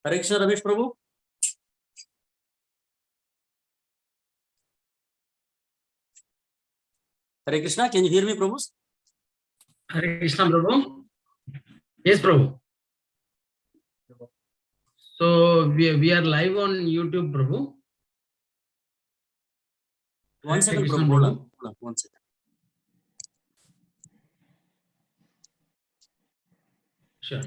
Hare Krishna, Ramesh Prabhu. Hare Krishna, can you hear me, Prabhu? Hare Krishna, Prabhu. Yes, Prabhu. So we are live on YouTube, Prabhu. 1 second, Krishna, Prabhu. Hold on. 1 second. Sure.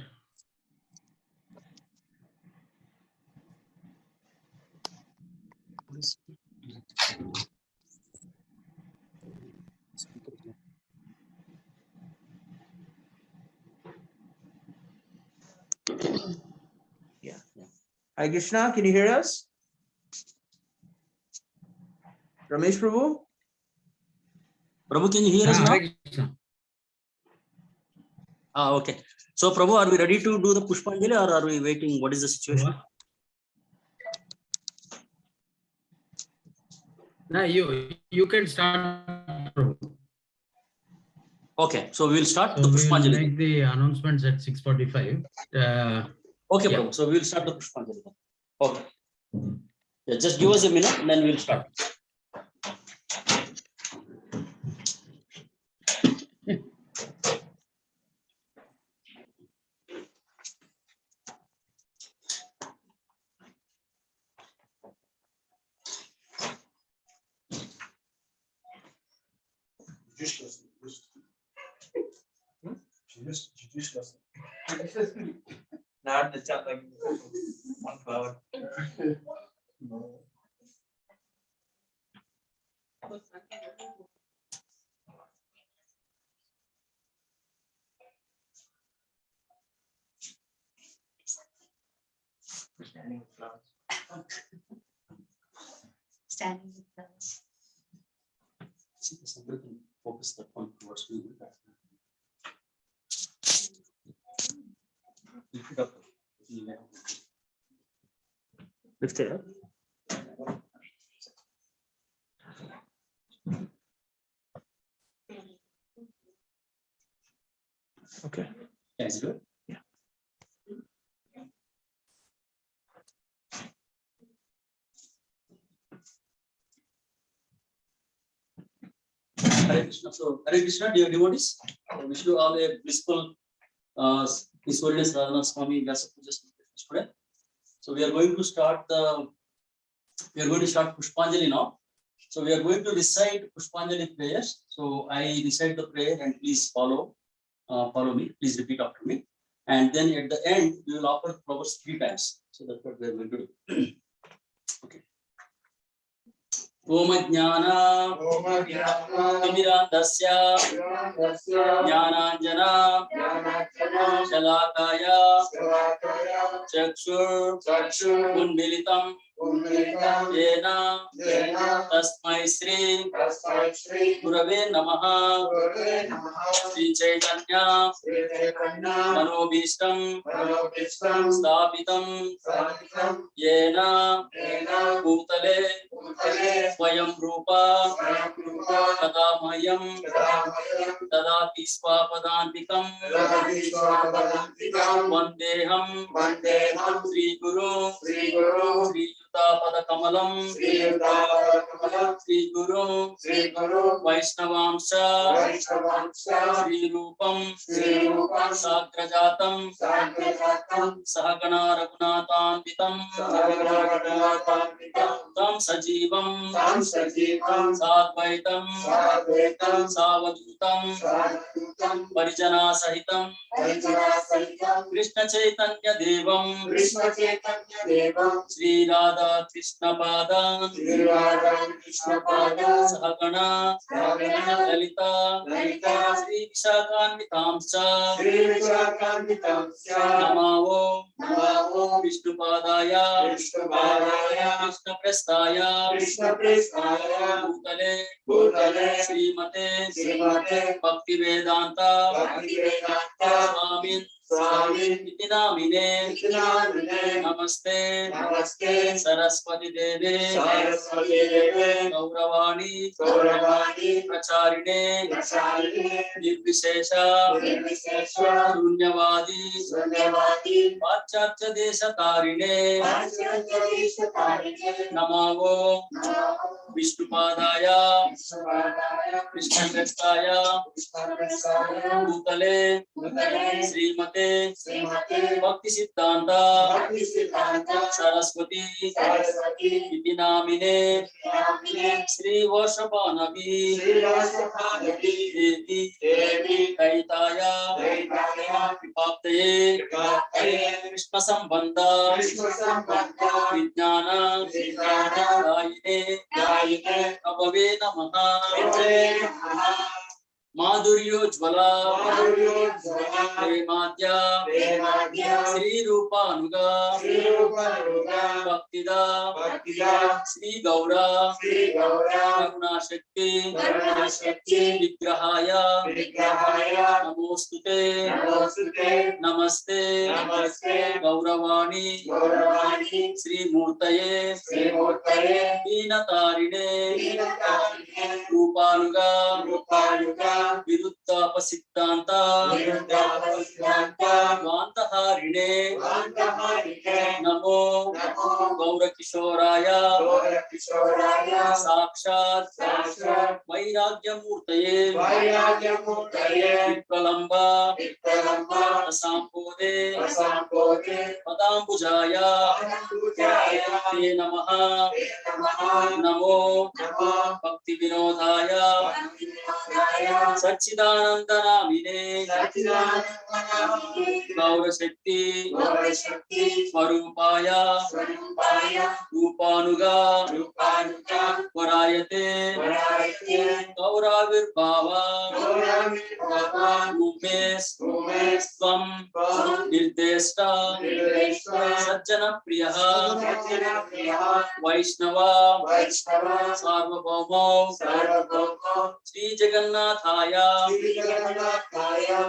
Yeah. Hare Krishna, can you hear us? Ramesh Prabhu? Prabhu, can you hear us now? Hare Krishna. Okay. So, Prabhu, are we ready to do the Pushpanjali or are we waiting? What is the situation? No, you can start, Prabhu. Okay, so we'll start So the we'll Pushpanjali. make the announcements at 6:45. Okay, yeah. Prabhu. So we'll start the Pushpanjali. Okay. Yeah, just give us a minute and then we'll start. Not the chat like 1 flower. Standing with flowers. Standing with flowers. Focus the point towards me. Lift it up. Lift it up. Okay. Yeah, is it good? Yeah. Hare Krishna. So, Hare Krishna, dear devotees, I wish you all a blissful His Holiness Radhanath Swami Vyasa Puja today. So we are going to start Pushpanjali now. So we are going to recite Pushpanjali prayers. So I recite the prayer and please follow me. Please repeat after me. And then at the end, we will offer flowers 3 times. So that's what we are going to do. Okay. Om Jnana Timirandasya Jnananjana Shalakaya Chakshur Kundilitam येन तस्मै श्री गुरवे नमः श्री चैतन्य मनोभीष्टं स्थापितं येन भूतले स्वयं रूपा तदा मह्यं ददाति स्वापदान्तिकं वन्देऽहं श्रीगुरु श्रीयुतापदकमलं श्रीगुरु वैष्णवांश श्रीरूपं साग्रजातं सहगणा रघुनाथान्वितं तं सजीवं साद्वैतं सावधूतं परिजनासहितं कृष्ण चैतन्य देवं श्री राधा कृष्ण पादान् सहगणा ललिता श्री विशाखान्वितांश्च नमो विष्णुपादाय कृष्णप्रेष्ठाय भूतले श्रीमते भक्तिवेदांत स्वामी इति नामिने नमस्ते सरस्वती देवे गौरवाणी प्रचारिणे निर्विशेष शून्यवादी पाश्चात्य देशतारिणे नमो विष्णुपादाय कृष्णप्रेष्ठाय भूतले श्रीमते भक्ति सिद्धांत सरस्वती इति नामिने श्री वर्षभानवी देवी दैताय विपाप्तये कृष्ण संबंध विज्ञान दायिने अभवे नमः माधुर्योज्वला प्रेमाद्या श्री रूपानुगा भक्तिदा श्री गौरा करुणाशक्ति विग्रहाय नमोस्तुते नमस्ते गौरवाणी श्री मूर्तये दीनतारिणे रूपानुगा विरुद्धापसिद्धांत स्वान्तहारिणे नमो गौरकिशोराय साक्षात् वैराग्यमूर्तये विप्रलम्ब सांपोदे पदाम्बुजाय ते नमः नमो भक्ति विनोदाय सच्चिदानंद नामिने गौरशक्ति स्वरूपाय रूपानुगा वरायते गौराविर्भाव उमेश स्वं निर्देष्टा सज्जन प्रियः वैष्णव सार्वभौमो श्री जगन्नाथाय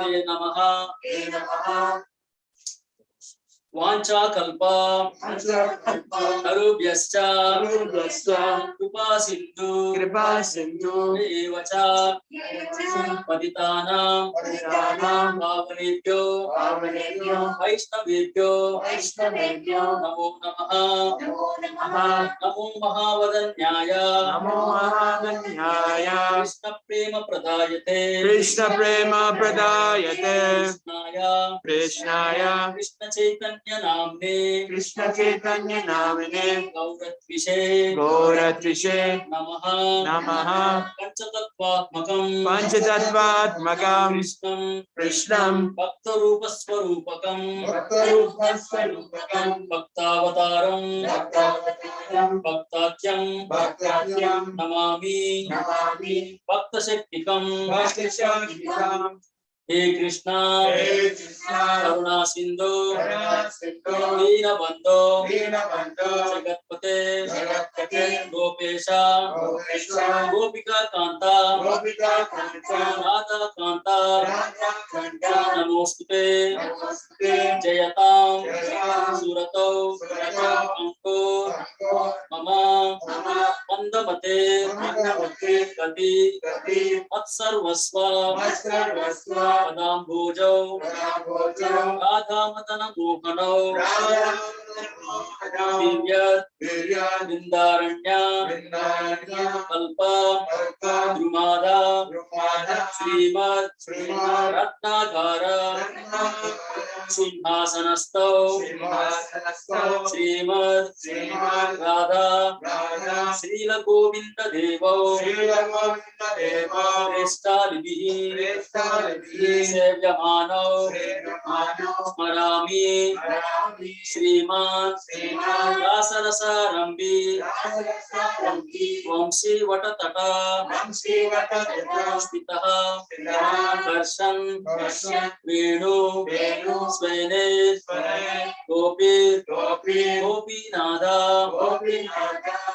ते नमः वाञ्छाकल्प तरुभ्यश्च कृपा सिन्धु एव च पतितानां पावनेभ्यो वैष्णवेभ्यो नमो नमः नमो महावदन्याय कृष्ण प्रेम प्रदायते कृष्णाय कृष्ण चैतन्य नामने गौरत्विषे नमः पंचतत्वात्मकं कृष्णं भक्तरूपस्वरूपकं भक्तावतारं भक्ताख्यं नमामि भक्तशक्तिकं हे कृष्णा करुणा सिंधु दीनबंधो जगत्पते गोपेशा गोपिका कांता राधा कांता नमोस्तुते जयतां सुरतो अंको मम मंदमते गति मत्सर्वस्व पदाम्भोजौ राधामदन मोहनौ वृंदारण्य कल्प द्रुमादा श्रीमत् रत्नागार सिंहासनस्थौ श्रीमत् राधा श्रील गोविंद देवौ सेव्यमानौ स्मरामि श्रीमान रासरसारंभी वंशी वटतटा स्थितः दर्शन वेणु स्वेने गोपीनादा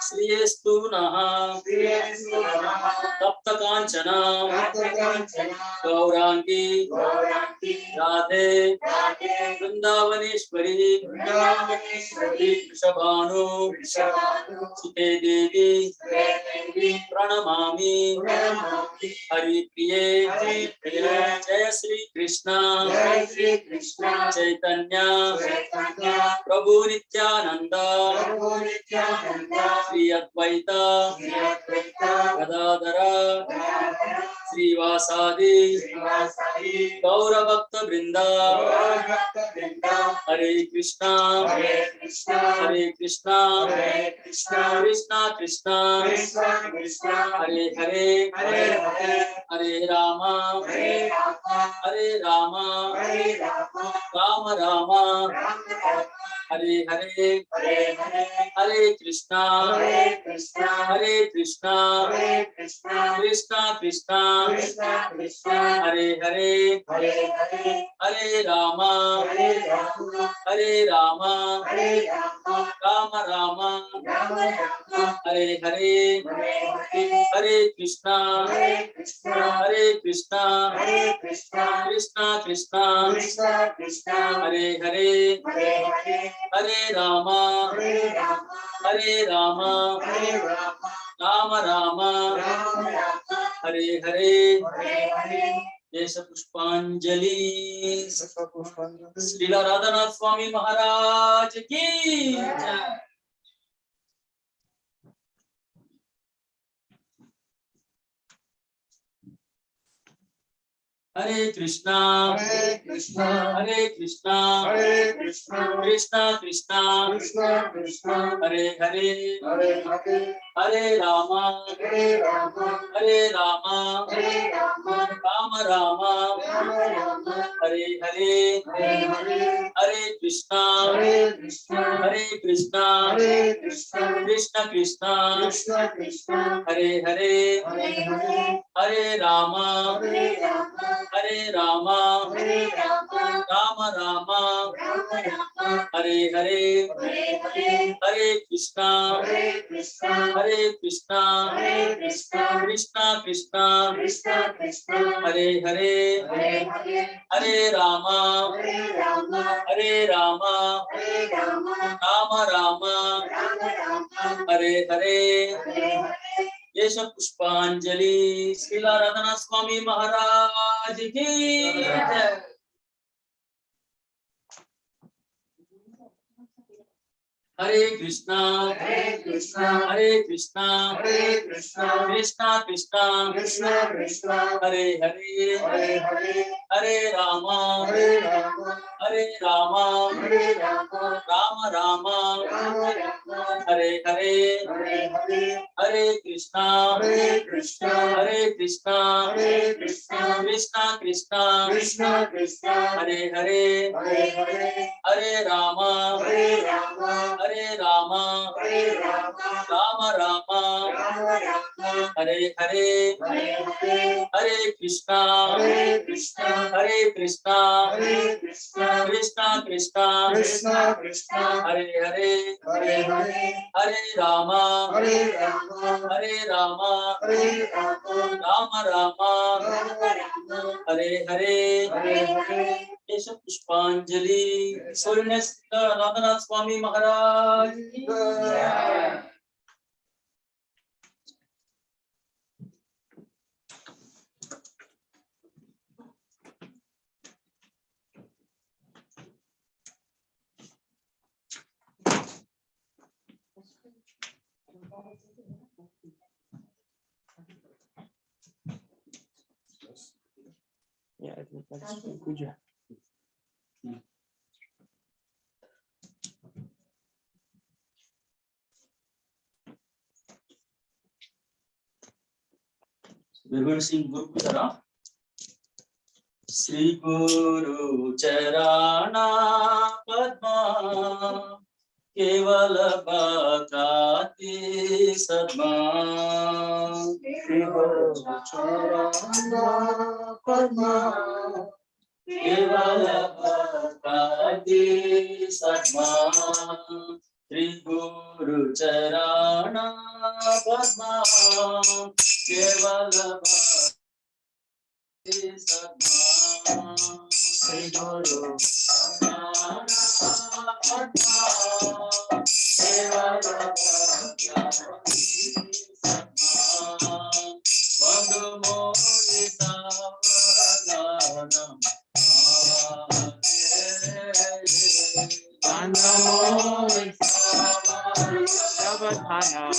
श्रीयस्तु नः तप्त कांचना गौरांगी राधे वृंदावनेश्वरी वृषभानु सुते देवी प्रणमामि हरि प्रिये जय श्री कृष्ण चैतन्य प्रभु नित्यानंद श्री अद्वैत गदाधर श्रीवासादि गौर भक्त वृंदा हरे कृष्णा हरे कृष्णा कृष्णा कृष्णा हरे हरे हरे राम राम राम हरे हरे हरे कृष्णा कृष्णा कृष्णा हरे हरे हरे राम राम राम हरे हरे हरे कृष्णा कृष्णा कृष्णा हरे हरे हरे राम राम राम हरे हरे देश पुष्पांजलि श्रीला राधानाथ स्वामी महाराज की जय। हरे कृष्णा कृष्णा कृष्णा कृष्णा हरे हरे हरे राम राम राम हरे हरे हरे कृष्णा कृष्णा कृष्णा हरे हरे हरे राम राम राम हरे हरे हरे कृष्णा कृष्णा कृष्णा हरे हरे हरे राम राम राम हरे हरे ये सब पुष्पांजलि श्रीला राधानाथ स्वामी महाराज की जय। हरे Krishna Krishna Krishna Krishna Hare Hare Hare Ram Ram Ram Hare Hare Hare Krishna Krishna Krishna Krishna Krishna Krishna Krishna Hare Hare Hare Hare Hare Rama Hare Rama Hare Rama Hare Rama Rama Rama Rama Rama Hare Hare Hare Hare Hare Krishna Hare Krishna Hare Krishna Hare Krishna Krishna Krishna Krishna Krishna Hare Hare Hare Hare Hare Rama Hare Rama Hare Rama Hare Rama Rama Rama Rama Rama Hare Hare Hare Hare Kesha Pushpanjali Holiness Radhanath Swami Maharaj ki jai. Yeah, I think that's Puja. We're going to sing Guru Puja. Sri Guru Charana Padma Kevala Bhakati Sadma Shri Guru Charana Padma Kevala Bhakati Sadma Sri Guru Charana Padma Kevala Bhakti Sadma Sri Guru Charana Padma Kevala Bhakti Sadma Bandhu Moli Savanam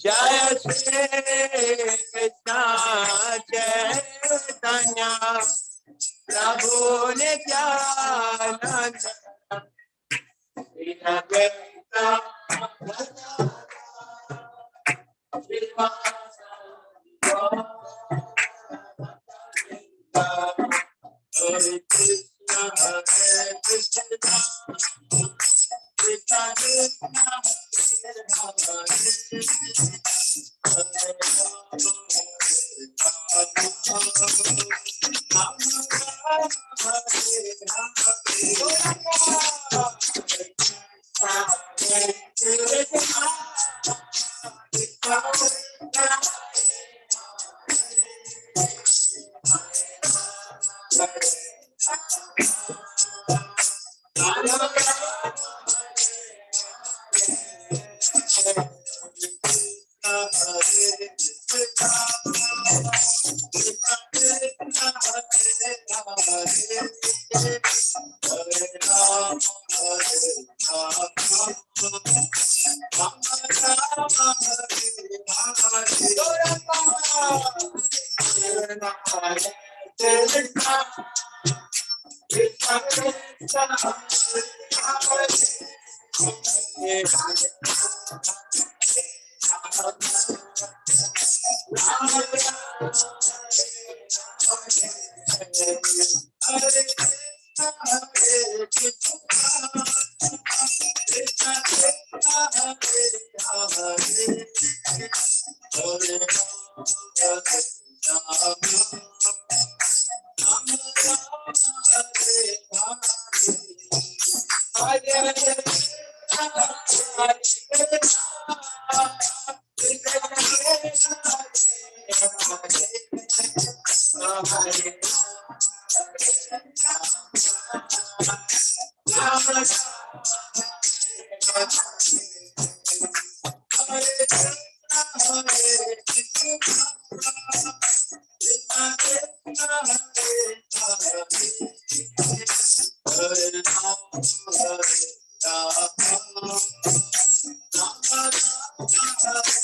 Jai Shri Krishna Chaitanya Prabhu Nityananda Shri Advaita Shri Vyasa Hare Krishna Krishna Krishna Hare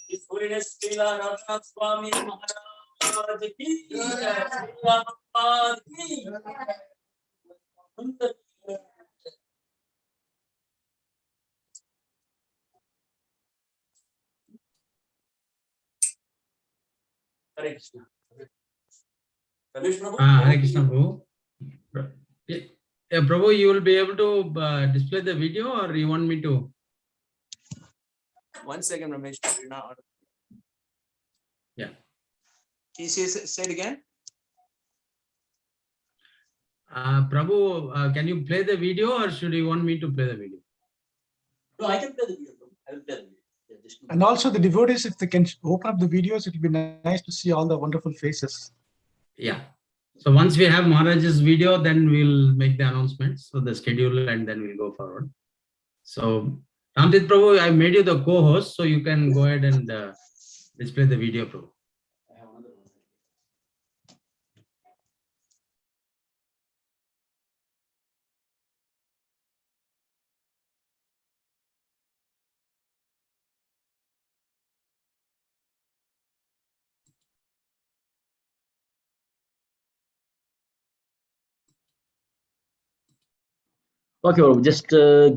His Holiness Srila Radhanath Swami Maharaj ki jai. Srila Prabhupada ki jai. Hare Krishna. Ramesh Prabhu? Hare Krishna, Prabhu. Yeah, yeah, Prabhu, you will be able to display the video, or you want me to? 1 second, Ramesh. You're not audible. Yeah. Can you say it again? Prabhu, can you play the video, or should you want me to play the video? No, I can play the video. I will play the video. Yeah, just And also the devotees, if they can open up the videos, it will be nice to see all the wonderful faces. Yeah. So once we have Maharaj's video, then we'll make the announcements, so the schedule, and then we'll go forward. So Ramtit Prabhu, I made you the co-host, so you can go ahead and display the video, Prabhu. I have another one. Okay, Prabhu, just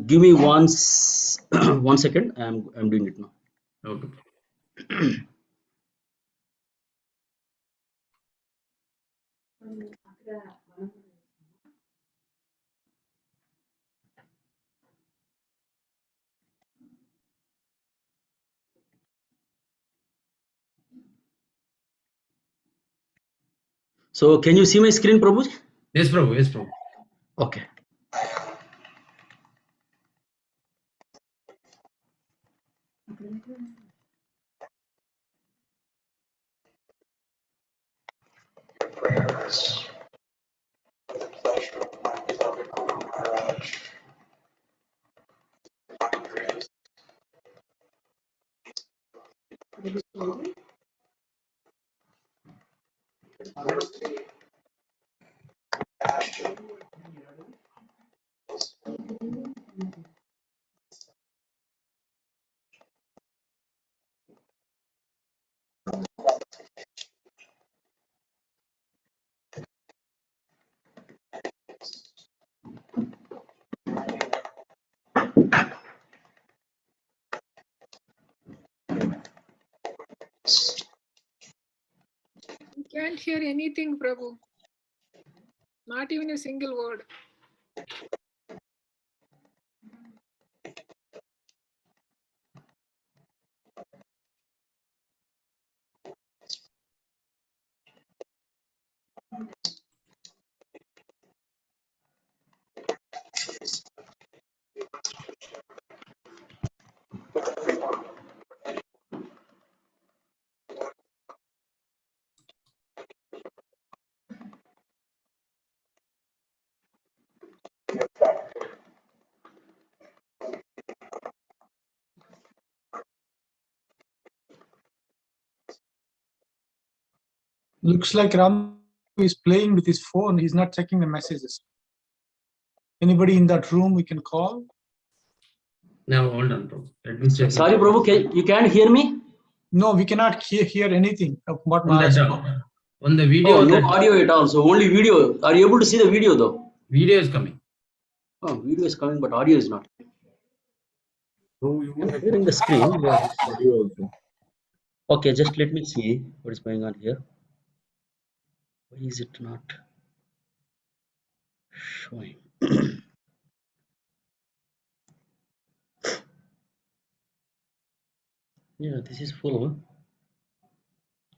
give me once 1 second. I'm doing it now. Okay. So can you see my screen, Prabhu? Yes, Prabhu. Yes, Prabhu. Okay. We can't hear anything, Prabhu. Not even a single word. Looks like Ram is playing with his phone. He's not checking the messages. Anybody in that room we can call? Now hold on, Prabhu. Let me check. Sorry, Prabhu, you can't hear me? No, we cannot hear anything of what On Maharaj that, spoke. on the video, Oh, no that audio at all. So only video. Are you able to see the video though? video is coming. Oh, video is coming, but audio is not. So you I'm have hearing the screen. Yeah. audio also. Okay, just let me see what is going on here. Why is it not showing? Yeah, this is full.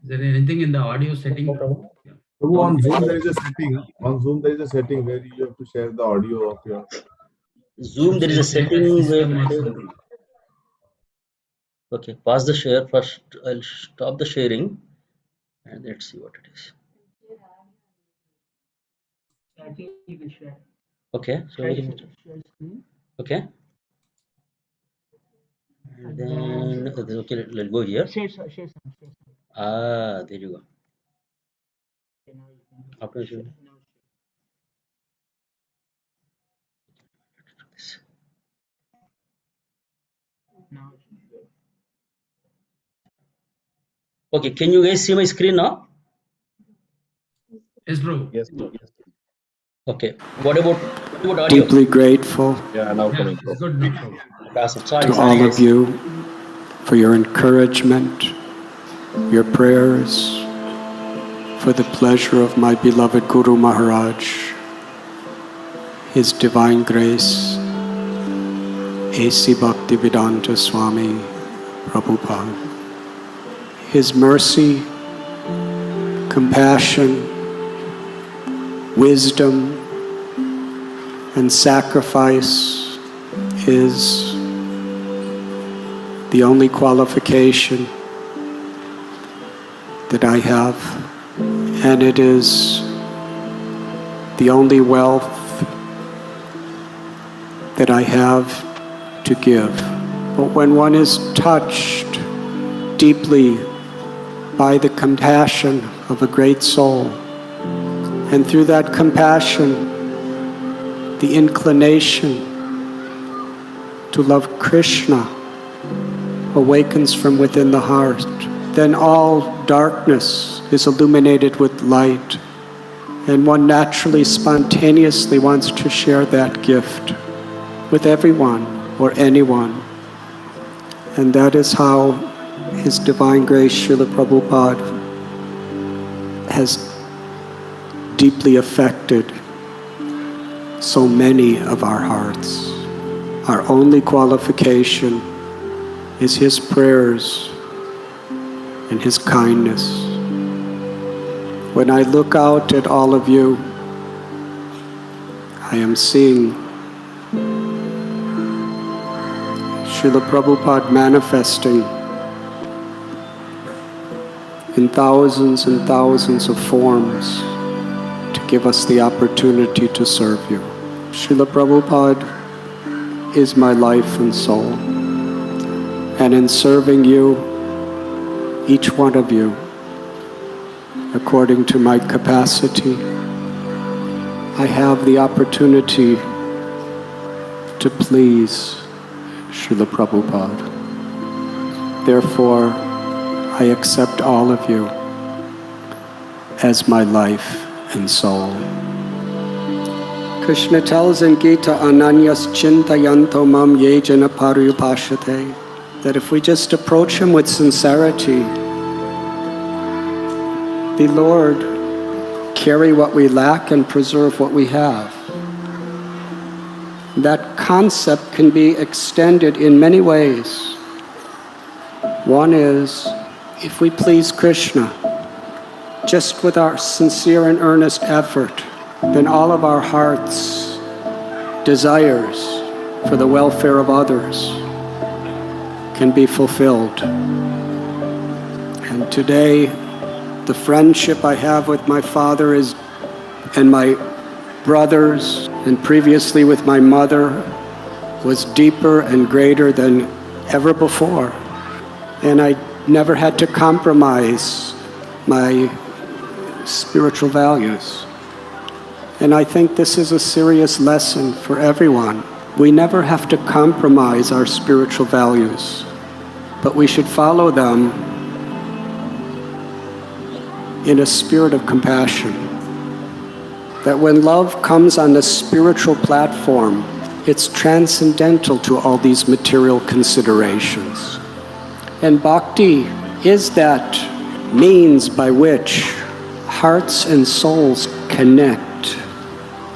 Is there anything in the audio setting, Prabhu? Yeah. So on Zoom there is a setting. On Zoom there is a setting where you have to share the audio of your. Zoom, there is a Set setting where system or to share. something. Okay, pause the share first. I'll stop the sharing and let's see what it is. I think you can share. Okay, so Share screen. okay. And then okay, let's go here. Share some. Ah, there you go. Okay, now you can After share. share. Now Now it's good. Okay, can you guys see my screen now? Yes, Prabhu. Yes. Okay, what about audio? Deeply grateful Yeah, now Yeah, coming. it's good now, Prabhu. Awesome. Sorry, to sorry all guys. of you for your encouragement, your prayers, for the pleasure of my beloved Guru Maharaj, His Divine Grace, A.C. Bhaktivedanta Swami Prabhupada. His mercy, compassion, wisdom, and sacrifice is the only qualification that I have, and it is the only wealth that I have to give. But when one is touched deeply by the compassion of a great soul, and through that compassion, the inclination to love Krishna awakens from within the heart, then all darkness is illuminated with light, and one naturally, spontaneously wants to share that gift with everyone or anyone. And that is how His Divine Grace Srila Prabhupada has deeply affected so many of our hearts. Our only qualification is His prayers and His kindness. When I look out at all of you, I am seeing Srila Prabhupada manifesting in thousands and thousands of forms to give us the opportunity to serve you. Srila Prabhupada is my life and soul. And in serving you, each one of you, according to my capacity, I have the opportunity to please Srila Prabhupada. Therefore, I accept all of you as my life and soul. Krishna tells in Gita, Ananyas chintayanto mam ye jana pariyupashate, that if we just approach Him with sincerity, the Lord carry what we lack and preserve what we have. That concept can be extended in many ways. One is, if we please Krishna, just with our sincere and earnest effort, then all of our heart's desires for the welfare of others can be fulfilled. And today, the friendship I have with my father and my brothers, and previously with my mother, was deeper and greater than ever before. And I never had to compromise my spiritual values. And I think this is a serious lesson for everyone. We never have to compromise our spiritual values, but we should follow them in a spirit of compassion. That when love comes on a spiritual platform, it's transcendental to all these material considerations. And bhakti is that means by which hearts and souls connect,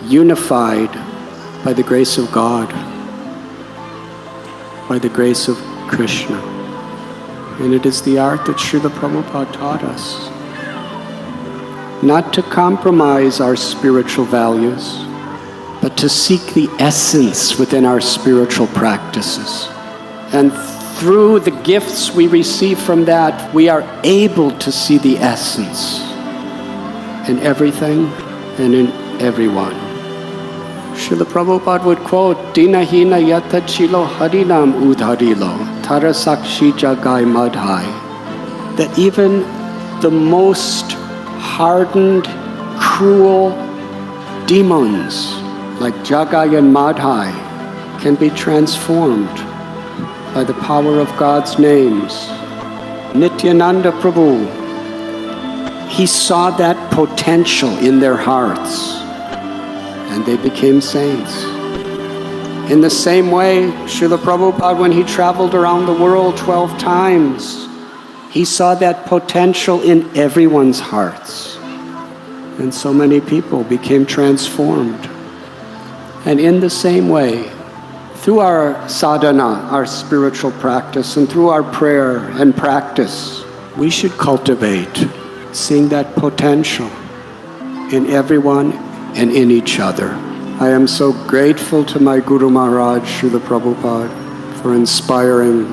unified by the grace of God, by the grace of Krishna. And it is the art that Srila Prabhupada taught us. Not to compromise our spiritual values, but to seek the essence within our spiritual practices. And through the gifts we receive from that, we are able to see the essence in everything and in everyone. Srila Prabhupada would quote, Dina hina yata chilo harinam udharilo, tarasakshi jagai madhai. That even the most hardened, cruel demons like Jagai and Madhai can be transformed by the power of God's names. Nityananda Prabhu, he saw that potential in their hearts and they became saints. In the same way, Srila Prabhupada, when he traveled around the world 12 times, he saw that potential in everyone's hearts. And so many people became transformed. And in the same way, through our sadhana, our spiritual practice, and through our prayer and practice, we should cultivate seeing that potential in everyone and in each other. I am so grateful to my Guru Maharaj, Srila Prabhupada, for inspiring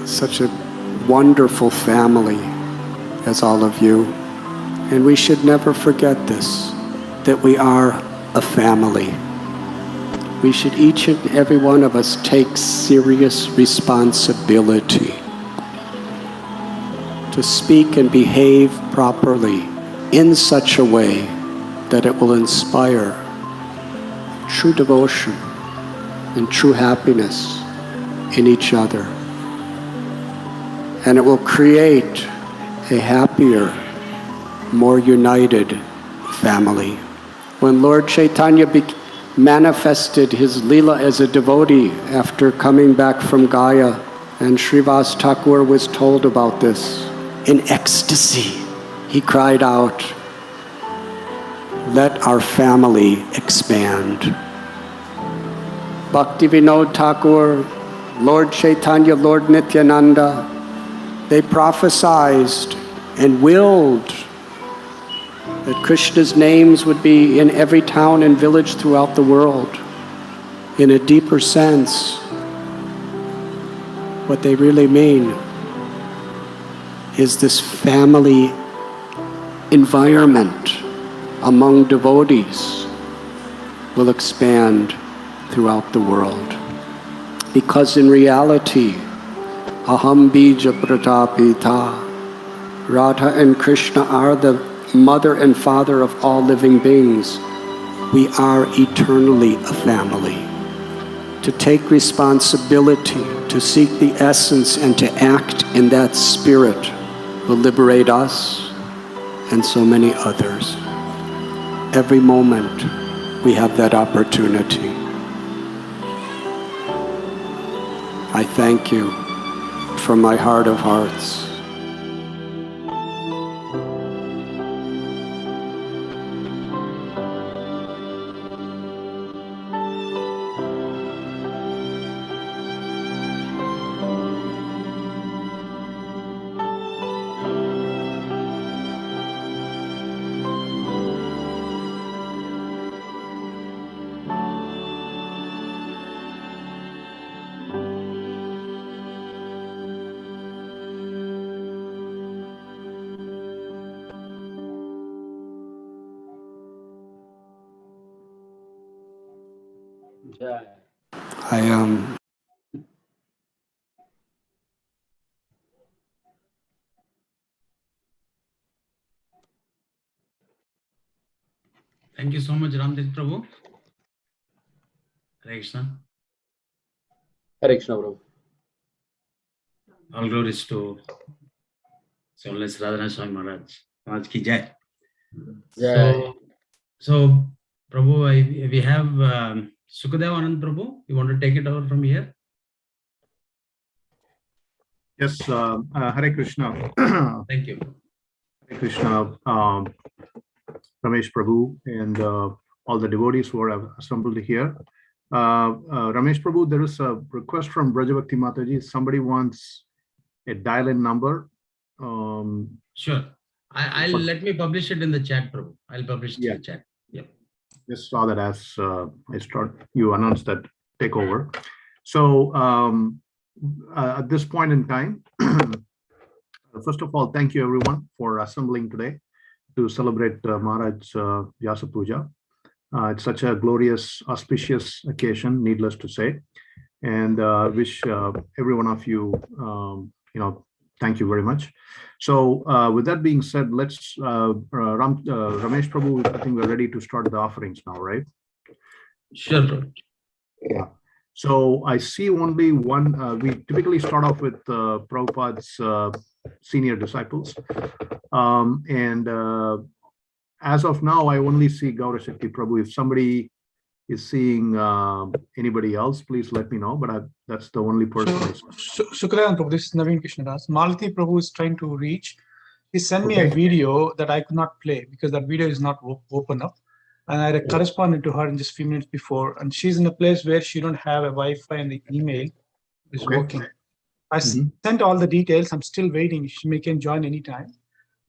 such a wonderful family as all of you. And we should never forget this, that we are a family. We should, each and every one of us, take serious responsibility to speak and behave properly in such a way that it will inspire true devotion and true happiness in each other. And it will create a happier, more united family. When Lord Chaitanya manifested his Leela as a devotee after coming back from Gaya, and Srivas Thakur was told about this. In ecstasy, he cried out, "Let our family expand." Bhaktivinoda Thakur, Lord Chaitanya, Lord Nityananda, they prophesied and willed that Krishna's names would be in every town and village throughout the world. In a deeper sense, what they really mean is this family environment among devotees will expand throughout the world. Because in reality, Aham Bija Pratapita, Radha and Krishna are the mother and father of all living beings. We are eternally a family. To take responsibility, to seek the essence and to act in that spirit will liberate us and so many others. Every moment we have that opportunity. I thank you from my heart of hearts. I Thank you so much, Ramdit Prabhu. Hare Krishna. Hare Krishna, Prabhu. All glories to Soulless Radhanath Swami Maharaj. Maharaj ki jai. So Prabhu, we have Sukadev Anand Prabhu. You want to take it over from here? Yes, Hare Krishna. Thank you. Hare Krishna, Ramesh Prabhu, and all the devotees who are assembled here. Ramesh Prabhu, there is a request from Brajavakti Mataji. Somebody wants a dial-in number. Sure. I'll let me publish it in the chat, Prabhu. I'll publish it in the chat. Yeah. Just saw that as you announced that takeover. So at this point in time, first of all, thank you everyone for assembling today to celebrate Maharaj's Vyasa Puja. It's such a glorious, auspicious occasion, needless to say, and wish every one of you, thank you very much. So with that being said, let's Ramesh Prabhu, I think we're ready to start the offerings now, right? Sure, Prabhu. Yeah. So I see only one. We typically start off with Prabhupada's senior disciples, and as of now, I only see Gaura Shakti Prabhu. If somebody is seeing anybody else, please let me know. But that's the only person. Sukadev Prabhu, this is Naveen Krishnadas. Malati Prabhu is trying to reach. He sent me a video that I could not play because that video is not open up. And I corresponded to her in just a few minutes before, and she's in a place where she don't have a Wi-Fi and the email is working. I sent all the details. I'm still waiting. She can join anytime.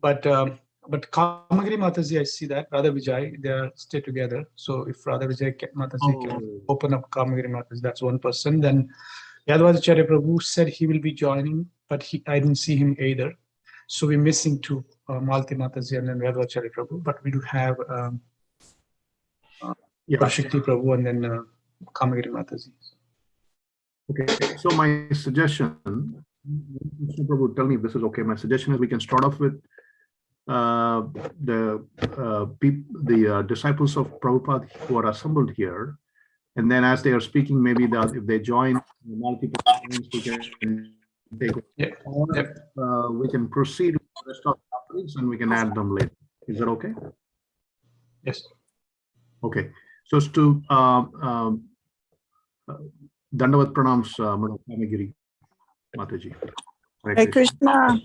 But Kamagiri Mataji, I see that Radha Vijay, they are stay together. So if Radha Vijay Mataji can open up Kamagiri Mataji, that's one person. Then Yadavacharya Prabhu said he will be joining, but I didn't see him either. So we're missing two, Malti Mataji and then Yadavacharya Prabhu. But we do have Shakti Prabhu and then Kamagiri Mataji. Okay, so my suggestion, Prabhu, tell me if this is okay. My suggestion is we can start off with the disciples of Prabhupada who are assembled here, and then as they are speaking, maybe if they join multiple times, we can take it. Or we can proceed with the rest of the offerings and we can add them later. Is that okay? Yes. Okay. So as to Dandavat Pranams, Madam Kamagiri Mataji. Hare Krishna.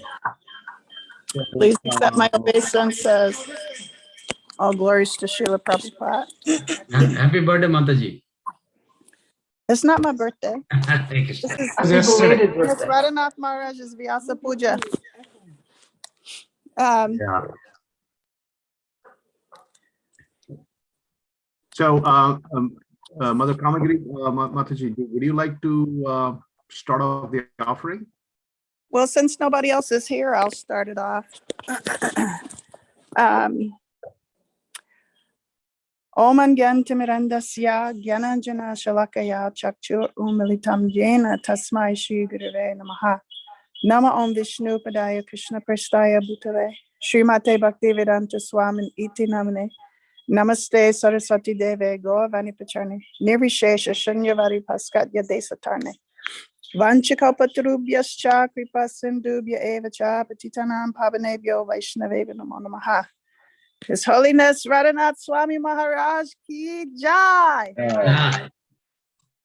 Please accept my obeisances. All glories to Srila Prabhupada. Happy birthday, Mataji. It's not my birthday. Hare This Krishna. is Yesterday. Miss Radhanath Maharaj's Vyasa Puja. Yeah. So, Mother Kamagiri Mataji, would you like to start off the offering? Well, since nobody else is here, I'll start it off. Om Gyantimirandasya Gyananjana Shalakaya Chakchur Umilitam Jena Tasmai Shri Gurave Namaha. Nama Om Vishnu Padaya Krishna Prestaya Bhutale Srimate Bhaktivedanta Swamin Iti Namane Namaste Saraswati Deve Govani Pacharne Nirvishesha Shanyavari Paskat Yadesatarne Vanchikapatarubhyascha Kripa Sindubhya Evacha Patitanam Pavanebhyo Vaishnaveva Namo Namaha. His Holiness Radhanath Swami Maharaj Ki Jai.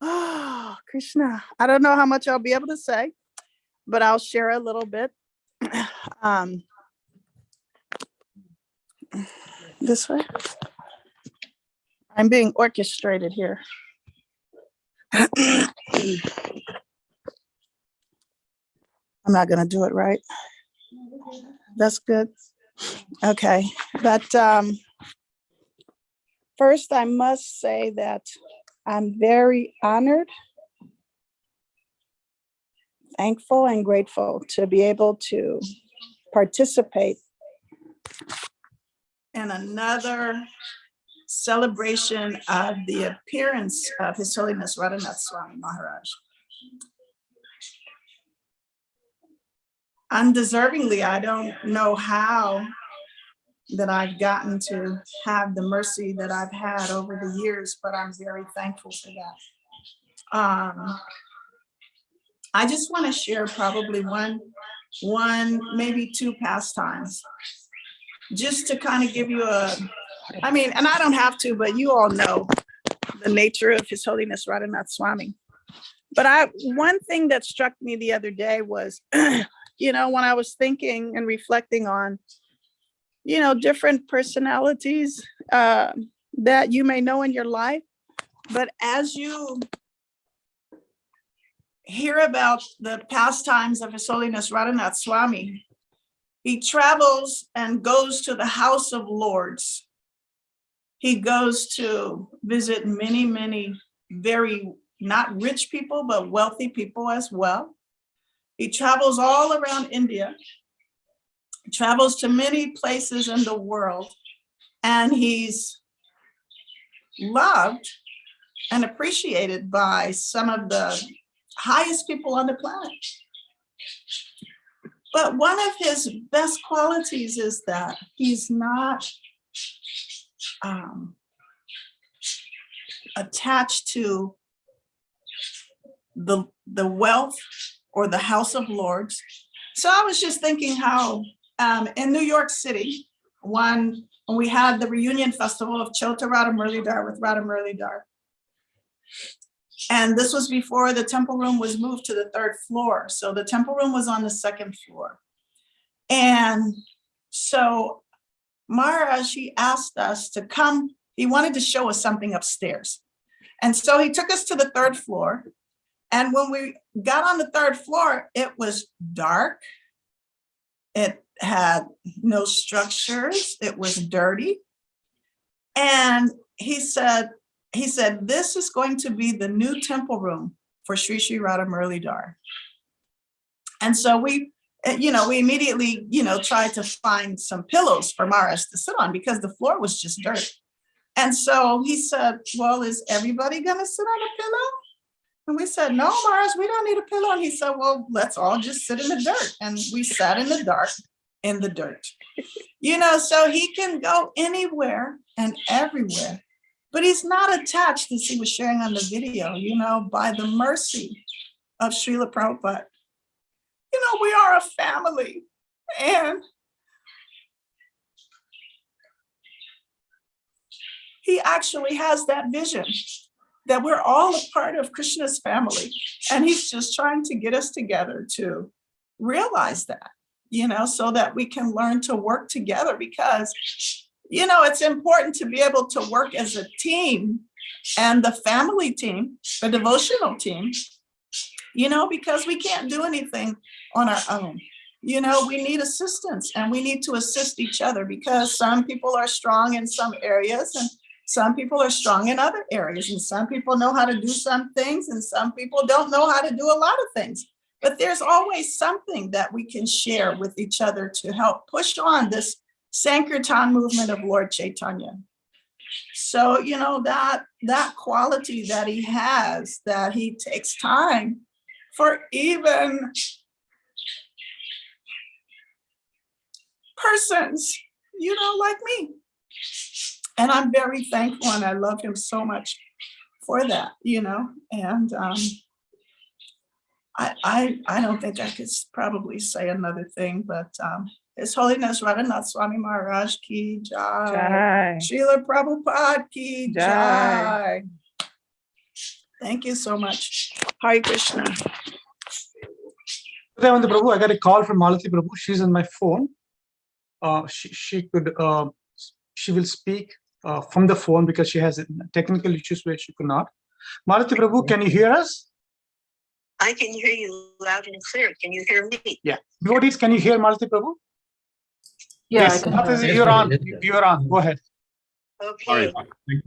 Oh, Krishna. I don't know how much I'll be able to say, but I'll share a little bit. This way. I'm being orchestrated here. I'm not going to do it right. That's good. Okay. But first, I must say that I'm very honored, thankful, and grateful to be able to participate in another celebration of the appearance of His Holiness Radhanath Swami Maharaj. Undeservingly, I don't know how that I've gotten to have the mercy that I've had over the years, but I'm very thankful for that. I just want to share probably one, maybe two pastimes, just to kind of give you and I don't have to, but you all know the nature of His Holiness Radhanath Swami. But one thing that struck me the other day was, when I was thinking and reflecting on, different personalities that you may know in your life, but as you hear about the pastimes of His Holiness Radhanath Swami, he travels and goes to the House of Lords. He goes to visit many, many very not rich people, but wealthy people as well. He travels all around India, travels to many places in the world, and he's loved and appreciated by some of the highest people on the planet. But one of his best qualities is that he's not attached to the wealth or the House of Lords. So I was just thinking how in New York City, when we had the reunion festival of Chota Radha Murlidhar with Radha Murlidhar, and this was before the temple room was moved to the 3rd floor. So the temple room was on the 2nd floor. And so Maharaj, he asked us to come. He wanted to show us something upstairs. And so he took us to the 3rd floor. And when we got on the 3rd floor, it was dark. It had no structures. It was dirty. And he said, this is going to be the new temple room for Sri Sri Radha Murlidhar. And so we immediately, tried to find some pillows for Maharaj to sit on because the floor was just dirt. And so he said, well, is everybody going to sit on a pillow? And we said, no, Maharaj, we don't need a pillow. And he said, well, let's all just sit in the dirt. And we sat in the dark, in the dirt. So he can go anywhere and everywhere, but he's not attached, as he was sharing on the video, by the mercy of Srila Prabhupada. We are a family, and he actually has that vision that we're all a part of Krishna's family. And he's just trying to get us together to realize that, so that we can learn to work together, because, it's important to be able to work as a team, and the family team, the devotional team, because we can't do anything on our own. We need assistance, and we need to assist each other, because some people are strong in some areas and some people are strong in other areas, and some people know how to do some things and some people don't know how to do a lot of things. But there's always something that we can share with each other to help push on this Sankirtan movement of Lord Chaitanya. So, that quality that he has, that he takes time for even persons, like me. And I'm very thankful, and I love him so much for that, and I don't think I could probably say another thing, but His Holiness Radhanath Swami Maharaj ki jai. Srila Prabhupada ki jai. Thank you so much. Hare Krishna. Radhanath Prabhu, I got a call from Malati Prabhu. She's on my phone. She will speak from the phone because she has technical issues where she could not. Malati Prabhu, can you hear us? I can hear you loud and clear. Can you hear me? Yeah. Devotees, can you hear Malati Prabhu? Yeah, Yes, Mataji, you're on. You're on. Go ahead. Okay.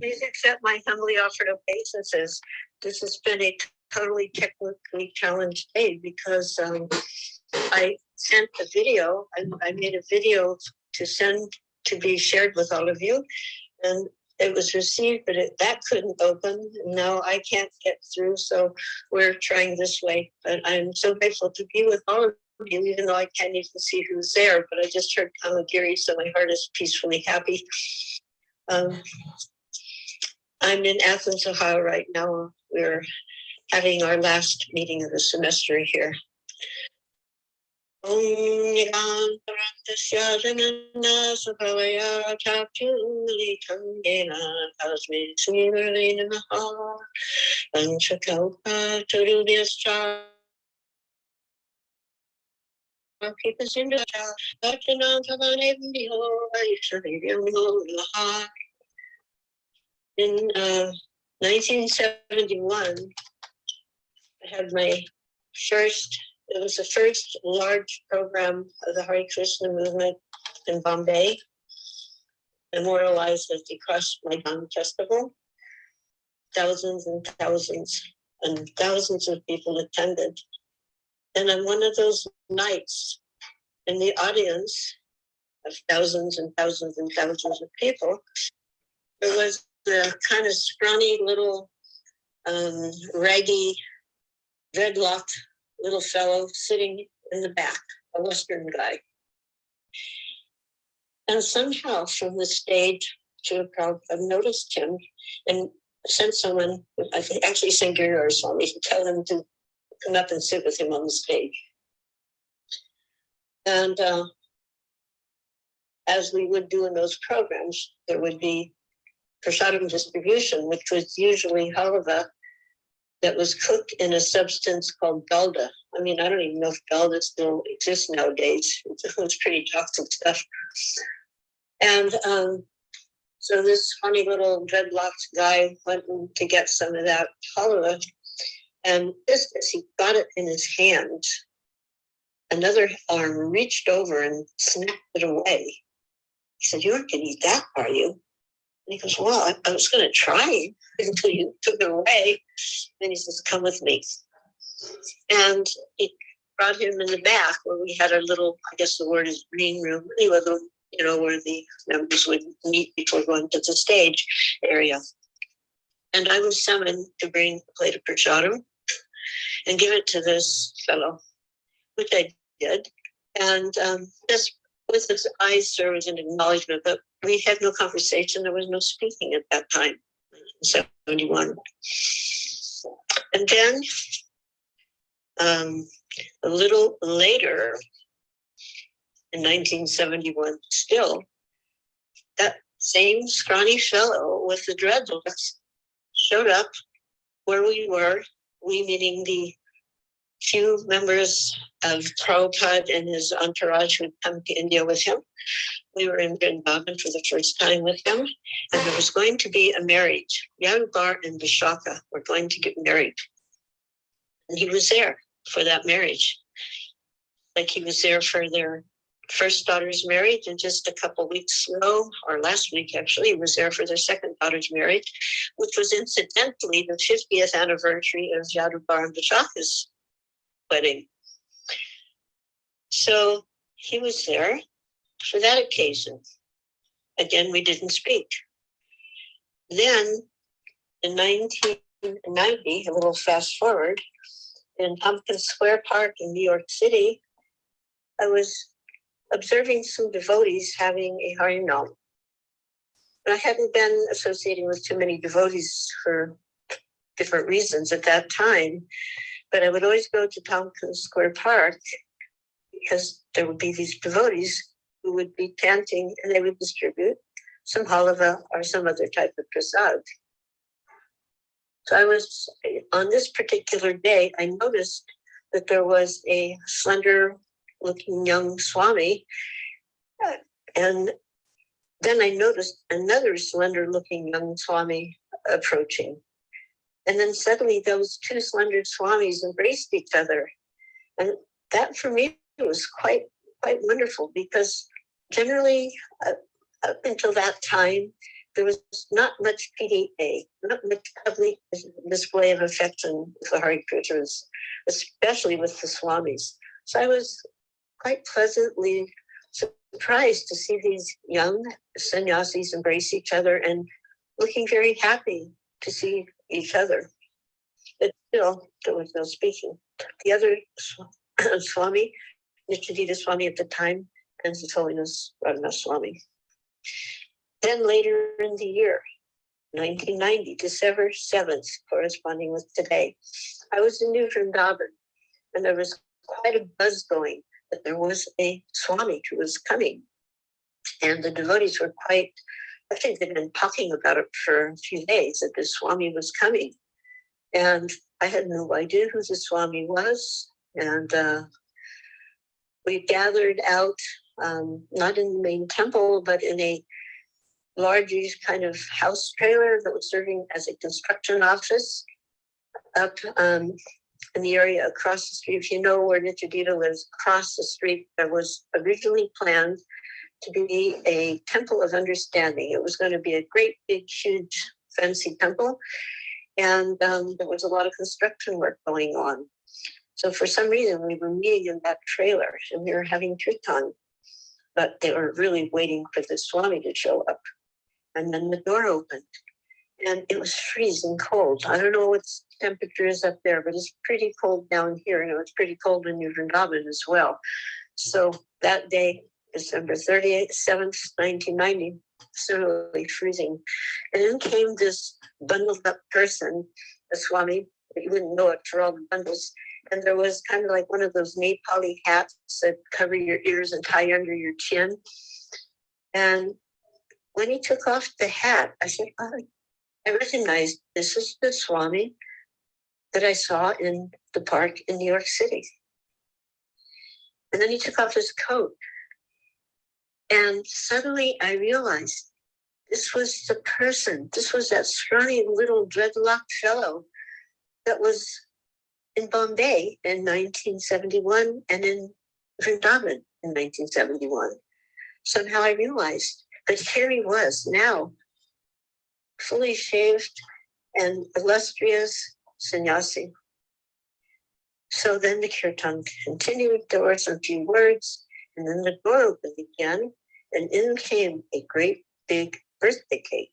Please accept my humbly offered obeisances. This has been a totally technically challenged day because I sent a video. I made a video to send to be shared with all of you, and it was received, but that couldn't open. Now I can't get through, so we're trying this way. But I'm so grateful to be with all of you, even though I can't even see who's there. But I just heard Kamagiri, so my heart is peacefully happy. I'm in Athens, Ohio right now. We're having our last meeting of the semester here. In 1971, I had my first, it was the first large program of the Hare Krishna movement in Bombay, memorialized at the Krush Maidan Festival. Thousands and thousands of people attended. And on one of those nights, in the audience of thousands and thousands and thousands of people, there was the kind of scrawny little raggy, dreadlocked little fellow sitting in the back, a Western guy. And somehow from the stage, Srila Prabhupada noticed him and sent someone, I think actually sent Giri or Swami, to tell him to come up and sit with him on the stage. And as we would do in those programs, there would be prasadam distribution, which was usually halava that was cooked in a substance called dalda. I mean, I don't even know if dalda still exists nowadays. It was pretty toxic stuff. And so this funny little dreadlocked guy went to get some of that halava, and just as he got it in his hand, another arm reached over and snapped it away. He said, "You aren't going to eat that, are you?" And he goes, "Well, I was going to try until you took it away." Then he says, "Come with me." And he brought him in the back where we had a little, I guess the word is green room, anyway, where the members would meet before going to the stage area. And I was summoned to bring a plate of prasadam and give it to this fellow, which I did. And just with his eyes served as an acknowledgement, but we had no conversation. There was no speaking at that time, 1971. And then a little later, in 1971, still, that same scrawny fellow with the dreadlocks showed up where we were, we meaning the few members of Prabhupada and his entourage who had come to India with him. We were in Vrindavan for the first time with him, and there was going to be a marriage. Yadubar and Vishaka were going to get married. And he was there for that marriage. Like he was there for their first daughter's marriage, and just a couple weeks ago, or last week actually, he was there for their second daughter's marriage, which was incidentally the 50th anniversary of Yadubar and Vishaka's wedding. So he was there for that occasion. Again, we didn't speak. Then in 1990, a little fast forward, in Pumpkin Square Park in New York City, I was observing some devotees having a Harinam. I hadn't been associating with too many devotees for different reasons at that time, but I would always go to Pumpkin Square Park because there would be these devotees who would be chanting, and they would distribute some halava or some other type of prasad. So I was, on this particular day, I noticed that there was a slender-looking young Swami, and then I noticed another slender-looking young Swami approaching. And then suddenly those two slender Swamis embraced each other. And that for me was quite wonderful, because generally up until that time, there was not much PDA, not much public display of affection with the Hare Krishnas, especially with the Swamis. So I was quite pleasantly surprised to see these young sannyasis embrace each other and looking very happy to see each other. But still, there was no speaking. The other Swami, Nityadita Swami at the time, and His Holiness Radhanath Swami. Then later in the year, 1990, December 7th, corresponding with today, I was in New Vrindavan, and there was quite a buzz going that there was a Swami who was coming. And the devotees were I think they'd been talking about it for a few days, that this Swami was coming. And I had no idea who the Swami was. And we gathered out, not in the main temple, but in a largish kind of house trailer that was serving as a construction office up in the area across the street. If you know where Nityadita lives, across the street, there was originally planned to be a temple of understanding. It was going to be a great, big, huge, fancy temple. And there was a lot of construction work going on. So for some reason, we were meeting in that trailer and we were having kirtan, but they were really waiting for the Swami to show up. And then the door opened and it was freezing cold. I don't know what the temperature is up there, but it's pretty cold down here. You know, it's pretty cold in New Vrindavan as well. So that day, December 7th, 1990, similarly freezing. And then came this bundled up person, a Swami, but you wouldn't know it for all the bundles. And there was kind of like one of those Nepali hats that cover your ears and tie under your chin. And when he took off the hat, I said, oh, I recognized this is the Swami that I saw in the park in New York City. And then he took off his coat. And suddenly I realized this was the person, this was that scrawny little dreadlocked fellow that was in Bombay in 1971 and in Vrindavan in 1971. Somehow I realized that here he was now, fully shaved and illustrious sannyasi. So then the kirtan continued. There were some few words, and then the door opened again, and in came a great big birthday cake.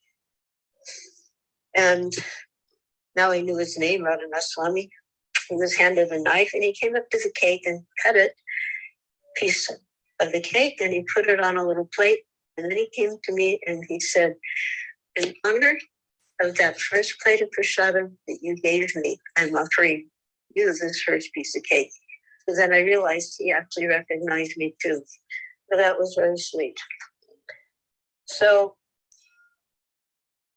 And now I knew his name, Radhanath Swami. He was handed a knife and he came up to the cake and cut it, piece of the cake, and he put it on a little plate. And then he came to me and he said, in honor of that first plate of prasadam that you gave me, I'm offering you this first piece of cake. So then I realized he actually recognized me too. So that was very sweet. So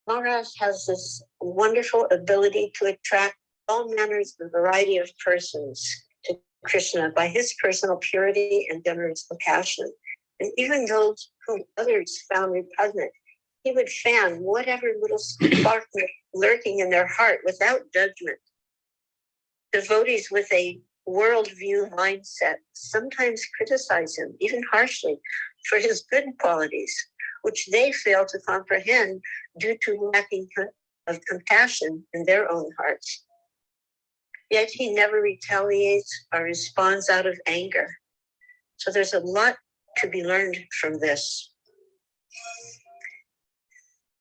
Maharaj has this wonderful ability to attract all manners and variety of persons to Krishna by his personal purity and generous compassion. And even those whom others found repugnant, he would fan whatever little spark lurking in their heart without judgment. Devotees with a worldview mindset sometimes criticize him, even harshly, for his good qualities, which they fail to comprehend due to lacking of compassion in their own hearts. Yet he never retaliates or responds out of anger. So there's a lot to be learned from this.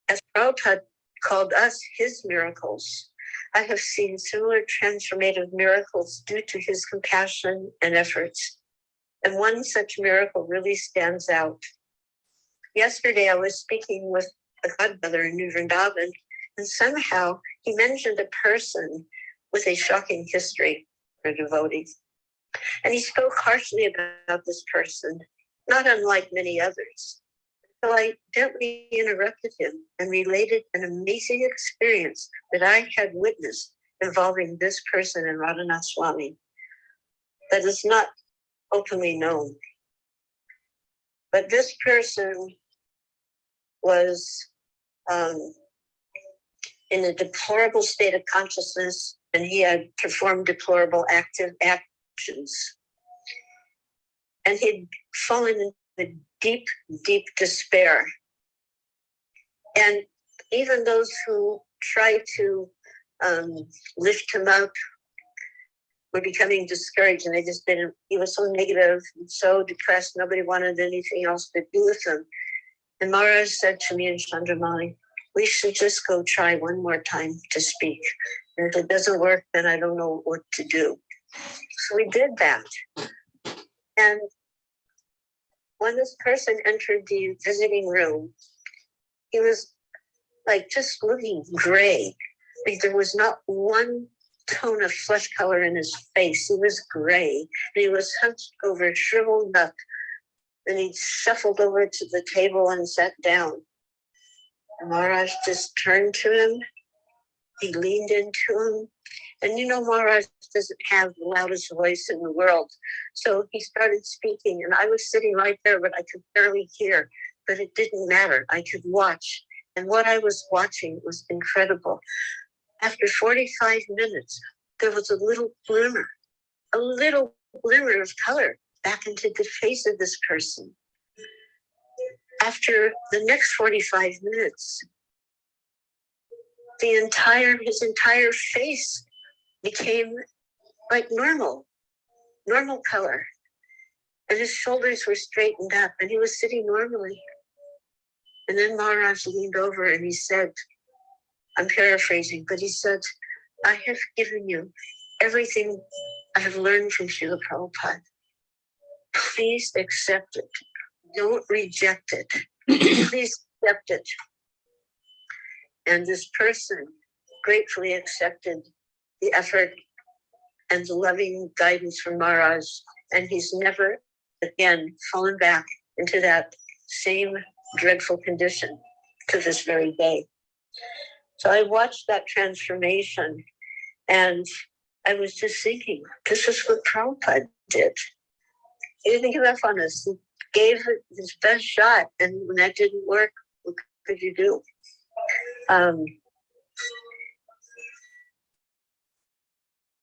As Prabhupada called us his miracles, I have seen similar transformative miracles due to his compassion and efforts. And one such miracle really stands out. Yesterday, I was speaking with a godmother in New Vrindavan, and somehow he mentioned a person with a shocking history for devotees. And he spoke harshly about this person, not unlike many others. So I gently interrupted him and related an amazing experience that I had witnessed involving this person and Radhanath Swami that is not openly known. But this person was in a deplorable state of consciousness, and he had performed deplorable actions. And he'd fallen into deep, deep despair. And even those who tried to lift him up were becoming discouraged, and they just didn't. He was so negative and so depressed, nobody wanted anything else to do with him. And Maharaj said to me in Chandramali, we should just go try one more time to speak. And if it doesn't work, then I don't know what to do. So we did that. And when this person entered the visiting room, he was like just looking gray. Like there was not one tone of flesh color in his face. He was gray, and he was hunched over, shriveled up. And he shuffled over to the table and sat down. And Maharaj just turned to him. He leaned into him. And you know, Maharaj doesn't have the loudest voice in the world. So he started speaking, and I was sitting right there, but I could barely hear. But it didn't matter. I could watch. And what I was watching was incredible. After 45 minutes, there was a little glimmer of color back into the face of this person. After the next 45 minutes, his entire face became like normal color. And his shoulders were straightened up, and he was sitting normally. And then Maharaj leaned over and he said, I'm paraphrasing, but he said, I have given you everything I have learned from Srila Prabhupada. Please accept it. Don't reject it. Please accept it. And this person gratefully accepted the effort and the loving guidance from Maharaj, and he's never again fallen back into that same dreadful condition to this very day. So I watched that transformation, and I was just thinking, this is what Prabhupada did. He didn't give up on us. He gave it his best shot, and when that didn't work, what could you do?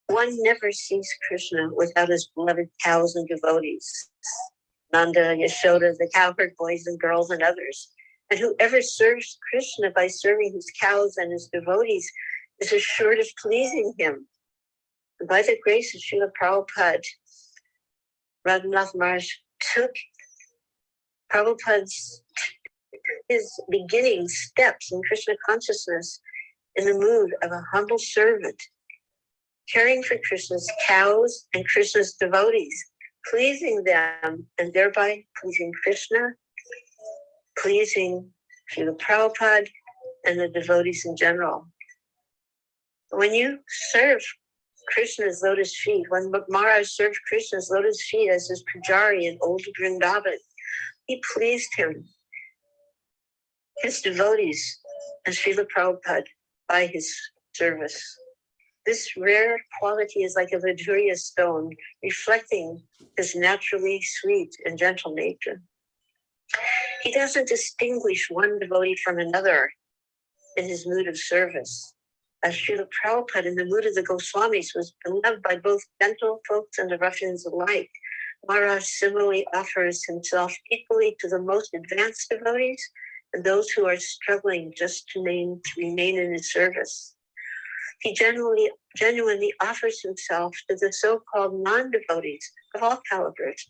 One never sees Krishna without his beloved cows and devotees. Nanda, Yashoda, the cowherd boys and girls and others. And whoever serves Krishna by serving his cows and his devotees is assured of pleasing him. And by the grace of Srila Prabhupada, Radhanath Maharaj took Prabhupada's his beginning steps in Krishna consciousness in the mood of a humble servant, caring for Krishna's cows and Krishna's devotees, pleasing them, and thereby pleasing Krishna, pleasing Srila Prabhupada, and the devotees in general. When you serve Krishna's lotus feet, when Maharaj served Krishna's lotus feet as his pujari in old Vrindavan, he pleased him. His devotees and Srila Prabhupada by his service. This rare quality is like a Viduriya stone, reflecting his naturally sweet and gentle nature. He doesn't distinguish one devotee from another in his mood of service. As Srila Prabhupada in the mood of the Goswamis was beloved by both gentle folks and the ruffians alike, Maharaj similarly offers himself equally to the most advanced devotees and those who are struggling just to remain in his service. He genuinely offers himself to the so-called non-devotees of all calibers,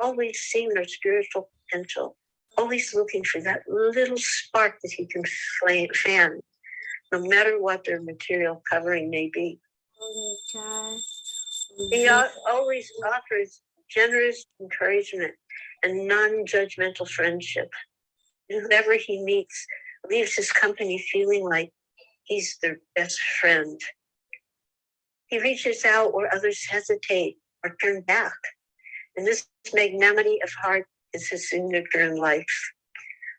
always seeing their spiritual potential, always looking for that little spark that he can fan, no matter what their material covering may be. He always offers generous encouragement and non-judgmental friendship. And whoever he meets leaves his company feeling like he's their best friend. He reaches out where others hesitate or turn back. And this magnanimity of heart is his signature in life.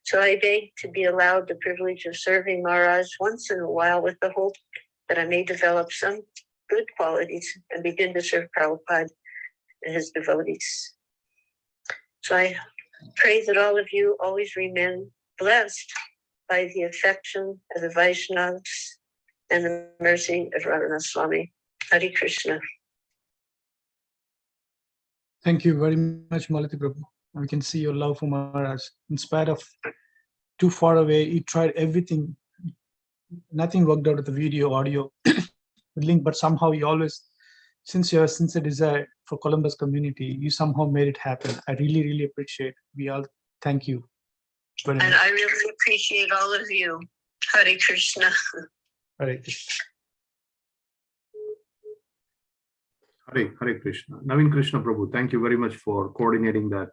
So I beg to be allowed the privilege of serving Maharaj once in a while with the hope that I may develop some good qualities and begin to serve Prabhupada and his devotees. So I pray that all of you always remain blessed by the affection of the Vaishnavas and the mercy of Radhanath Swami. Hare Krishna. Thank you very much, Malati Prabhu. We can see your love for Maharaj. In spite of too far away, he tried everything. Nothing worked out with the video, audio, the link, but somehow he always, since you have sincere desire for Columbus community, you somehow made it happen. I really, really appreciate it. We all thank you very And much. I really appreciate all of you. Hare Krishna. Hare Krishna. Hare Krishna. Naveen Krishna Prabhu, thank you very much for coordinating that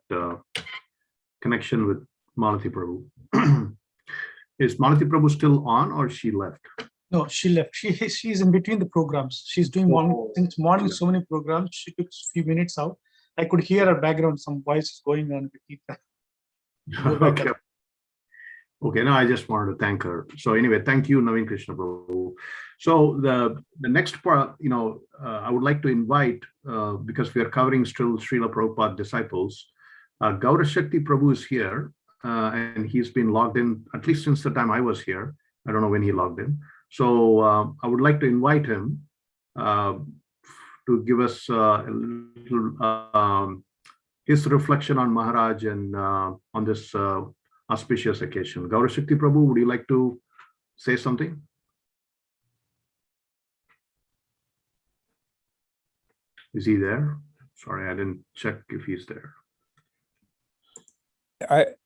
connection with Malati Prabhu. Is Malati Prabhu still on or she left? No, she left. She's in between the programs. She's doing since morning so many programs. She took a few minutes out. I could hear her background, some voices going on. Okay. Okay, now I just wanted to thank her. So anyway, thank you, Naveen Krishna Prabhu. So the next part, I would like to invite, because we are covering still Srila Prabhupada disciples, Gaurashakti Prabhu is here, and he's been logged in, at least since the time I was here. I don't know when he logged in. So I would like to invite him to give us a little, his reflection on Maharaj and on this auspicious occasion. Gaurashakti Prabhu, would you like to say something? Is he there? Sorry, I didn't check if he's there.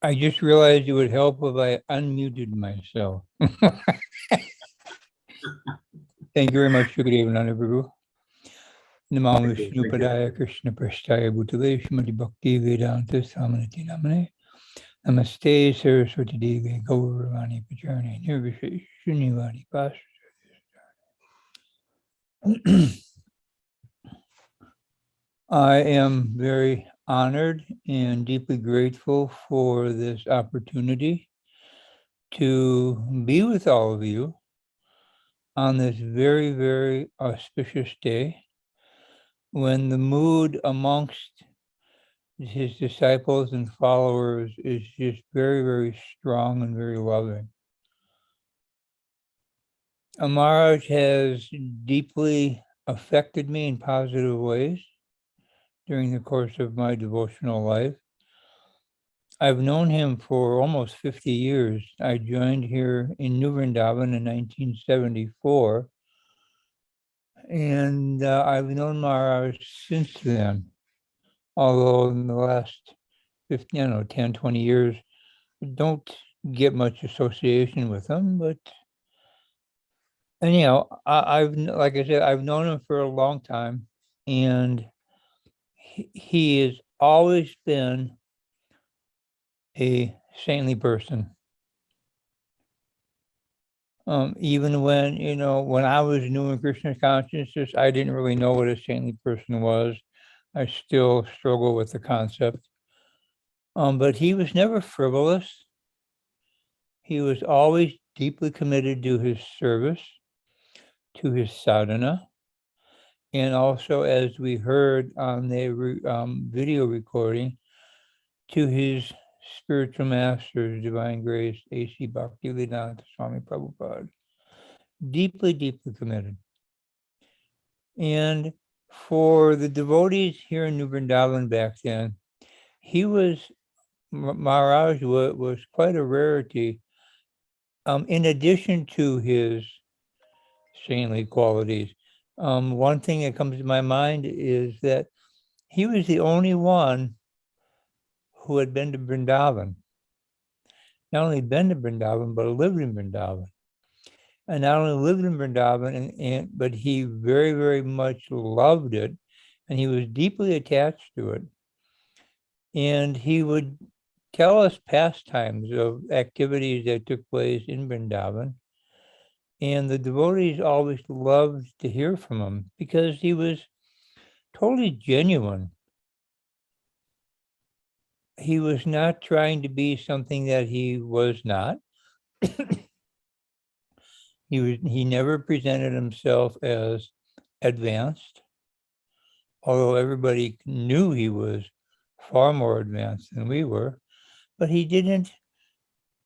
I just realized it would help if I unmuted myself. Thank you very much. Shukriya Prabhu. Namo Vishnu Padaya Krishna Prasthaya Bhutale Shrimati Bhakti Vedanta Samanati Namane. Namaste Saraswati Devi Gauravani Pacharani Nirvishe Shunyavani Pasha. I am very honored and deeply grateful for this opportunity to be with all of you on this very, very auspicious day when the mood amongst his disciples and followers is just very, very strong and very loving. Maharaj has deeply affected me in positive ways during the course of my devotional life. I've known him for almost 50 years. I joined here in New Vrindavan in 1974, and I've known Maharaj since then. Although in the last 10, 20 years, don't get much association with him, but anyhow, like I said, I've known him for a long time, and he has always been a saintly person. Even when, when I was new in Krishna consciousness, I didn't really know what a saintly person was. I still struggle with the concept. But he was never frivolous. He was always deeply committed to his service, to his sadhana, and also, as we heard on the video recording, to his spiritual masters, Divine Grace, A.C. Bhaktivedanta Swami Prabhupada. Deeply, deeply committed. And for the devotees here in New Vrindavan back then, Maharaj was quite a rarity. In addition to his saintly qualities, one thing that comes to my mind is that he was the only one who had been to Vrindavan. Not only been to Vrindavan, but lived in Vrindavan. And not only lived in Vrindavan, but he very, very much loved it, and he was deeply attached to it. And he would tell us pastimes of activities that took place in Vrindavan. And the devotees always loved to hear from him because he was totally genuine. He was not trying to be something that he was not. He never presented himself as advanced, although everybody knew he was far more advanced than we were, but he didn't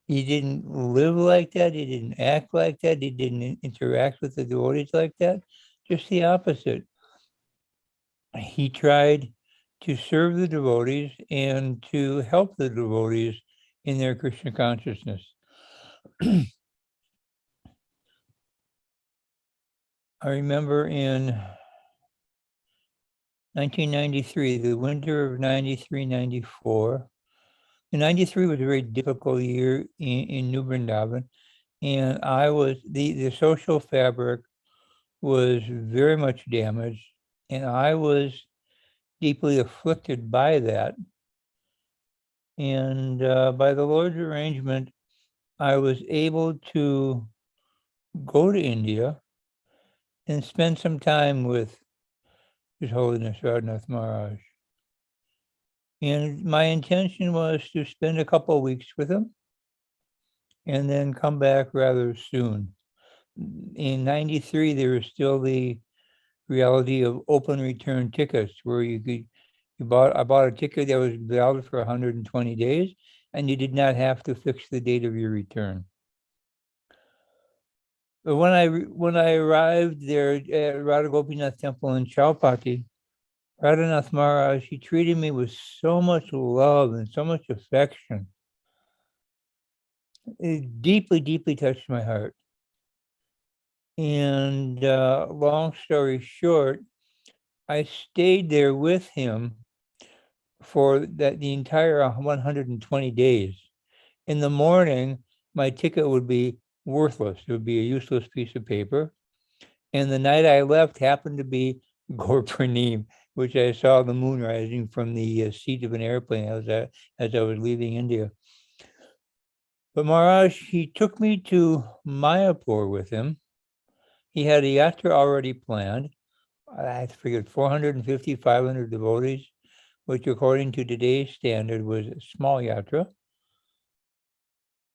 live like that. He didn't act like that. He didn't interact with the devotees like that. Just the opposite. He tried to serve the devotees and to help the devotees in their Krishna consciousness. I remember in 1993, the winter of 93, 94. And 93 was a very difficult year in New Vrindavan. And the social fabric was very much damaged. And I was deeply afflicted by that. And by the Lord's arrangement, I was able to go to India and spend some time with His Holiness Radhanath Maharaj. And my intention was to spend a couple of weeks with him and then come back rather soon. In 93, there was still the reality of open return tickets where I bought a ticket that was valid for 120 days and you did not have to fix the date of your return. But when I arrived there at Radha Gopinath Temple in Chowpatty, Radhanath Maharaj, he treated me with so much love and so much affection. It deeply, deeply touched my heart. And long story short, I stayed there with him for the entire 120 days. In the morning, my ticket would be worthless. It would be a useless piece of paper. And the night I left happened to be Gaur Purnima, which I saw the moon rising from the seat of an airplane as I was leaving India. But Maharaj, he took me to Mayapur with him. He had a yatra already planned. I figured 450, 500 devotees, which according to today's standard was a small yatra.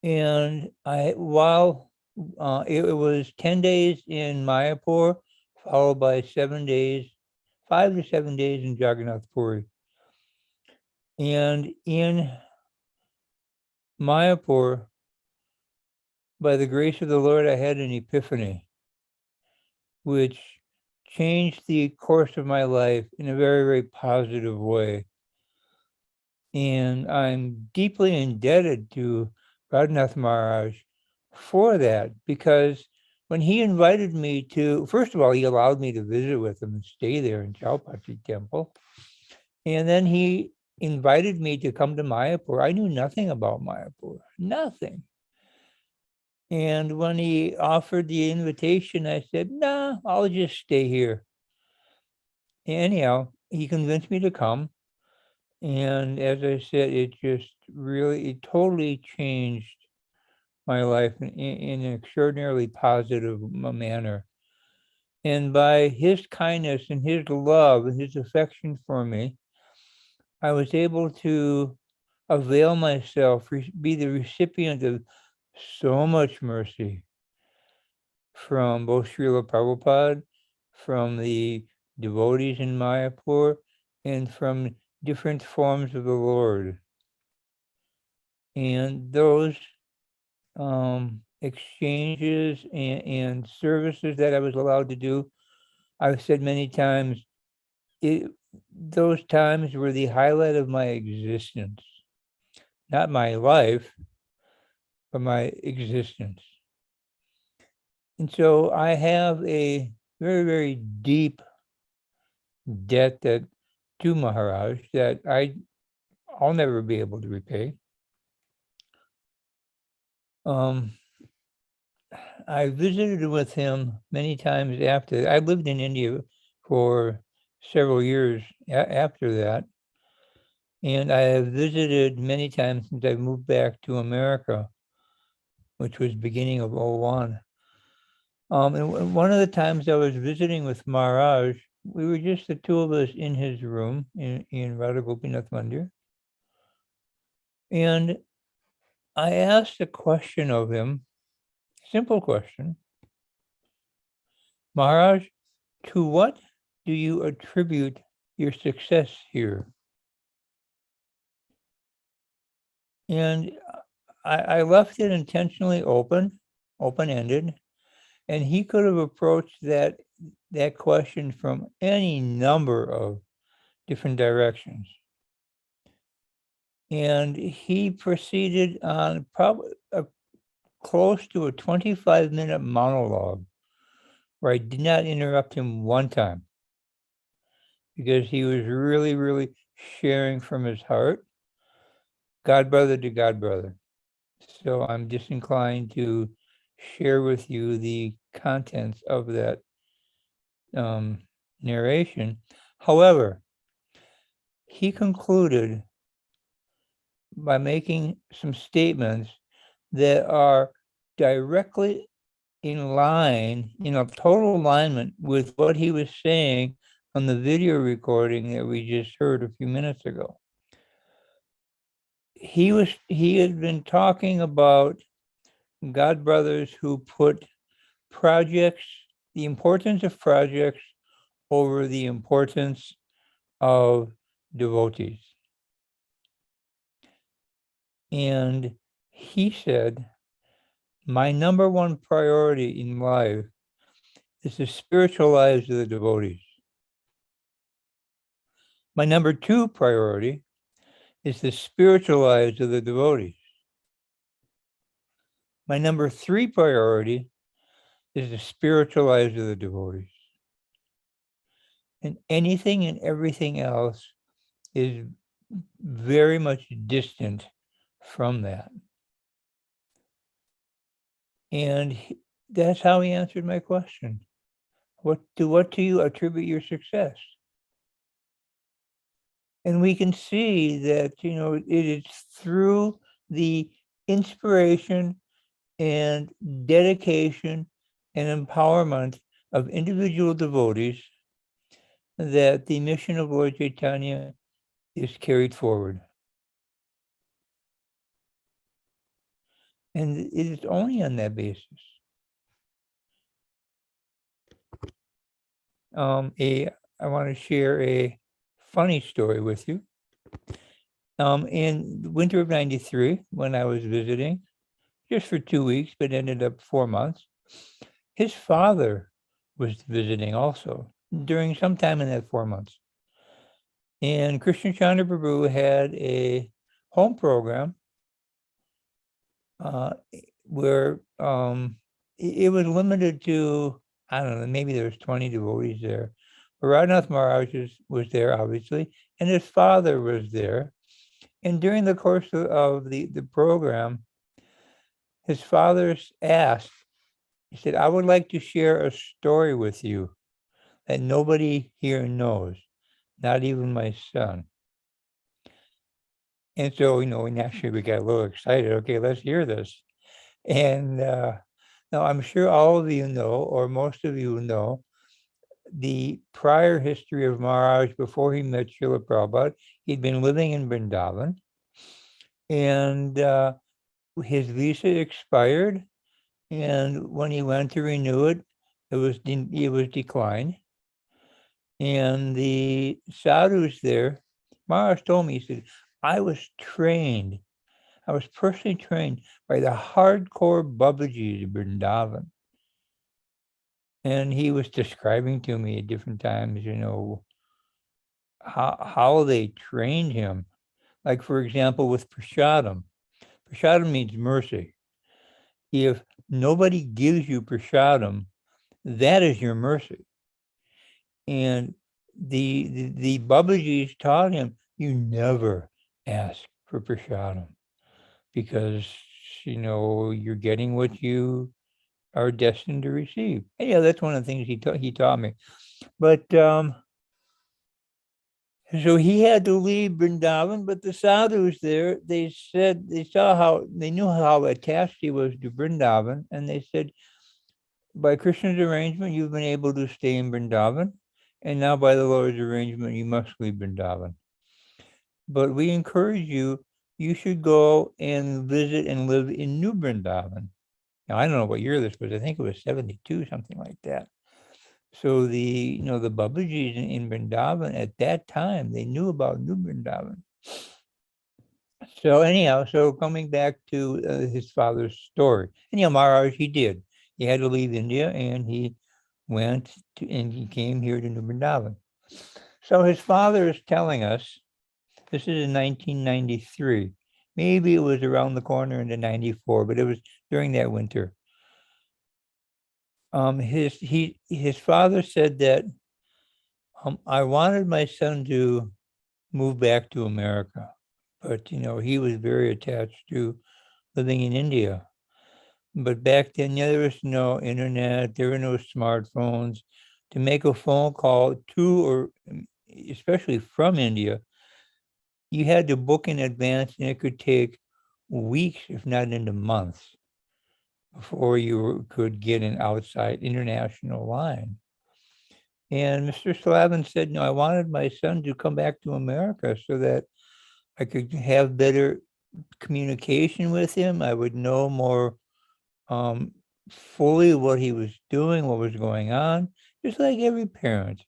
And it was 10 days in Mayapur, followed by 5 to 7 days in Jagannath Puri. And in Mayapur, by the grace of the Lord, I had an epiphany, which changed the course of my life in a very, very positive way. And I'm deeply indebted to Radhanath Maharaj for that, because when he invited me to, first of all, he allowed me to visit with him and stay there in Chowpatty Temple. And then he invited me to come to Mayapur. I knew nothing about Mayapur, nothing. And when he offered the invitation, I said, nah, I'll just stay here. Anyhow, he convinced me to come. And as I said, it totally changed my life in an extraordinarily positive manner. And by his kindness and his love and his affection for me, I was able to avail myself, be the recipient of so much mercy from both Srila Prabhupada, from the devotees in Mayapur, and from different forms of the Lord. And those exchanges and services that I was allowed to do, I've said many times, those times were the highlight of my existence. Not my life, but my existence. And so I have a very, very deep debt to Maharaj that I'll never be able to repay. I visited with him many times after. I lived in India for several years after that. And I have visited many times since I moved back to America, which was beginning of 01. And one of the times I was visiting with Maharaj, we were just the two of us in his room in Radha Gopinath Mandir. And I asked a question of him, simple question. Maharaj, to what do you attribute your success here? And I left it intentionally open-ended, and he could have approached that question from any number of different directions. And he proceeded on probably close to a 25-minute monologue where I did not interrupt him one time because he was really, really sharing from his heart, God brother to God brother. So I'm disinclined to share with you the contents of that narration. However, he concluded by making some statements that are directly in line, total alignment with what he was saying on the video recording that we just heard a few minutes ago. He had been talking about God brothers who put projects, the importance of projects over the importance of devotees. And he said, my number one priority in life is to spiritualize the devotees. My number two priority is to spiritualize the devotees. My number three priority is to spiritualize the devotees. And anything and everything else is very much distant from that. And that's how he answered my question. What do you attribute your success? And we can see that, it is through the inspiration and dedication and empowerment of individual devotees that the mission of Lord Chaitanya is carried forward. And it is only on that basis. I want to share a funny story with you. In the winter of '93, when I was visiting, just for 2 weeks, but ended up 4 months, his father was visiting also during some time in that 4 months. And Krishna Chandra Prabhu had a home program where it was limited to, I don't know, maybe there was 20 devotees there. But Radhanath Maharaj was there, obviously, and his father was there. And during the course of the program, his father asked, he said, I would like to share a story with you that nobody here knows, not even my son. And so, naturally we got a little excited. Okay, let's hear this. And now I'm sure all of you know, or most of you know, the prior history of Maharaj before he met Srila Prabhupada. He'd been living in Vrindavan. And his visa expired, and when he went to renew it, it was declined. And the sadhus there, Maharaj told me, he said, I was personally trained by the hardcore Babajis of Vrindavan. And he was describing to me at different times, how they trained him. Like, for example, with prasadam. Prasadam means mercy. If nobody gives you prasadam, that is your mercy. And the Babajis taught him, you never ask for prasadam, because you're getting what you are destined to receive. And, that's one of the things he taught me. But so he had to leave Vrindavan, but the sadhus there, they knew how attached he was to Vrindavan, and they said, by Krishna's arrangement, you've been able to stay in Vrindavan, and now by the Lord's arrangement, you must leave Vrindavan. But we encourage you, you should go and visit and live in New Vrindavan. Now, I don't know what year this was. I think it was 72, something like that. So the Babajis in Vrindavan at that time, they knew about New Vrindavan. So anyhow, coming back to his father's story. And Maharaj, he did. He had to leave India, and he he came here to New Vrindavan. So his father is telling us, this is in 1993. Maybe it was around the corner into 94, but it was during that winter. His father said that I wanted my son to move back to America, but he was very attached to living in India. But back then, there was no internet, there were no smartphones. To make a phone call to, or especially from India, you had to book in advance, and it could take weeks, if not into months, before you could get an outside international line. And Mr. Slavin said, no, I wanted my son to come back to America so that I could have better communication with him. I would know more fully what he was doing, what was going on, just like every parent.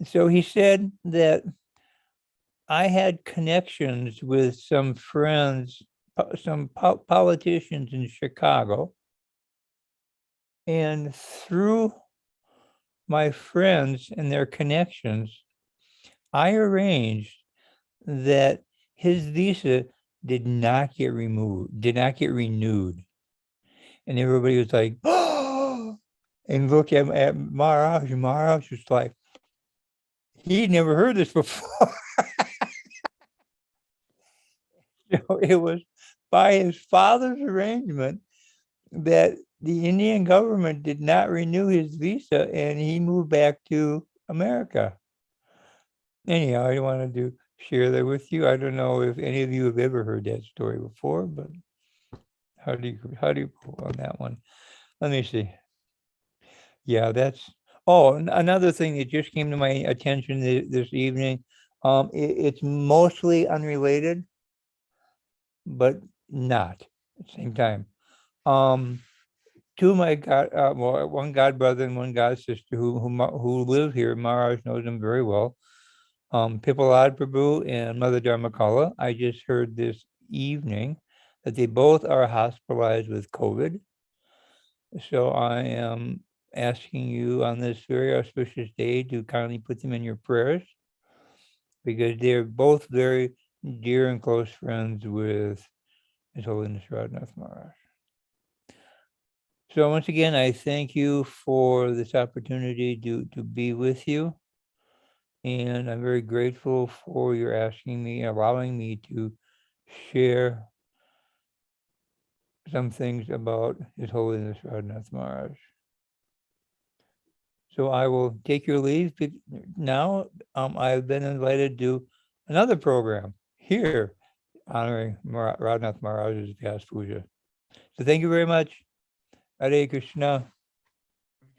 So he said that I had connections with some friends, some politicians in Chicago. And through my friends and their connections, I arranged that his visa did not get renewed. And everybody was like, oh, and look at Maharaj. Maharaj was like, he'd never heard this before. So it was by his father's arrangement that the Indian government did not renew his visa, and he moved back to America. Anyhow, I wanted to share that with you. I don't know if any of you have ever heard that story before, but how do you go on that one? Let me see. Yeah, another thing that just came to my attention this evening. It's mostly unrelated, but not at the same time. Two of my one god brother and one god sister who live here, Maharaj knows them very well. Pipalad Prabhu and Mother Dharmakala. I just heard this evening that they both are hospitalized with COVID. So I am asking you on this very auspicious day to kindly put them in your prayers, because they're both very dear and close friends with His Holiness Radhanath Maharaj. So once again, I thank you for this opportunity to be with you. And I'm very grateful for your allowing me to share some things about His Holiness Radhanath Maharaj. So I will take your leave now. I've been invited to another program here honoring Radhanath Maharaj's Vyasa Puja. So thank you very much. Hare Krishna.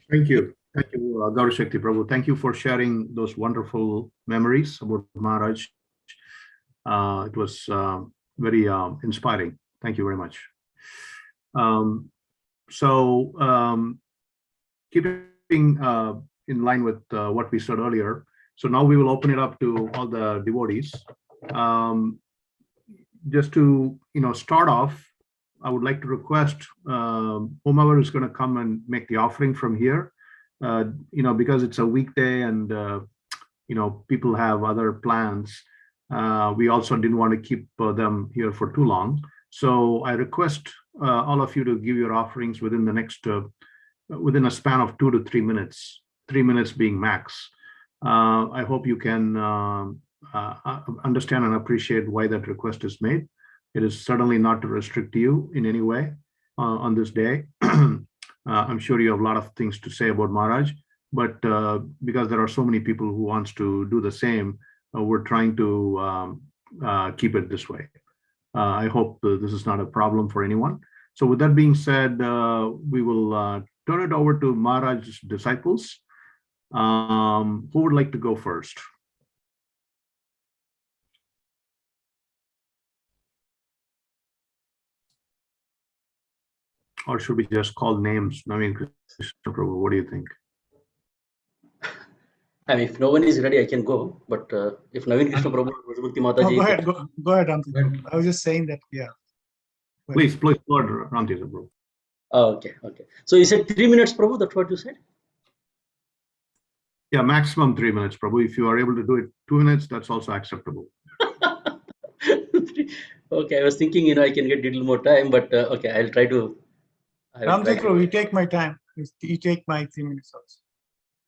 Thank you. Thank you, Gaur Shakti Prabhu. Thank you for sharing those wonderful memories about Maharaj. It was very inspiring. Thank you very much. Keeping in line with what we said earlier, so now we will open it up to all the devotees. Just to start off, I would like to request whomever is going to come and make the offering from here, because it's a weekday and people have other plans. We also didn't want to keep them here for too long. So I request all of you to give your offerings within the next, within a span of 2 to 3 minutes, 3 minutes being max. I hope you can understand and appreciate why that request is made. It is certainly not to restrict you in any way on this day. I'm sure you have a lot of things to say about Maharaj, but because there are so many people who wants to do the same, we're trying to keep it this way. I hope this is not a problem for anyone. So with that being said, we will turn it over to Maharaj's disciples. Who would like to go first? Or should we just call names? Naveen Krishna Prabhu, what do you think? I mean, if no one is ready, I can go. But if Naveen Krishna Prabhu, Rajamurti Mataji, Go ahead, go ahead, Ramti. I was just saying that, yeah. Please, Lord Ramti Prabhu. Okay. So you said 3 minutes, Prabhu. That's what you said. Yeah, maximum 3 minutes, Prabhu. If you are able to do it 2 minutes, that's also acceptable. Okay, I was thinking, I can get a little more time, but okay, I'll try to. Ramti Prabhu, you take my time. You take my 3 minutes also.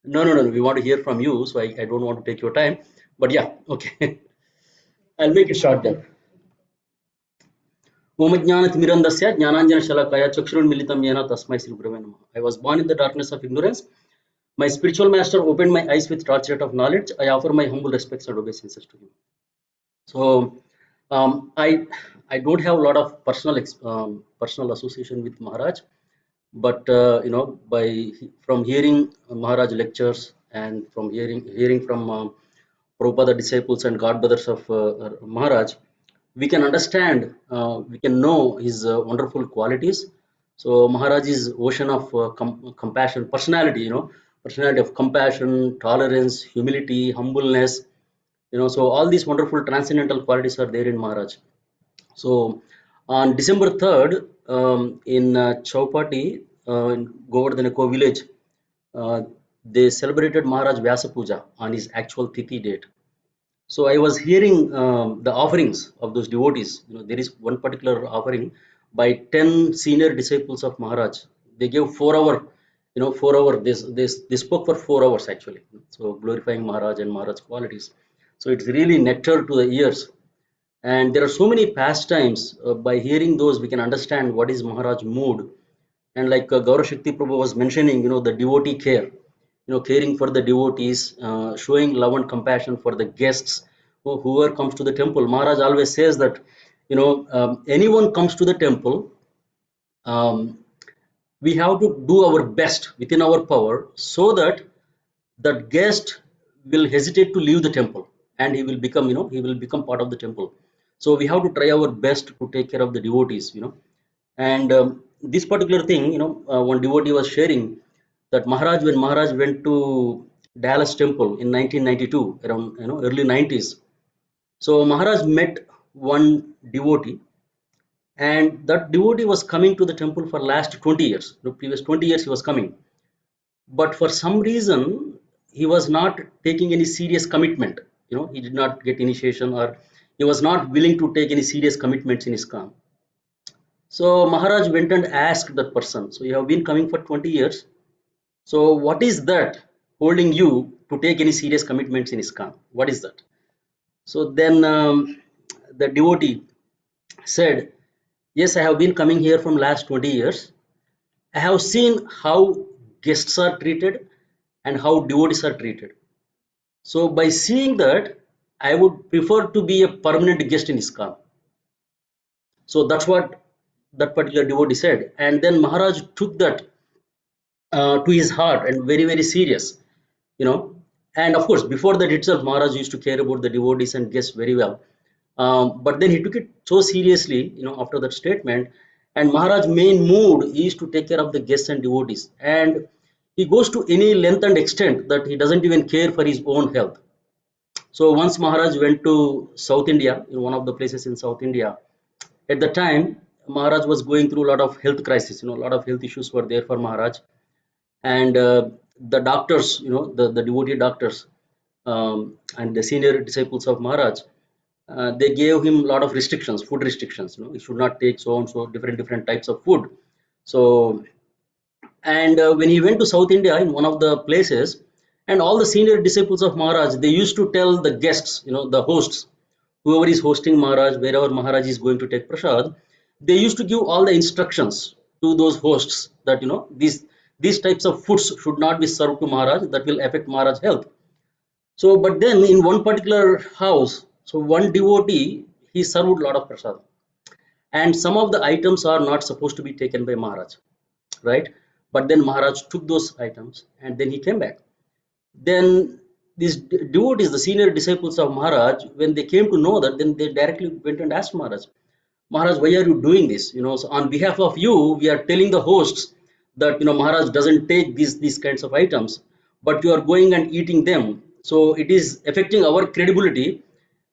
No. We want to hear from you, so I don't want to take your time. But yeah, okay. I'll make it short then. I was born in the darkness of ignorance. My spiritual master opened my eyes with torchlight of knowledge. I offer my humble respects and obeisances to him. So I don't have a lot of personal association with Maharaj, but from hearing Maharaj lectures and from hearing from Prabhupada disciples and godbrothers of Maharaj, we can understand, we can know his wonderful qualities. So Maharaj is ocean of compassion, personality, personality of compassion, tolerance, humility, humbleness. So all these wonderful transcendental qualities are there in Maharaj. So on December 3rd, in Chaupati, in Govardhan Eco village, they celebrated Maharaj Vyasa Puja on his actual Tithi date. So I was hearing the offerings of those devotees. There is one particular offering by 10 senior disciples of Maharaj. They gave 4 hours. 4 hours. They spoke for 4 hours actually. So glorifying Maharaj and Maharaj's qualities. So it's really nectar to the ears. And there are so many pastimes. By hearing those, we can understand what is Maharaj mood. And like Gaura Shakti Prabhu was mentioning, the devotee care. Caring for the devotees, showing love and compassion for the guests, whoever comes to the temple. Maharaj always says that, anyone comes to the temple, we have to do our best within our power so that that guest will hesitate to leave the temple and he will become, he will become part of the temple. So we have to try our best to take care of the devotees, And this particular thing, one devotee was sharing that when Maharaj went to Dallas temple in 1992, around early 90s. So Maharaj met one devotee, and that devotee was coming to the temple for last 20 years. The previous 20 years he was coming, but for some reason he was not taking any serious commitment. He did not get initiation, or he was not willing to take any serious commitments in Iskcon. So Maharaj went and asked that person, so you have been coming for 20 years. So what is that holding you to take any serious commitments in Iskcon? What is that? So then the devotee said, yes, I have been coming here from last 20 years. I have seen how guests are treated and how devotees are treated. So by seeing that, I would prefer to be a permanent guest in Iskcon. So that's what that particular devotee said. And then Maharaj took that to his heart and very, very serious, And of course, before that itself, Maharaj used to care about the devotees and guests very well. But then he took it so seriously, after that statement. And Maharaj's main mood is to take care of the guests and devotees. And he goes to any length and extent that he doesn't even care for his own health. So once Maharaj went to South India, in one of the places in South India. At the time, Maharaj was going through a lot of health crisis. A lot of health issues were there for Maharaj. And the doctors, the devotee doctors, and the senior disciples of Maharaj, they gave him a lot of restrictions, food restrictions. He should not take so and so different types of food. So, and when he went to South India in one of the places, and all the senior disciples of Maharaj, they used to tell the guests, the hosts, whoever is hosting Maharaj, wherever Maharaj is going to take prasad, they used to give all the instructions to those hosts that these types of foods should not be served to Maharaj, that will affect Maharaj's health. So, but then in one particular house, so one devotee, he served a lot of prasad. And some of the items are not supposed to be taken by Maharaj, right? But then Maharaj took those items and then he came back. Then these devotees, the senior disciples of Maharaj, when they came to know that, then they directly went and asked Maharaj, Maharaj, why are you doing this? So on behalf of you, we are telling the hosts that Maharaj doesn't take these kinds of items, but you are going and eating them. So it is affecting our credibility,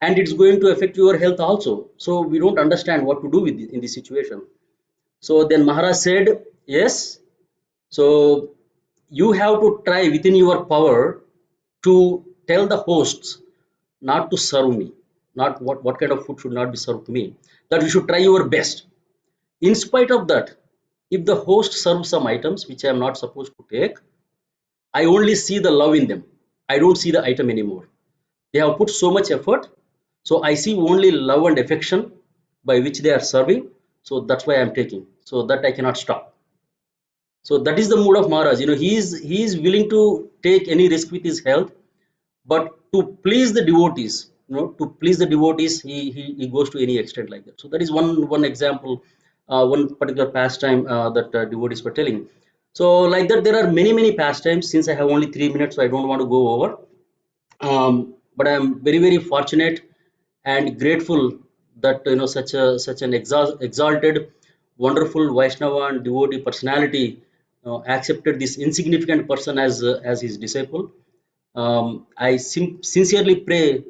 and it's going to affect your health also. So we don't understand what to do with in this situation. So then Maharaj said, yes. So you have to try within your power to tell the hosts not to serve me, not what kind of food should not be served to me, that you should try your best. In spite of that, if the host serves some items which I am not supposed to take, I only see the love in them. I don't see the item anymore. They have put so much effort, so I see only love and affection by which they are serving. So that's why I am taking, so that I cannot stop. So that is the mood of Maharaj. He is willing to take any risk with his health, but to please the devotees, he goes to any extent like that. So that is one example, one particular pastime that devotees were telling. So like that, there are many pastimes. Since I have only 3 minutes, so I don't want to go over. But I am very fortunate and grateful that such an exalted, wonderful Vaishnava and devotee personality accepted this insignificant person as his disciple. I sincerely pray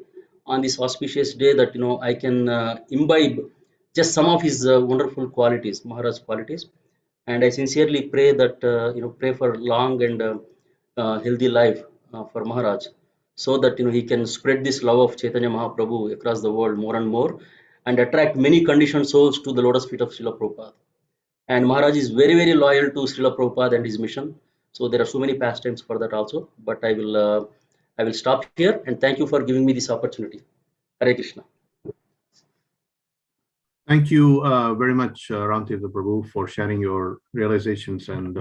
on this auspicious day that I can imbibe just some of his wonderful qualities, Maharaj's qualities, and I sincerely pray that pray for long and healthy life for Maharaj, so that he can spread this love of Chaitanya Mahaprabhu across the world more and more, and attract many conditioned souls to the lotus feet of Srila Prabhupada. And Maharaj is very loyal to Srila Prabhupada and his mission. So there are so many pastimes for that also. But I will stop here, and thank you for giving me this opportunity. Hare Krishna. Thank you very much, Radhanath Prabhu, for sharing your realizations and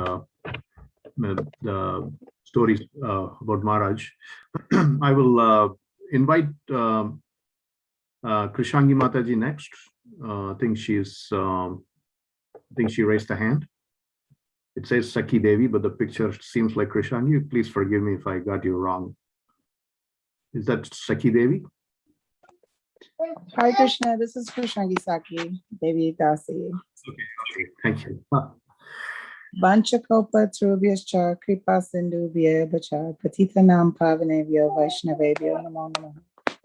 the stories about Maharaj. I will invite Krishangi Mataji next. I think she raised a hand. It says Saki Devi, but the picture seems like Krishangi. Please forgive me if I got you wrong. Is that Saki Devi? Hare Krishna, this is Krishnagi Saki, Devi Dasi. Okay, thank you. Vanchakopa Trubhyascha Kripa Sindhubhya Bacha Patitanam Pavanebhyo Vaishnavebhyo Namo Namaha.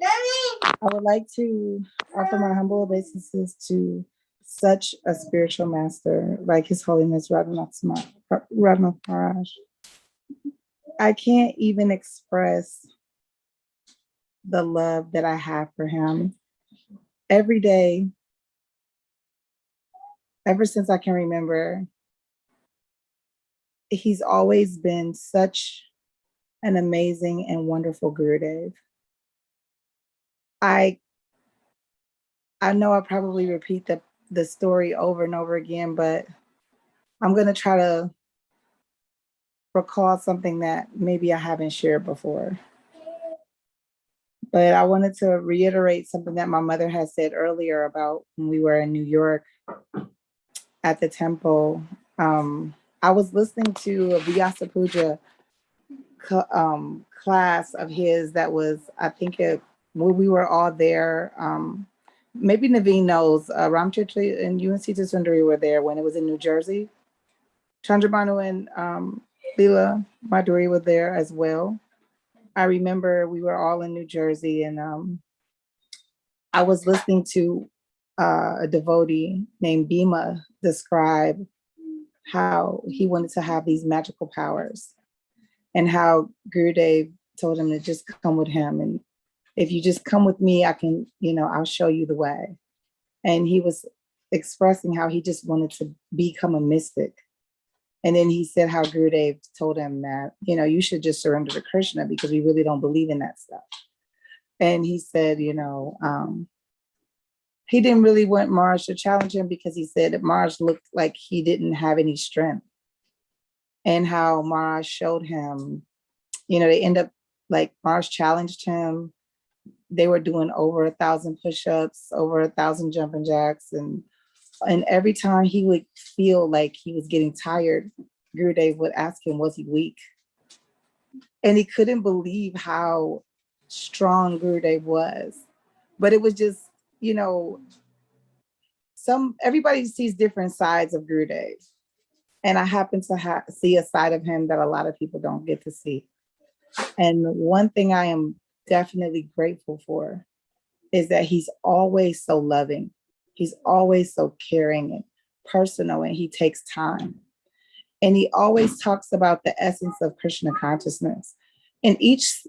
I would like to offer my humble obeisances to such a spiritual master like His Holiness Radhanath Maharaj. I can't even express the love that I have for him. Every day, ever since I can remember, he's always been such an amazing and wonderful Gurudev. I know I probably repeat the story over and over again, but I'm going to try to recall something that maybe I haven't shared before. But I wanted to reiterate something that my mother had said earlier about when we were in New York at the temple. I was listening to a Vyasa Puja class of his that was, I think when we were all there maybe Naveen knows, Ramchitra and UNC Sundari were there when it was in New Jersey. Chandrabanu and Leela Madhuri were there as well. I remember we were all in New Jersey, and I was listening to a devotee named Bhima describe how he wanted to have these magical powers, and how Gurudev told him to just come with him. And if you just come with me, I can, I'll show you the way. And he was expressing how he just wanted to become a mystic. And then he said how Gurudev told him that, you should just surrender to Krishna because we really don't believe in that stuff. And he said, he didn't really want Maharaj to challenge him because he said that Maharaj looked like he didn't have any strength. And how Maharaj showed him, they end up like Maharaj challenged him. They were doing over 1,000 push-ups, over 1,000 jumping jacks. And every time he would feel like he was getting tired, Gurudev would ask him, was he weak? And he couldn't believe how strong Gurudev was. But it was just, everybody sees different sides of Gurudev. And I happen to see a side of him that a lot of people don't get to see. And one thing I am definitely grateful for is that he's always so loving. He's always so caring and personal, and he takes time. And he always talks about the essence of Krishna consciousness. In each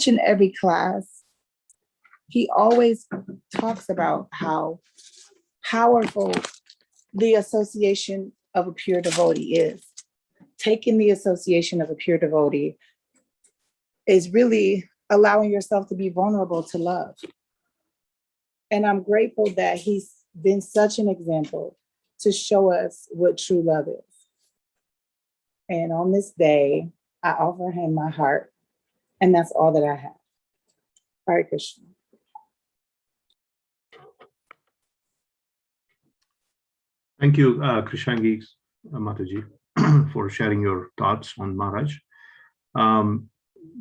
and every class, he always talks about how powerful the association of a pure devotee is. Taking the association of a pure devotee is really allowing yourself to be vulnerable to love. And I'm grateful that he's been such an example to show us what true love is. And on this day, I offer him my heart, and that's all that I have. Hare Krishna. Thank you, Krishangi Mataji, for sharing your thoughts on Maharaj.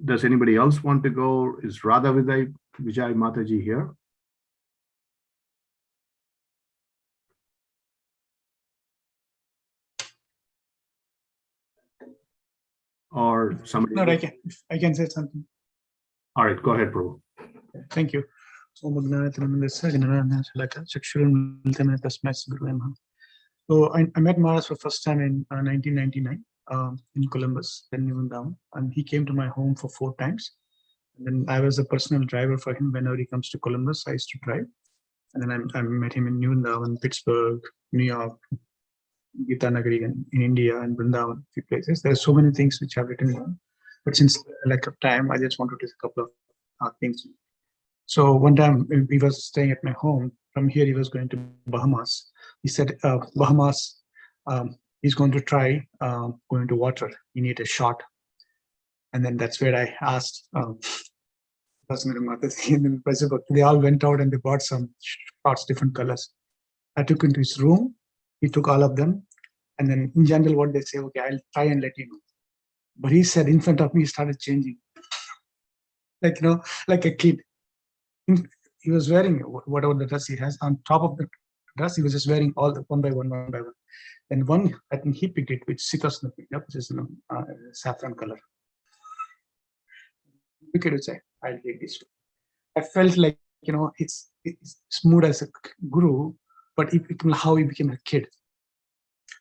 Does anybody else want to go? Is Radha Vijay Mataji here? Or somebody? No, I can say something. All right, go ahead, Prabhu. Thank you. So I met Maharaj for the first time in 1999 in Columbus, then Vrindavan, and he came to my home for 4 times. And then I was a personal driver for him whenever he comes to Columbus. I used to drive, and then I met him in Vrindavan, Pittsburgh, New York, Gita Nagari, in India, and Vrindavan, a few places. There are so many things which I've written down, but since lack of time, I just want to do a couple of things. So one time he was staying at my home. From here, he was going to Bahamas. He said, Bahamas, he's going to try going to water. You need a shot. And then that's where I asked, they all went out and they bought some shots, different colors. I took into his room. He took all of them. And then in general, what they say, okay, I'll try and let you know. But he said in front of me, he started changing. Like a kid. He was wearing whatever the dress he has. On top of the dress, he was just wearing all the one by one. And one, I think he picked it, which Sikasna picked up, which is saffron color. Look at it, say, I'll take this. I felt like, it's smooth as a guru, but how he became a kid.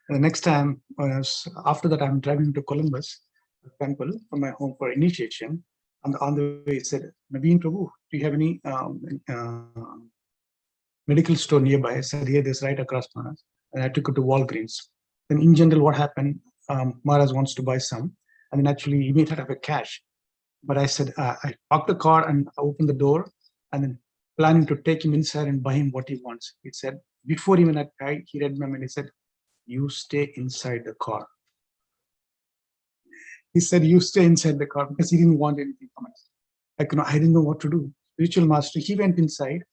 And the next time, after that, I'm driving to Columbus temple from my home for initiation. And on the way, he said, Naveen Prabhu, do you have any medical store nearby? I said, yeah, there's right across Maharaj. And I took it to Walgreens. Then in general, what happened, Maharaj wants to buy some. And then actually, he may not have a cash. But I said, I parked the car and I opened the door and then planning to take him inside and buy him what he wants. He said, before even I tried, he read my mind. He said, you stay inside the car. He said, you stay inside the car because he didn't want anything from us. I didn't know what to do. Spiritual master, he went inside.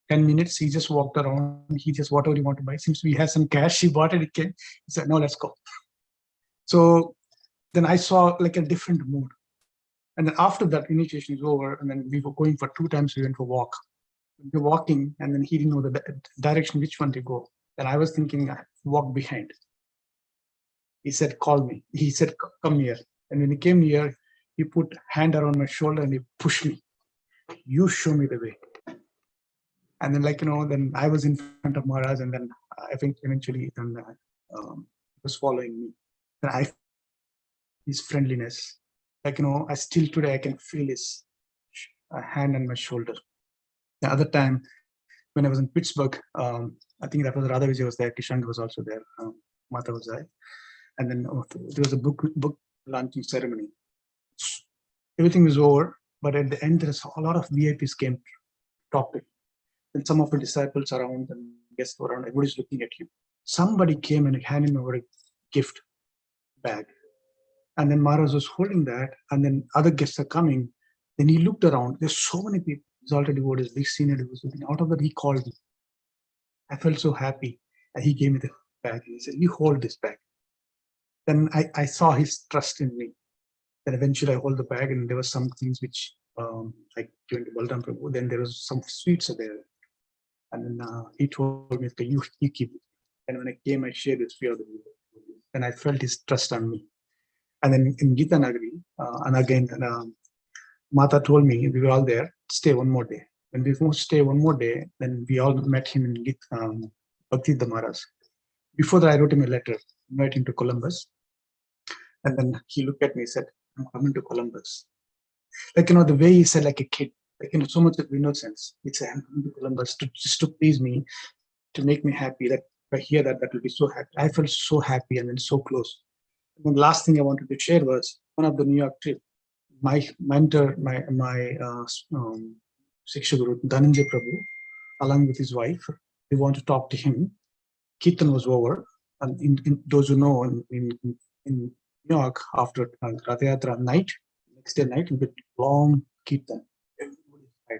10 minutes, he just walked around. He just, whatever he wanted to buy. Seems we have some cash. He bought it. He came. He said, no, let's go. So then I saw like a different mood. And then after that, initiation is over. And then we were going for 2 times, we went for a walk. We're walking, and then he didn't know the direction which one to go. And I was thinking, I walk behind. He said, call me. He said, come here. And when he came here, he put hand around my shoulder and he pushed me. You show me the way. And then, then I was in front of Maharaj, and then I think eventually then he was following me. And his friendliness, I still today I can feel his hand on my shoulder. The other time when I was in Pittsburgh, I think that was Radha Vijay was there, Kishanga was also there, Mata was there, and then there was a book launching ceremony. Everything was over, but at the end there's a lot of VIPs came to talk to him. And some of the disciples around and guests were around, everybody's looking at you. Somebody came and handed him over a gift bag. And then Maharaj was holding that, and then other guests are coming. Then he looked around. There's so many people. He's already devotees, big senior devotees. Out of that, he called me. I felt so happy. And he gave me the bag. He said, you hold this bag. Then I saw his trust in me. Then eventually I hold the bag, and there were some things which, like given to Balram Prabhu, then there was some sweets there. And then he told me, okay, you keep it. And when I came, I shared this fear of the devotee. And I felt his trust on me. And then in Gita Nagari, and again, Mata told me, we were all there, stay one more day. When we won't stay one more day, then we all met him in Bhakti Maharaj. Before that, I wrote him a letter, inviting him to Columbus. And then he looked at me and said, I'm coming to Columbus. The way he said, like a kid, so much of innocence. He said, I'm coming to Columbus just to please me, to make me happy. That if I hear that will be so happy. I felt so happy and then so close. And the last thing I wanted to share was one of the New York trip. My mentor, my Shiksha Guru, Dhananjay Prabhu, along with his wife, they want to talk to him. Kirtan was over. And in those who know, in New York, after Rath Yatra night, next day night, with long Kirtan. Everybody died.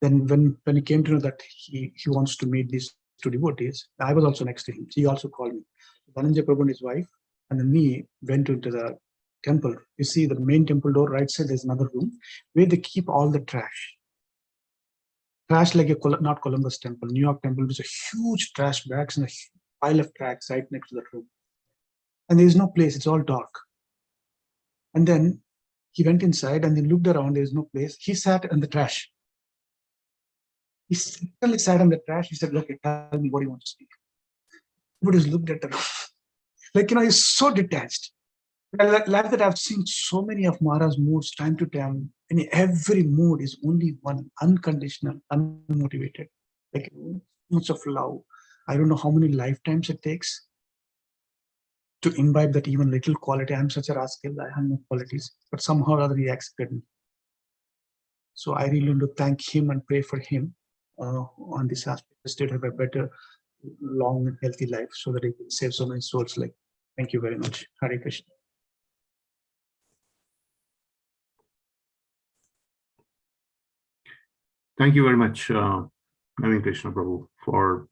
Then when he came to know that he wants to meet these two devotees, I was also next to him. He also called me. Dhananjay Prabhu and his wife, and then me went into the temple. You see the main temple door, right side, there's another room where they keep all the trash. Trash like not Columbus temple, New York temple, there's a huge trash bags and a pile of trash right next to that room. And there's no place, it's all dark. And then he went inside and he looked around, there's no place. He sat on the trash. He suddenly sat on the trash. He said, look, tell me what you want to speak. Everybody just looked at the room. He's so detached. Like that, I've seen so many of Maharaj's moods time to time. In every mood is only one, unconditional, unmotivated. Much of love. I don't know how many lifetimes it takes to imbibe that even little quality. I'm such a rascal. I have no qualities, but somehow or other he accepted me. So I really want to thank him and pray for him on this aspect, to have a better, long and healthy life, so that he can save so many souls. Thank you very much. Hare Krishna. Thank you very much, Hare Krishna Prabhu, for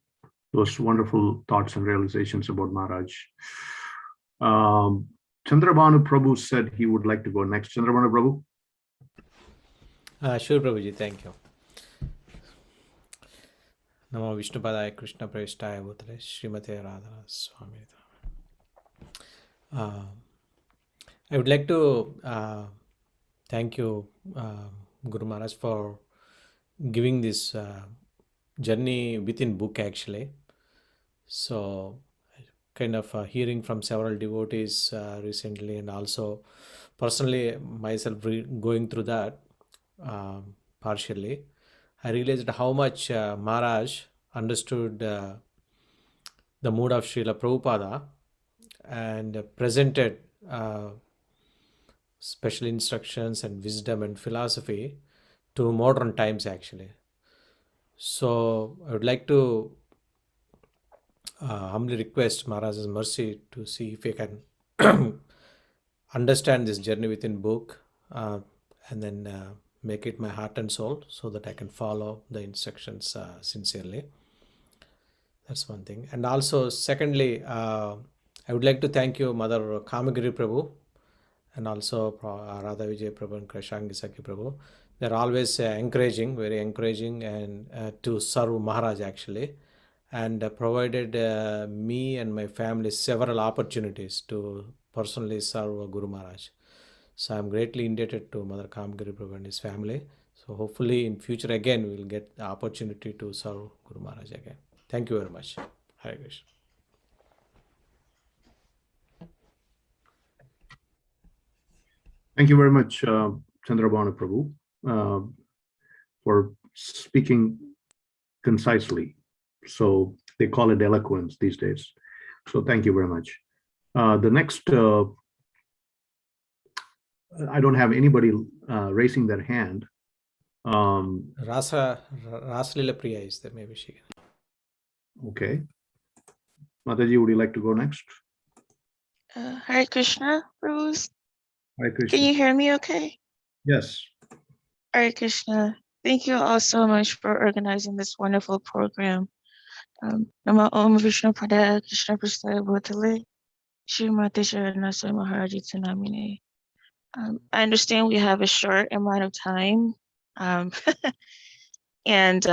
those wonderful thoughts and realizations about Maharaj. Chandrabhanu Prabhu said he would like to go next. Chandrabhanu Prabhu? Sure, Prabhuji, thank you. Namo Vishnupadaya Krishna Prestaya Bhutale Srimate Radhanath Swami. I would like to thank you, Guru Maharaj, for giving this journey within book actually. So kind of hearing from several devotees recently, and also personally myself going through that partially, I realized how much Maharaj understood the mood of Srila Prabhupada and presented special instructions and wisdom and philosophy to modern times actually. So I would like to humbly request Maharaj's mercy to see if I can understand this journey within book and then make it my heart and soul, so that I can follow the instructions sincerely. That's one thing. And also secondly, I would like to thank you, Mother Kamagiri Prabhu, and also Radha Vijay Prabhu and Krishangi Saki Prabhu. they're always encouraging, very encouraging, and to serve Maharaj actually, and provided me and my family several opportunities to personally serve Guru Maharaj. So I'm greatly indebted to Mother Kamgiri Prabhu and his family. So hopefully in future again we'll get the opportunity to serve Guru Maharaj again. Thank you very much. Hare Krishna. Thank you very much, Chandrabhana Prabhu, for speaking concisely. So they call it eloquence these days. So thank you very much. The next, I don't have anybody raising their hand. Raslila Priya is there, maybe she can. Okay. Mataji, would you like to go next? Hare Krishna, Rose. Hare Krishna. Can you hear me okay? Yes. Hare Krishna. Thank you all so much for organizing this wonderful program. Nama Om Vishnu Pada Krishna Prasthaya Bhutale Shrimati Sharanasai Maharaji Tanamine. I understand we have a short amount of time. And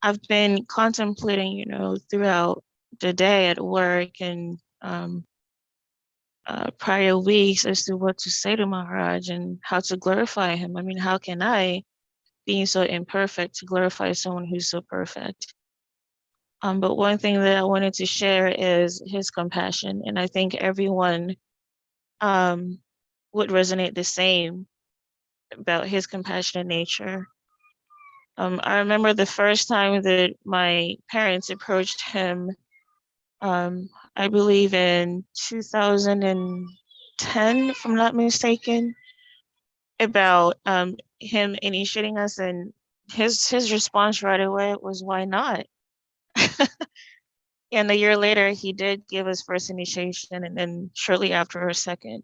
I've been contemplating, throughout the day at work and prior weeks as to what to say to Maharaj and how to glorify him. I mean, how can I, being so imperfect, to glorify someone who's so perfect? But one thing that I wanted to share is his compassion. And I think everyone would resonate the same about his compassionate nature. I remember the first time that my parents approached him, I believe in 2010, if I'm not mistaken, about him initiating us, and his response right away was, "Why not?" And a year later, he did give us first initiation, and then shortly after a second.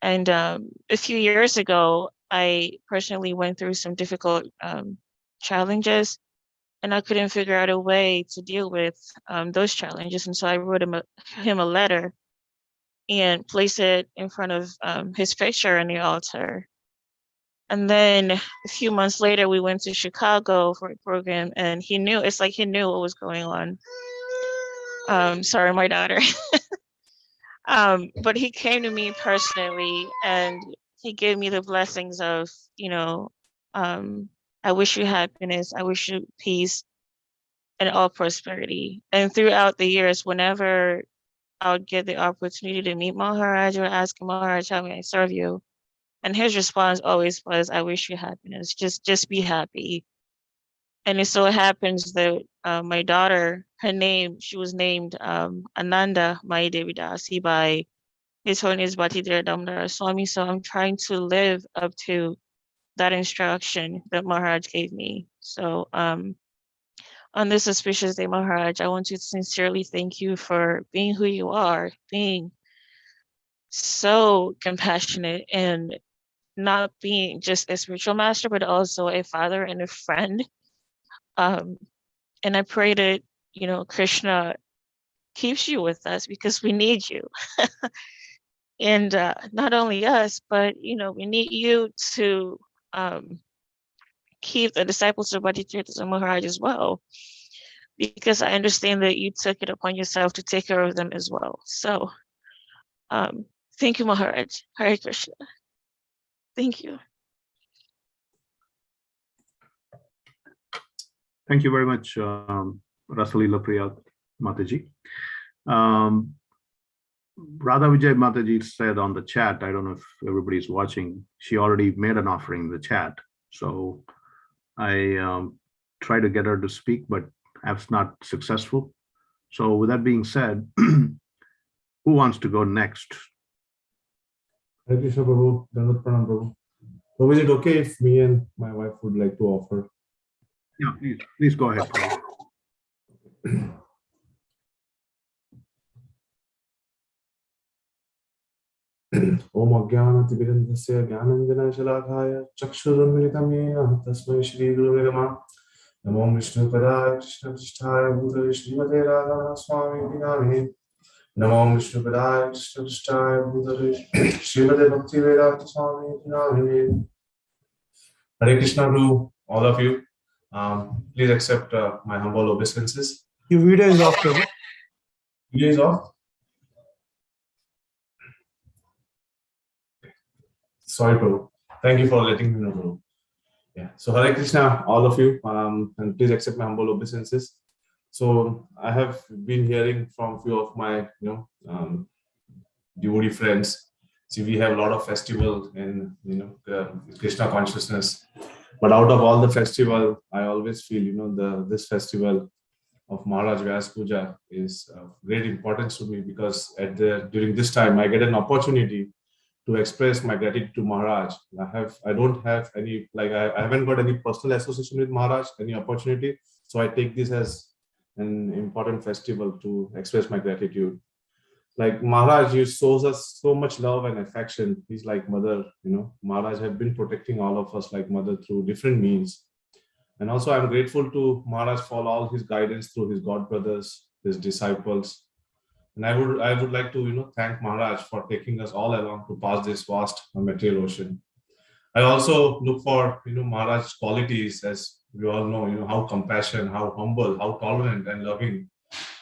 And a few years ago, I personally went through some difficult challenges, and I couldn't figure out a way to deal with those challenges. And so I wrote him a letter and placed it in front of his picture on the altar. And then a few months later, we went to Chicago for a program, and he knew what was going on. Sorry, my daughter. But he came to me personally, and he gave me the blessings of, I wish you happiness, I wish you peace, and all prosperity. And throughout the years, whenever I would get the opportunity to meet Maharaj or ask Maharaj, how may I serve you? And his response always was, I wish you happiness, just be happy. And it so happens that my daughter, she was named Ananda Mai Devi Dasi by His Holiness Bhattidhara Damodara Swami. So I'm trying to live up to that instruction that Maharaj gave me. So on this auspicious day, Maharaj, I want to sincerely thank you for being who you are, being so compassionate and not being just a spiritual master, but also a father and a friend. And I pray that, Krishna keeps you with us, because we need you. And not only us, but, we need you to keep the disciples of Bhattacharya Maharaj as well, because I understand that you took it upon yourself to take care of them as well. So thank you, Maharaj. Hare Krishna. Thank you. Thank you very much, Rasalila Priya Mataji. Radha Vijay Mataji said on the chat, I don't know if everybody's watching, she already made an offering in the chat. So I tried to get her to speak, but I was not successful. So with that being said, who wants to go next? Hare Krishna Prabhu, Dandavata Pranam Prabhu. So is it okay if me and my wife would like to offer? Yeah, please go ahead. Om Ajnanatimirandhasya Jnananjana Shalakaya Chakshurunmilitam Yena Tasmai Shri Gurave Namah. Namo Vishnu Padaya Krishna Prasthaya Bhutale Srimate Radhanath Swami Namine. Namo Vishnu Padaya Krishna Prasthaya Bhutale Srimate Bhaktivedanta Swami Namine. Hare Krishna to all of you. Please accept my humble obeisances. Your video is off, Prabhu. Video is off. Sorry, Prabhu. Thank you for letting me know, Prabhu. Yeah. So Hare Krishna, all of you, and please accept my humble obeisances. So I have been hearing from few of my, devotee friends. See, we have a lot of festival in, Krishna consciousness. But out of all the festival, I always feel, this festival of Maharaj Vyasa Puja is of great importance to me, because during this time I get an opportunity to express my gratitude to Maharaj. I don't have any, I haven't got any personal association with Maharaj, any opportunity. So I take this as an important festival to express my gratitude. Like Maharaj, he shows us so much love and affection. He's like mother, Maharaj have been protecting all of us like mother through different means. And also I'm grateful to Maharaj for all his guidance through his god brothers, his disciples. And I would like to, thank Maharaj for taking us all along to pass this vast material ocean. I also look for, Maharaj's qualities, as we all know, how compassionate, how humble, how tolerant and loving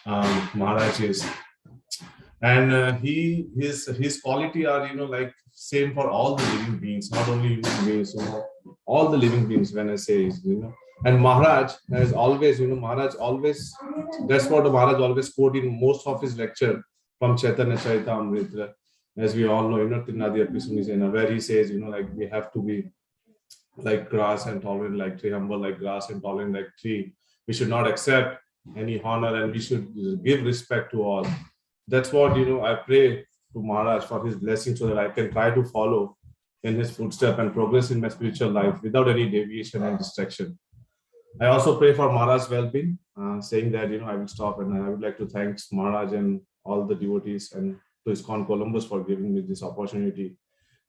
Maharaj is. And his quality are, like same for all the living beings, not only human beings, all the living beings, when I say, and Maharaj has always, Maharaj always, that's what Maharaj always quote in most of his lecture from Chaitanya Charitamrita, as we all know, Tinadi Apisuni, where he says, like we have to be like grass and tolerant like tree, humble like grass and tolerant like tree. We should not accept any honor and we should give respect to all. That's what, I pray to Maharaj for his blessing, so that I can try to follow in his footsteps and progress in my spiritual life without any deviation and distraction. I also pray for Maharaj's well-being, saying that, I will stop, and I would like to thank Maharaj and all the devotees and to Iskcon Columbus for giving me this opportunity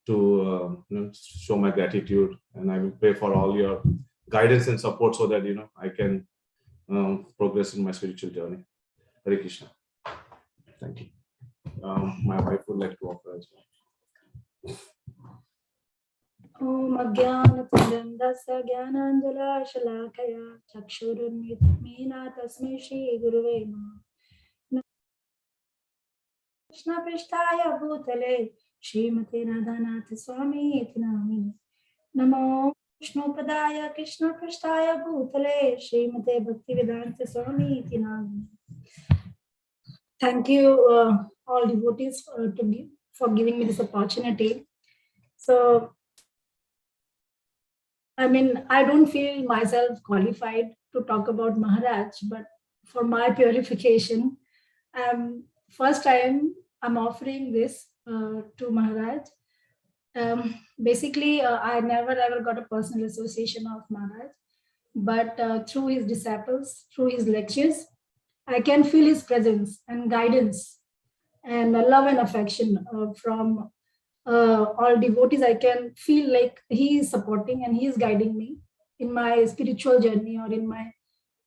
to show my gratitude. And I will pray for all your guidance and support, so that, I can progress in my spiritual journey. Hare Krishna. Thank you. My wife would like to offer as well. Om Ajnanatimirandasya Jnananjana-shalakaya Chakshurunmitmina Tasmai Shri Guruve Namaha. Krishna Prishtaya Bhutale Srimate Radhanath Swami iti Namine. Namo Vishnu Padaya Krishna Prishtaya Bhutale Srimate Bhaktivedanta Swami iti Namine. Thank you all devotees for giving me this opportunity. So, I mean, I don't feel myself qualified to talk about Maharaj, but for my purification, first time I'm offering this to Maharaj. Basically, I never ever got a personal association of Maharaj, but through his disciples, through his lectures, I can feel his presence and guidance and love and affection from all devotees. I can feel like he is supporting and he is guiding me in my spiritual journey or in my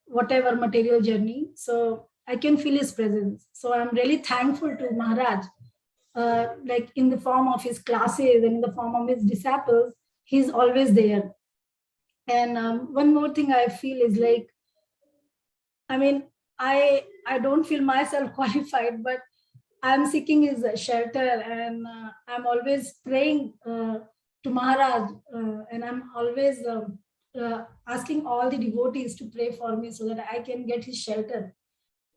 whatever material journey. So I can feel his presence. So I'm really thankful to Maharaj, like in the form of his classes and in the form of his disciples, he's always there. And one more thing I feel is like, I mean, I don't feel myself qualified, but I'm seeking his shelter, and I'm always praying to Maharaj, and I'm always asking all the devotees to pray for me so that I can get his shelter,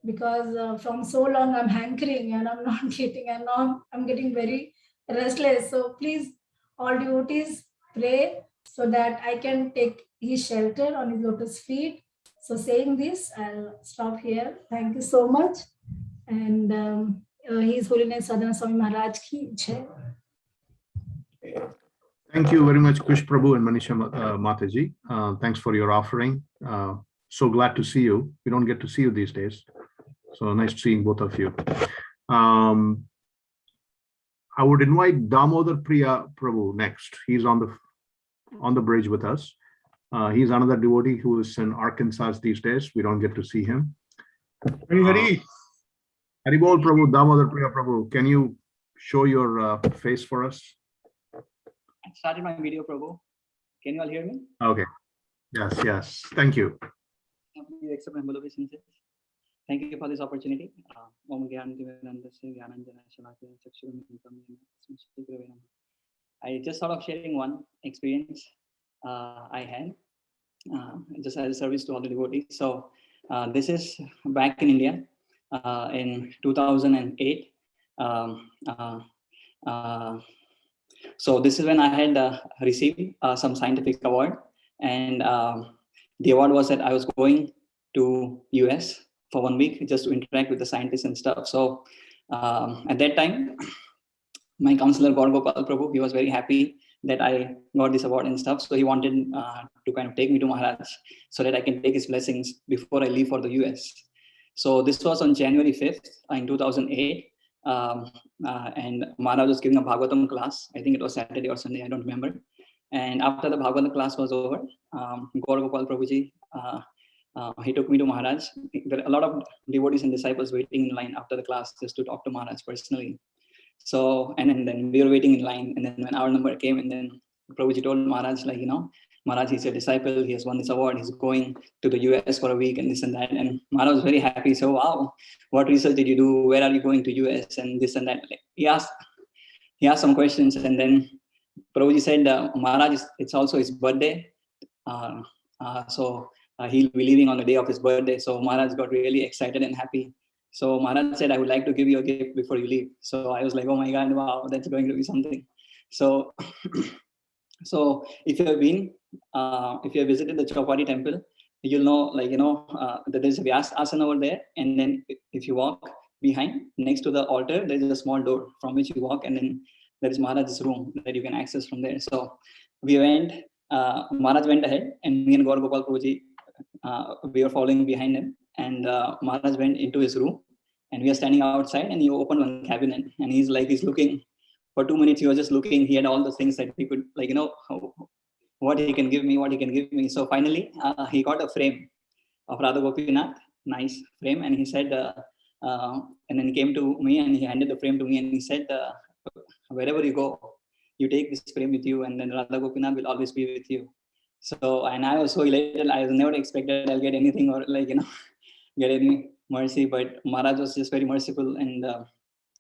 because from so long I'm hankering and I'm not getting, and now I'm getting very restless. So please, all devotees, pray so that I can take his shelter on his lotus feet. So saying this, I'll stop here. Thank you so much. And His Holiness Radhanath Swami Maharaj ki jai. Thank you very much, Krish Prabhu and Manisha Mataji. Thanks for your offering. So glad to see you. We don't get to see you these days. So nice seeing both of you. I would invite Damodar Priya Prabhu next. He's on the bridge with us. He's another devotee who is in Arkansas these days. We don't get to see him. Hari. Haribol Prabhu, Damodar Priya Prabhu, can you show your face for us? I started my video, Prabhu. Can you all hear me? Okay. Yes, yes. Thank you. You accept my humble obeisances. Thank you for this opportunity. I just thought of sharing one experience I had just as a service to all the devotees. So this is back in India in 2008. So this is when I had received some scientific award, and the award was that I was going to US for 1 week just to interact with the scientists and stuff. So at that time, my counselor Gaur Gopal Prabhu, he was very happy that I got this award and stuff. So he wanted to kind of take me to Maharaj so that I can take his blessings before I leave for the US. So this was on January 5th in 2008. And Maharaj was giving a Bhagavatam class. I think it was Saturday or Sunday, I don't remember. And after the Bhagavatam class was over, Gaur Gopal Prabhuji, he took me to Maharaj. There are a lot of devotees and disciples waiting in line after the class just to talk to Maharaj personally. So, and then we were waiting in line, and then when our number came, and then Prabhuji told Maharaj, like, Maharaj, he's a disciple, he has won this award, he's going to the US for a week and this and that. And Maharaj was very happy. So, wow, what research did you do? Where are you going to US and this and that? Like, he asked some questions, and then Prabhuji said, Maharaj, it's also his birthday. So he'll be leaving on the day of his birthday. So Maharaj got really excited and happy. So Maharaj said, I would like to give you a gift before you leave. So I was like, oh my God, wow, that's going to be something. So, so if you have been, if you have visited the Chowpatty temple, you'll know, that there's a Vyasa asana over there. And then if you walk behind, next to the altar, there's a small door from which you walk, and then there is Maharaj's room that you can access from there. So we went, Maharaj went ahead, and me and Gaur Gopal Prabhuji, we were following behind him. And Maharaj went into his room, and we are standing outside, and he opened one cabinet, and he's looking for 2 minutes. He was just looking. He had all the things that he could, what he can give me. So finally, he got a frame of Radha Gopinath, nice frame, and he said, and then he came to me and he handed the frame to me, and he said, wherever you go, you take this frame with you, and then Radha Gopinath will always be with you. So, and I was so elated. I was never expected I'll get anything or get any mercy, but Maharaj was just very merciful. And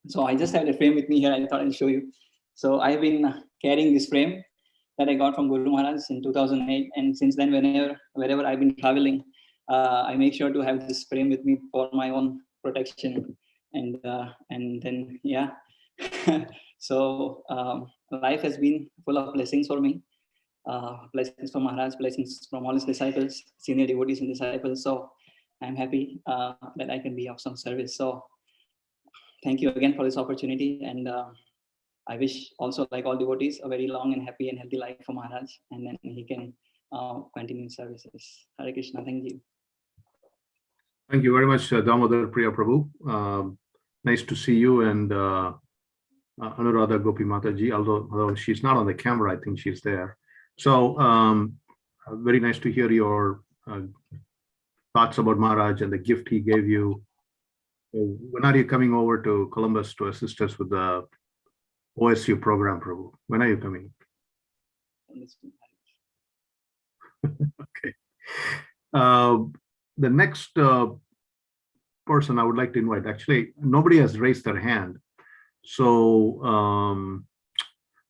so I just had a frame with me here. I thought I'll show you. So I've been carrying this frame that I got from Guru Maharaj in 2008. And since then, wherever I've been traveling, I make sure to have this frame with me for my own protection. And then, yeah. So life has been full of blessings for me. Blessings from Maharaj, blessings from all his disciples, senior devotees and disciples. So I'm happy that I can be of some service. So thank you again for this opportunity. And I wish also, like all devotees, a very long and happy and healthy life for Maharaj. And then he can continue services. Hare Krishna. Thank you. Thank you very much, Damodar Priya Prabhu. Nice to see you, and Anuradha Gopi Mataji, although she's not on the camera, I think she's there. So very nice to hear your thoughts about Maharaj and the gift he gave you. When are you coming over to Columbus to assist us with the OSU program, Prabhu? When are you coming? Okay. The next person I would like to invite, actually, nobody has raised their hand. So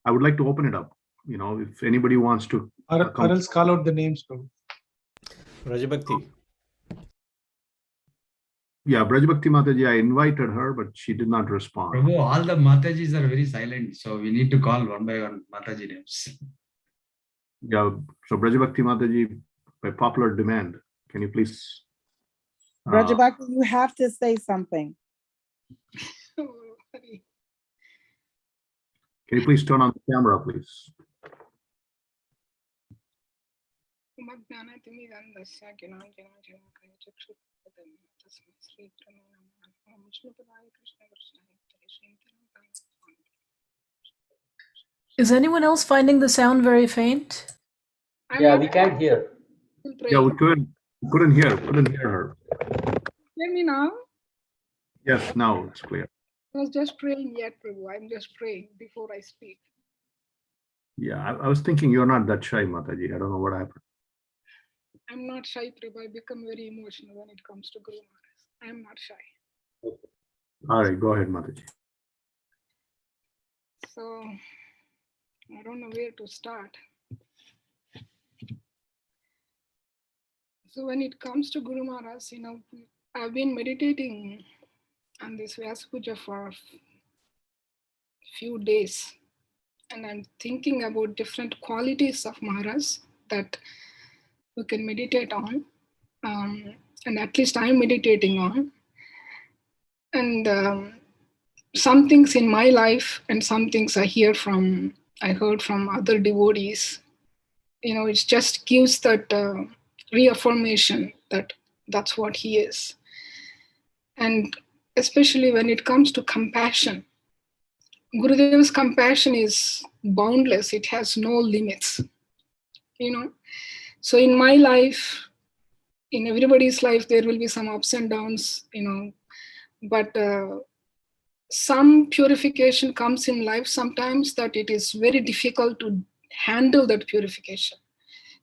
I would like to open it up. If anybody wants to. Or else call out the names, Prabhu. Rajabhakti. Yeah, Brajabhakti Mataji, I invited her, but she did not respond. Prabhu, all the Matajis are very silent, so we need to call one by one Mataji names. Yeah, so Brajabhakti Mataji, by popular demand, can you please? Rajabhakti, you have to say something. Can you please turn on the camera, please? Is anyone else finding the sound very faint? Yeah, we can't hear. Yeah, we couldn't hear her. Hear me now? Yes, now it's clear. I was just praying yet, Prabhu. I'm just praying before I speak. Yeah, I was thinking you're not that shy, Mataji. I don't know what happened. I'm not shy, Prabhu. I become very emotional when it comes to Guru Maharaj. I'm not shy. All right, go ahead, Mataji. So I don't know where to start. So when it comes to Guru Maharaj, I've been meditating on this Vyasa Puja for a few days. And I'm thinking about different qualities of Maharaj that we can meditate on. And at least I'm meditating on. And some things in my life and some things I heard from other devotees, it just gives that reaffirmation that that's what he is. And especially when it comes to compassion, Gurudeva's compassion is boundless. It has no limits, So in my life, in everybody's life, there will be some ups and downs, but some purification comes in life sometimes that it is very difficult to handle that purification,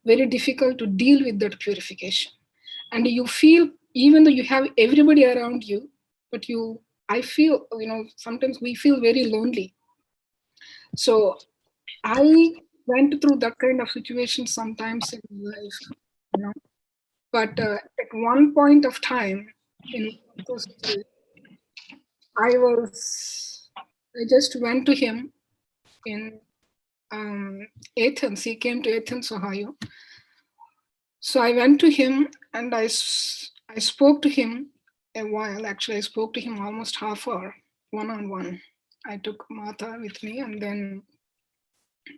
very difficult to deal with that purification. And you feel, even though you have everybody around you, but I feel, sometimes we feel very lonely. So I went through that kind of situation sometimes in life, But at one point of time, I just went to him in Athens. He came to Athens, Ohio. So I went to him and I spoke to him a while. Actually, I spoke to him almost half hour, one-on-one. I took Mata with me and then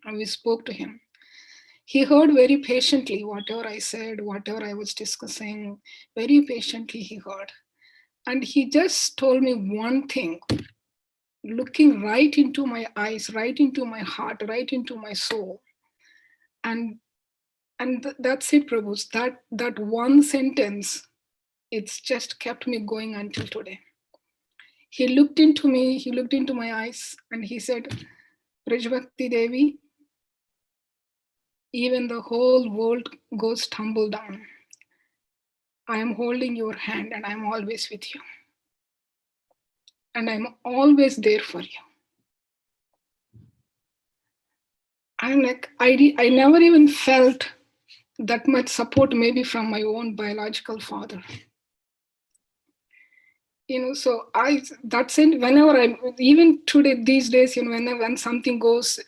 we spoke to him. He heard very patiently whatever I said, whatever I was discussing, very patiently he heard. And he just told me one thing, looking right into my eyes, right into my heart, right into my soul. And that's it, Prabhu. That one sentence, it's just kept me going until today. He looked into me, he looked into my eyes, and he said, Prajbhakti Devi, even the whole world goes tumble down, I am holding your hand and I'm always with you. And I'm always there for you. I'm like, I never even felt that much support maybe from my own biological father. So that's it. Whenever even today, these days, when something goes,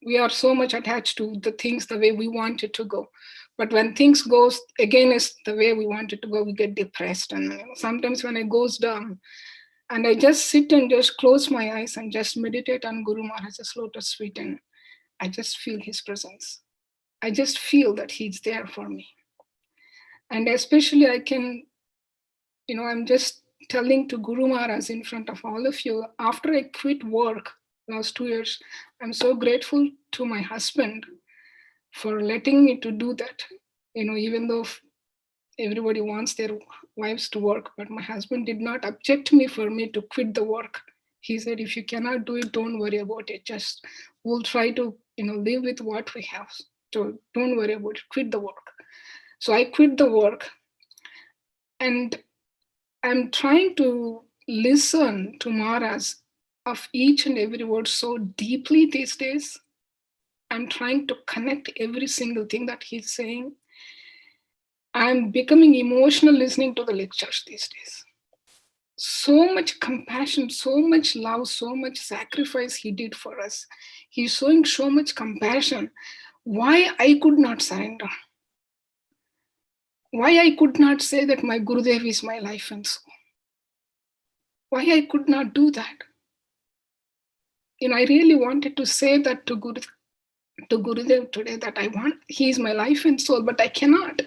we are so much attached to the things the way we want it to go. But when things goes against the way we want it to go, we get depressed. And sometimes when it goes down, and I just sit and just close my eyes and just meditate on Guru Maharaj's lotus feet, and I just feel his presence. I just feel that he's there for me. And especially I'm just telling to Guru Maharaj in front of all of you, after I quit work last 2 years, I'm so grateful to my husband for letting me to do that. Even though everybody wants their wives to work, but my husband did not object me for me to quit the work. He said, if you cannot do it, don't worry about it. Just we'll try to, live with what we have. So don't worry about it, quit the work. So I quit the work and I'm trying to listen to Maharaj of each and every word so deeply these days. I'm trying to connect every single thing that he's saying. I'm becoming emotional listening to the lectures these days. So much compassion, so much love, so much sacrifice he did for us. He's showing so much compassion. Why I could not surrender? Why I could not say that my Gurudev is my life and soul? Why I could not do that? I really wanted to say that to Gurudev today, that he is my life and soul, but I cannot.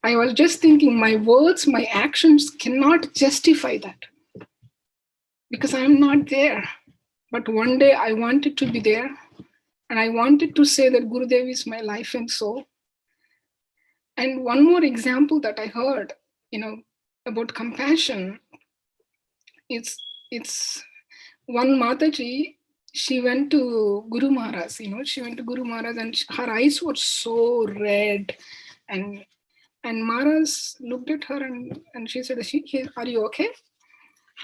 I was just thinking my words, my actions cannot justify that because I'm not there. But one day I wanted to be there and I wanted to say that Gurudev is my life and soul. And one more example that I heard, about compassion, it's one Mataji, she went to Guru Maharaj, she went to Guru Maharaj and her eyes were so red. And Maharaj looked at her and she said, are you okay?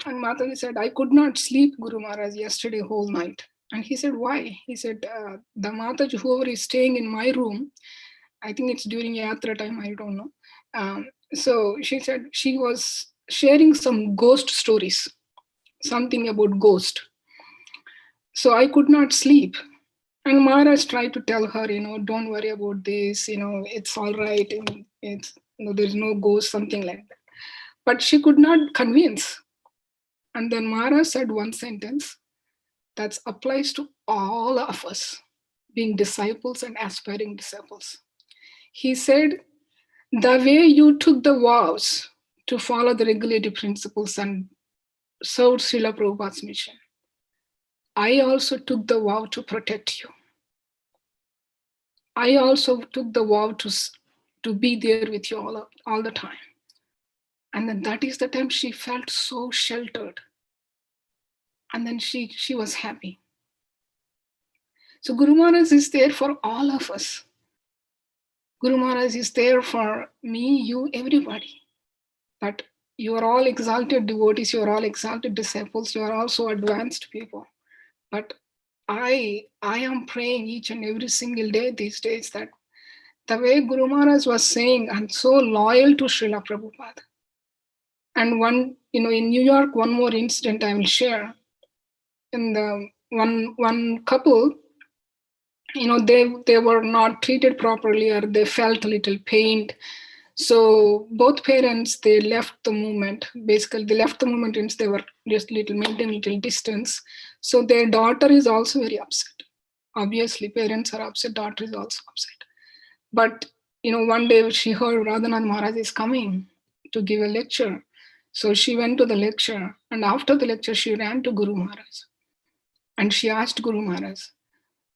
And Mataji said, I could not sleep, Guru Maharaj, yesterday whole night. And he said, why? He said, the Mataji, whoever is staying in my room, I think it's during Yatra time, I don't know. So she said she was sharing some ghost stories, something about ghost. So I could not sleep. And Maharaj tried to tell her, don't worry about this, it's all right. It's, there's no ghost, something like that. But she could not convince. And then Maharaj said one sentence that applies to all of us, being disciples and aspiring disciples. He said, the way you took the vows to follow the regulative principles and served Srila Prabhupada's mission, I also took the vow to protect you. I also took the vow to be there with you all the time. And then that is the time she felt so sheltered. And then she was happy. So Guru Maharaj is there for all of us. Guru Maharaj is there for me, you, everybody. But you are all exalted devotees, you are all exalted disciples, you are also advanced people. But I am praying each and every single day these days that the way Guru Maharaj was saying, I'm so loyal to Srila Prabhupada. And in New York, one more incident I will share. In the one couple, they were not treated properly or they felt a little pained. So both parents, they left the movement. Basically, they left the movement since they were just maintain little distance. So their daughter is also very upset. Obviously, parents are upset, daughter is also upset. But, one day she heard Radhanath Maharaj is coming to give a lecture. So she went to the lecture. And after the lecture, she ran to Guru Maharaj. And she asked Guru Maharaj,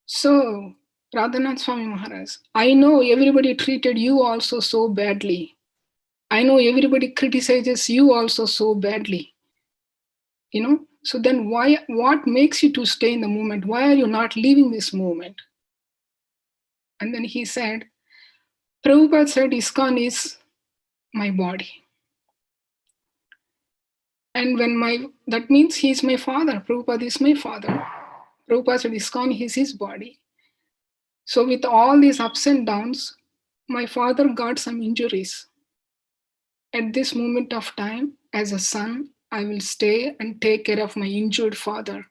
so Radhanath Swami Maharaj, I know everybody treated you also so badly. I know everybody criticizes you also so badly. So then what makes you to stay in the movement? Why are you not leaving this movement? And then he said, Prabhupada said, Iskcon is my body. And that means he's my father. Prabhupada is my father. Prabhupada said, Iskcon is his body. So with all these ups and downs, my father got some injuries. At this moment of time, as a son, I will stay and take care of my injured father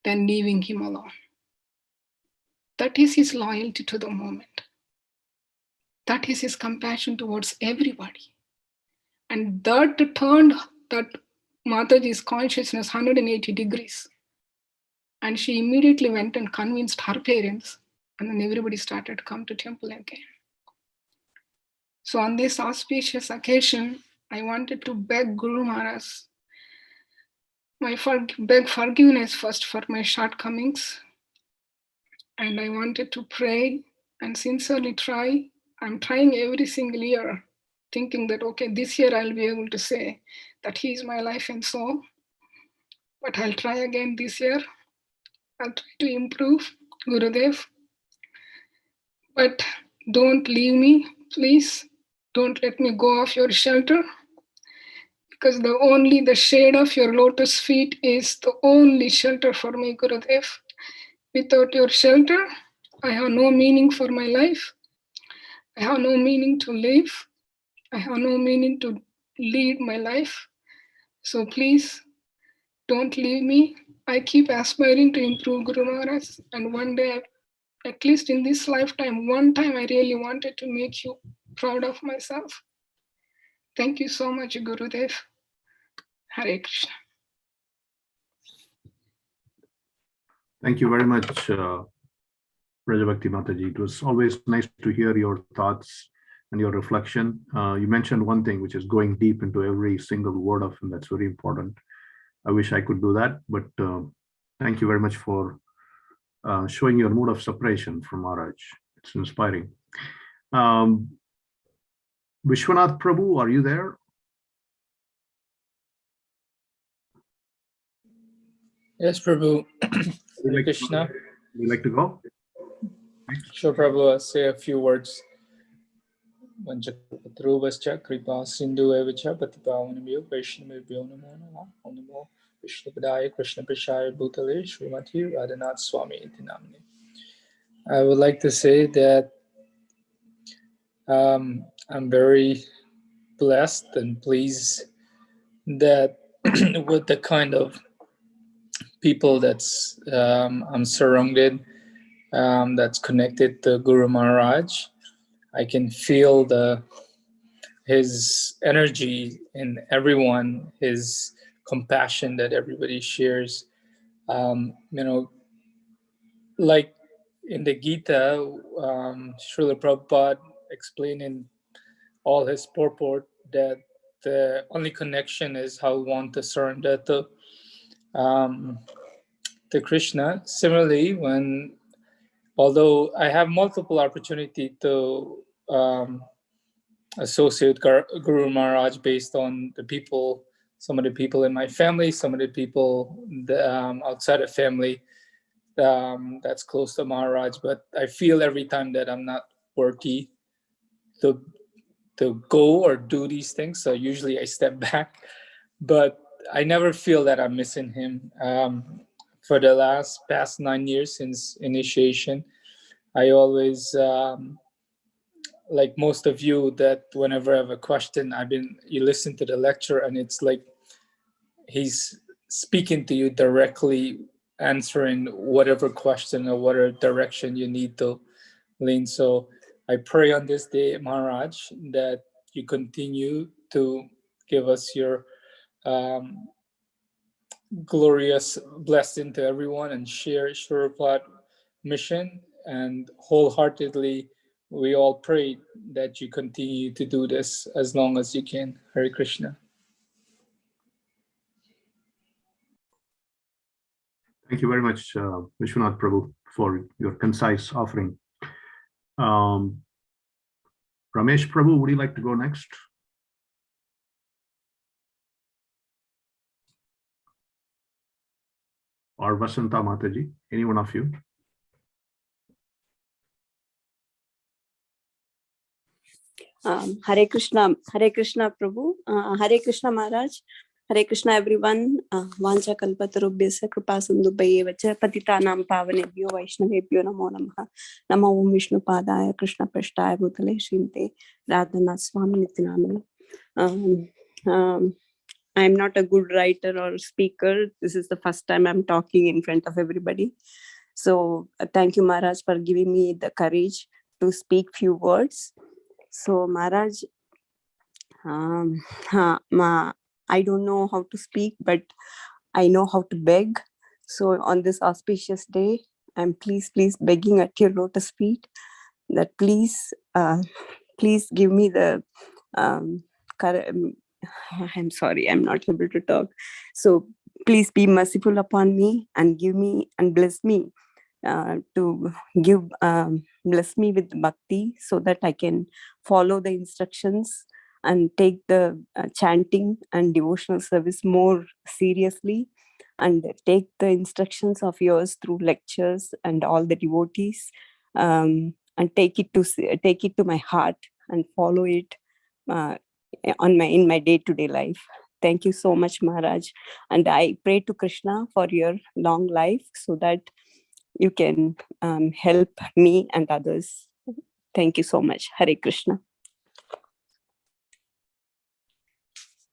than leaving him alone. That is his loyalty to the moment. That is his compassion towards everybody. And that turned that Mataji's consciousness 180 degrees. And she immediately went and convinced her parents, and then everybody started to come to temple again. So on this auspicious occasion, I wanted to beg Guru Maharaj, beg forgiveness first for my shortcomings. And I wanted to pray and sincerely try. I'm trying every single year, thinking that, okay, this year I'll be able to say that he is my life and soul. But I'll try again this year. I'll try to improve, Gurudev. But don't leave me, please. Don't let me go off your shelter. Because the shade of your lotus feet is the only shelter for me, Gurudev. Without your shelter, I have no meaning for my life. I have no meaning to live. I have no meaning to lead my life. So please, don't leave me. I keep aspiring to improve, Guru Maharaj. And one day, at least in this lifetime, one time I really wanted to make you proud of myself. Thank you so much, Gurudev. Hare Krishna. Thank you very much, Rajabhakti Mataji. It was always nice to hear your thoughts and your reflection. You mentioned one thing, which is going deep into every single word of him. That's very important. I wish I could do that, but thank you very much for showing your mood of separation from Maharaj. It's inspiring. Vishwanath Prabhu, are you there? Yes, Prabhu. Would Krishna. you like to go? Sure, Prabhu, I'll say a few words. Vanchakalpatarubhascha kripa sindhu evacha patipavanamyo vaishnavebhyo namo namo namo Vishnupadaya Krishna Prashaya Bhutale Srimati Radhanath Swami iti namne. I would like to say that I'm very blessed and pleased that with the kind of people that's I'm surrounded, that's connected to Guru Maharaj. I can feel his energy in everyone, his compassion that everybody shares. Like in the Gita, Srila Prabhupada explained in all his purport that the only connection is how we want to surrender to Krishna. Similarly, although I have multiple opportunity to associate Guru Maharaj based on the people, some of the people in my family, some of the people outside of family that's close to Maharaj, but I feel every time that I'm not worthy to go or do these things. So usually I step back, but I never feel that I'm missing him. For the past 9 years since initiation, I always, like most of you, that whenever I have a question, you listen to the lecture and it's like he's speaking to you directly, answering whatever question or whatever direction you need to lean. So I pray on this day, Maharaj, that you continue to give us your glorious blessing to everyone and share Srila mission. And wholeheartedly, we all pray that you continue to do this as long as you can. Hare Krishna. Thank you very much, Vishwanath Prabhu, for your concise offering. Ramesh Prabhu, would you like to go next? Or Vasanta Mataji, any one of you? Hare Krishna Prabhu, Hare Krishna Maharaj, Hare Krishna everyone. Vancha kalpatarubhyasya kripasindhubhye vacha patitanam pavanebhyo vaishnavebhyo namo namaha. Namo Om Vishnu Padaya Krishna Prashtaya Bhutale Srimate Radhanath Swami iti namne. I'm not a good writer or speaker. This is the first time I'm talking in front of everybody. So thank you, Maharaj, for giving me the courage to speak few words. So Maharaj, I don't know how to speak, but I know how to beg. So on this auspicious day, I'm please begging at your lotus feet that please give me the I'm sorry, I'm not able to talk. So please be merciful upon me and give me and bless me to give bless me with bhakti so that I can follow the instructions and take the chanting and devotional service more seriously and take the instructions of yours through lectures and all the devotees and take it to my heart and follow it in my day-to-day life. Thank you so much, Maharaj. And I pray to Krishna for your long life so that you can help me and others. Thank you so much. Hare Krishna.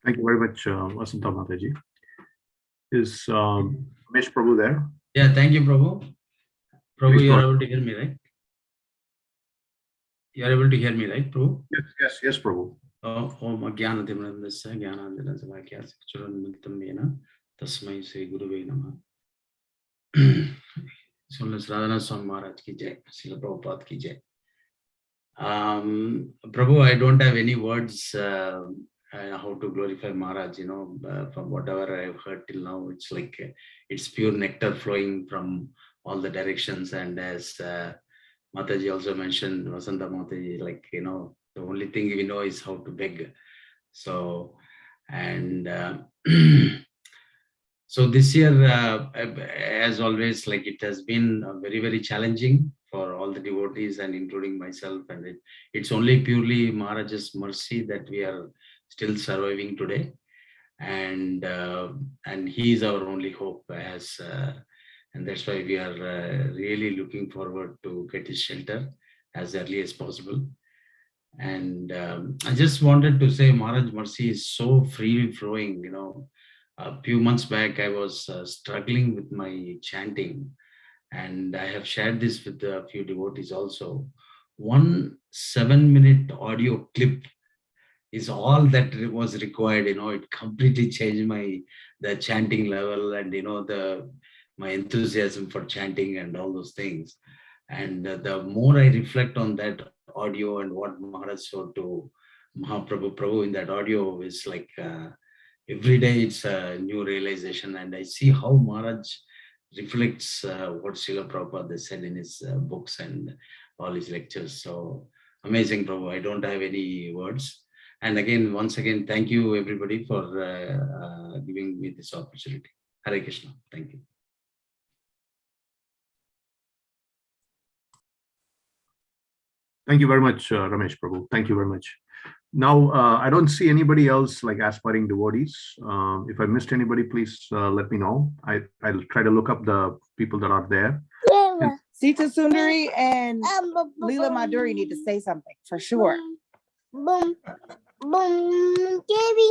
Thank you very much, Vasanta Mataji. Is Ramesh Prabhu there? Yeah, thank you, Prabhu. Prabhu, you are able to hear me, right? You are able to hear me, right, Prabhu? Yes, Prabhu. Om Ajnanatimrandasya Jnananjana Churannamitam Yena Tasmai Sri Guruve Namaha. So let's Radhanath Swami Maharaj ki jai, Srila Prabhupada ki jai. Prabhu, I don't have any words how to glorify Maharaj, from whatever I've heard till now, it's like it's pure nectar flowing from all the directions. And as Mataji also mentioned, Vasanta Mataji, the only thing we know is how to beg. So, and So this year, as always, like it has been very, very challenging for all the devotees and including myself. And it's only purely Maharaj's mercy that we are still surviving today. And he is our only hope, and that's why we are really looking forward to get his shelter as early as possible. And I just wanted to say Maharaj mercy is so free flowing. A few months back, I was struggling with my chanting, and I have shared this with a few devotees also. 1 7-minute audio clip is all that was required. It completely changed the chanting level, and my enthusiasm for chanting and all those things. And the more I reflect on that audio and what Maharaj showed to Prabhu in that audio is like every day it's a new realization, and I see how Maharaj reflects what Srila Prabhupada said in his books and all his lectures. So amazing, Prabhu. I don't have any words. And again, once again, thank you everybody for giving me this opportunity. Hare Krishna. Thank you. Thank you very much, Ramesh Prabhu. Thank you very much. Now, I don't see anybody else like aspiring devotees. If I missed anybody, please let me know. I'll try to look up the people that are there. And Sita Sundari and Leela Madhuri need to say something for sure. Boom, boom, Gabby.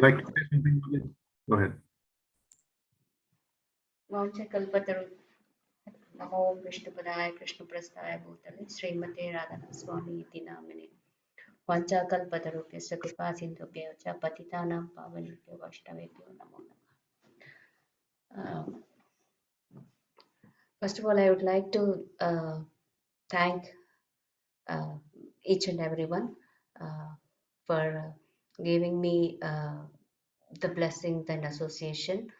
would you like to say something? Go ahead. नमो विष्णुपदाय कृष्णप्रस्थाय भूतले श्रीमते राधानाथ स्वामी इति नामिने वाञ्छाकल्पतरुभ्यश्च कृपा सिन्धुभ्यः च पतितानां पावनेभ्यो वैष्णवेभ्यो नमो नमः. First of all, I would like to thank each and everyone for giving me the blessings and association,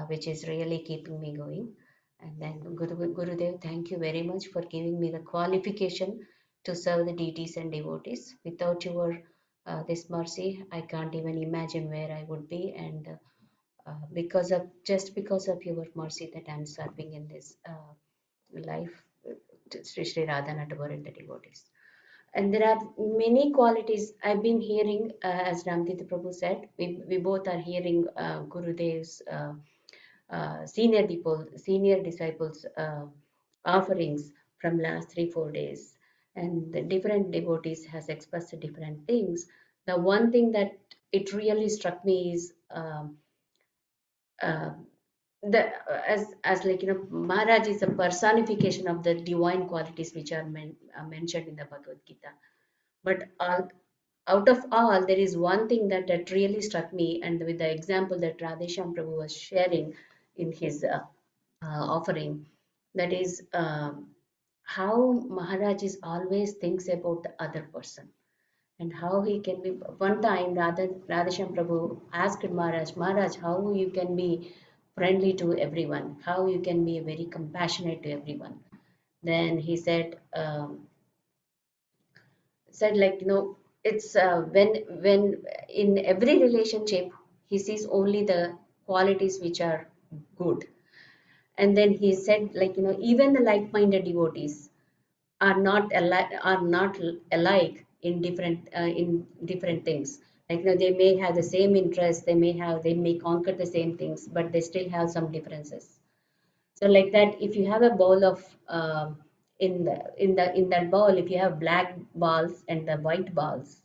which is really keeping me going. And then Gurudev, thank you very much for giving me the qualification to serve the deities and devotees. Without your this mercy, I can't even imagine where I would be. And because of your mercy that I'm serving in this life, Sri Radhanath and the devotees. And there are many qualities I've been hearing, as Ramtita Prabhu said, we both are hearing Gurudev's senior disciples offerings from last 3-4 days, and the different devotees has expressed different things. The one thing that it really struck me is as like Maharaj is a personification of the divine qualities which are mentioned in the Bhagavad Gita. But out of all, there is one thing that really struck me, and with the example that Radheshyam Prabhu was sharing in his offering, that is how Maharaj is always thinks about the other person, and how he can be. One time, Radheshyam Prabhu asked Maharaj, how you can be friendly to everyone, how you can be very compassionate to everyone. Then he said, like, it's when in every relationship he sees only the qualities which are good. And then he said, like, even the like-minded devotees are not alike in different things. Like, they may have the same interests, they may conquer the same things, but they still have some differences. So like that, if you have a bowl of in that bowl, if you have black balls and the white balls,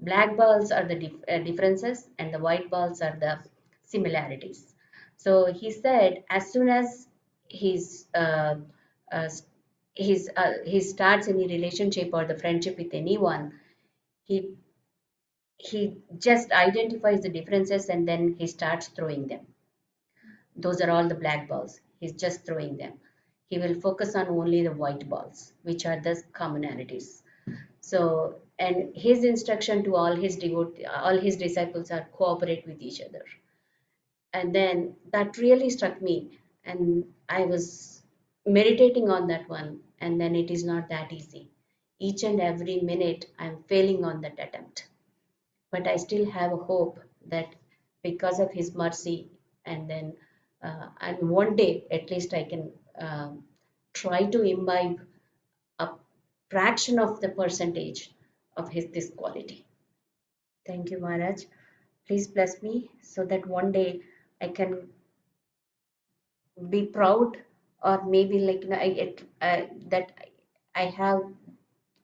black balls are the differences and the white balls are the similarities. So he said, as soon as he starts any relationship or the friendship with anyone, he just identifies the differences and then he starts throwing them. Those are all the black balls. He's just throwing them. He will focus on only the white balls, which are the commonalities. So, and his instruction to all his disciples are cooperate with each other. And then that really struck me, and I was meditating on that one. And then it is not that easy. Each and every minute I'm failing on that attempt, but I still have a hope that because of his mercy, and then and one day at least I can try to imbibe a fraction of the percentage of this quality. Thank you, Maharaj. Please bless me so that one day I can be proud, or maybe like, you know, that I have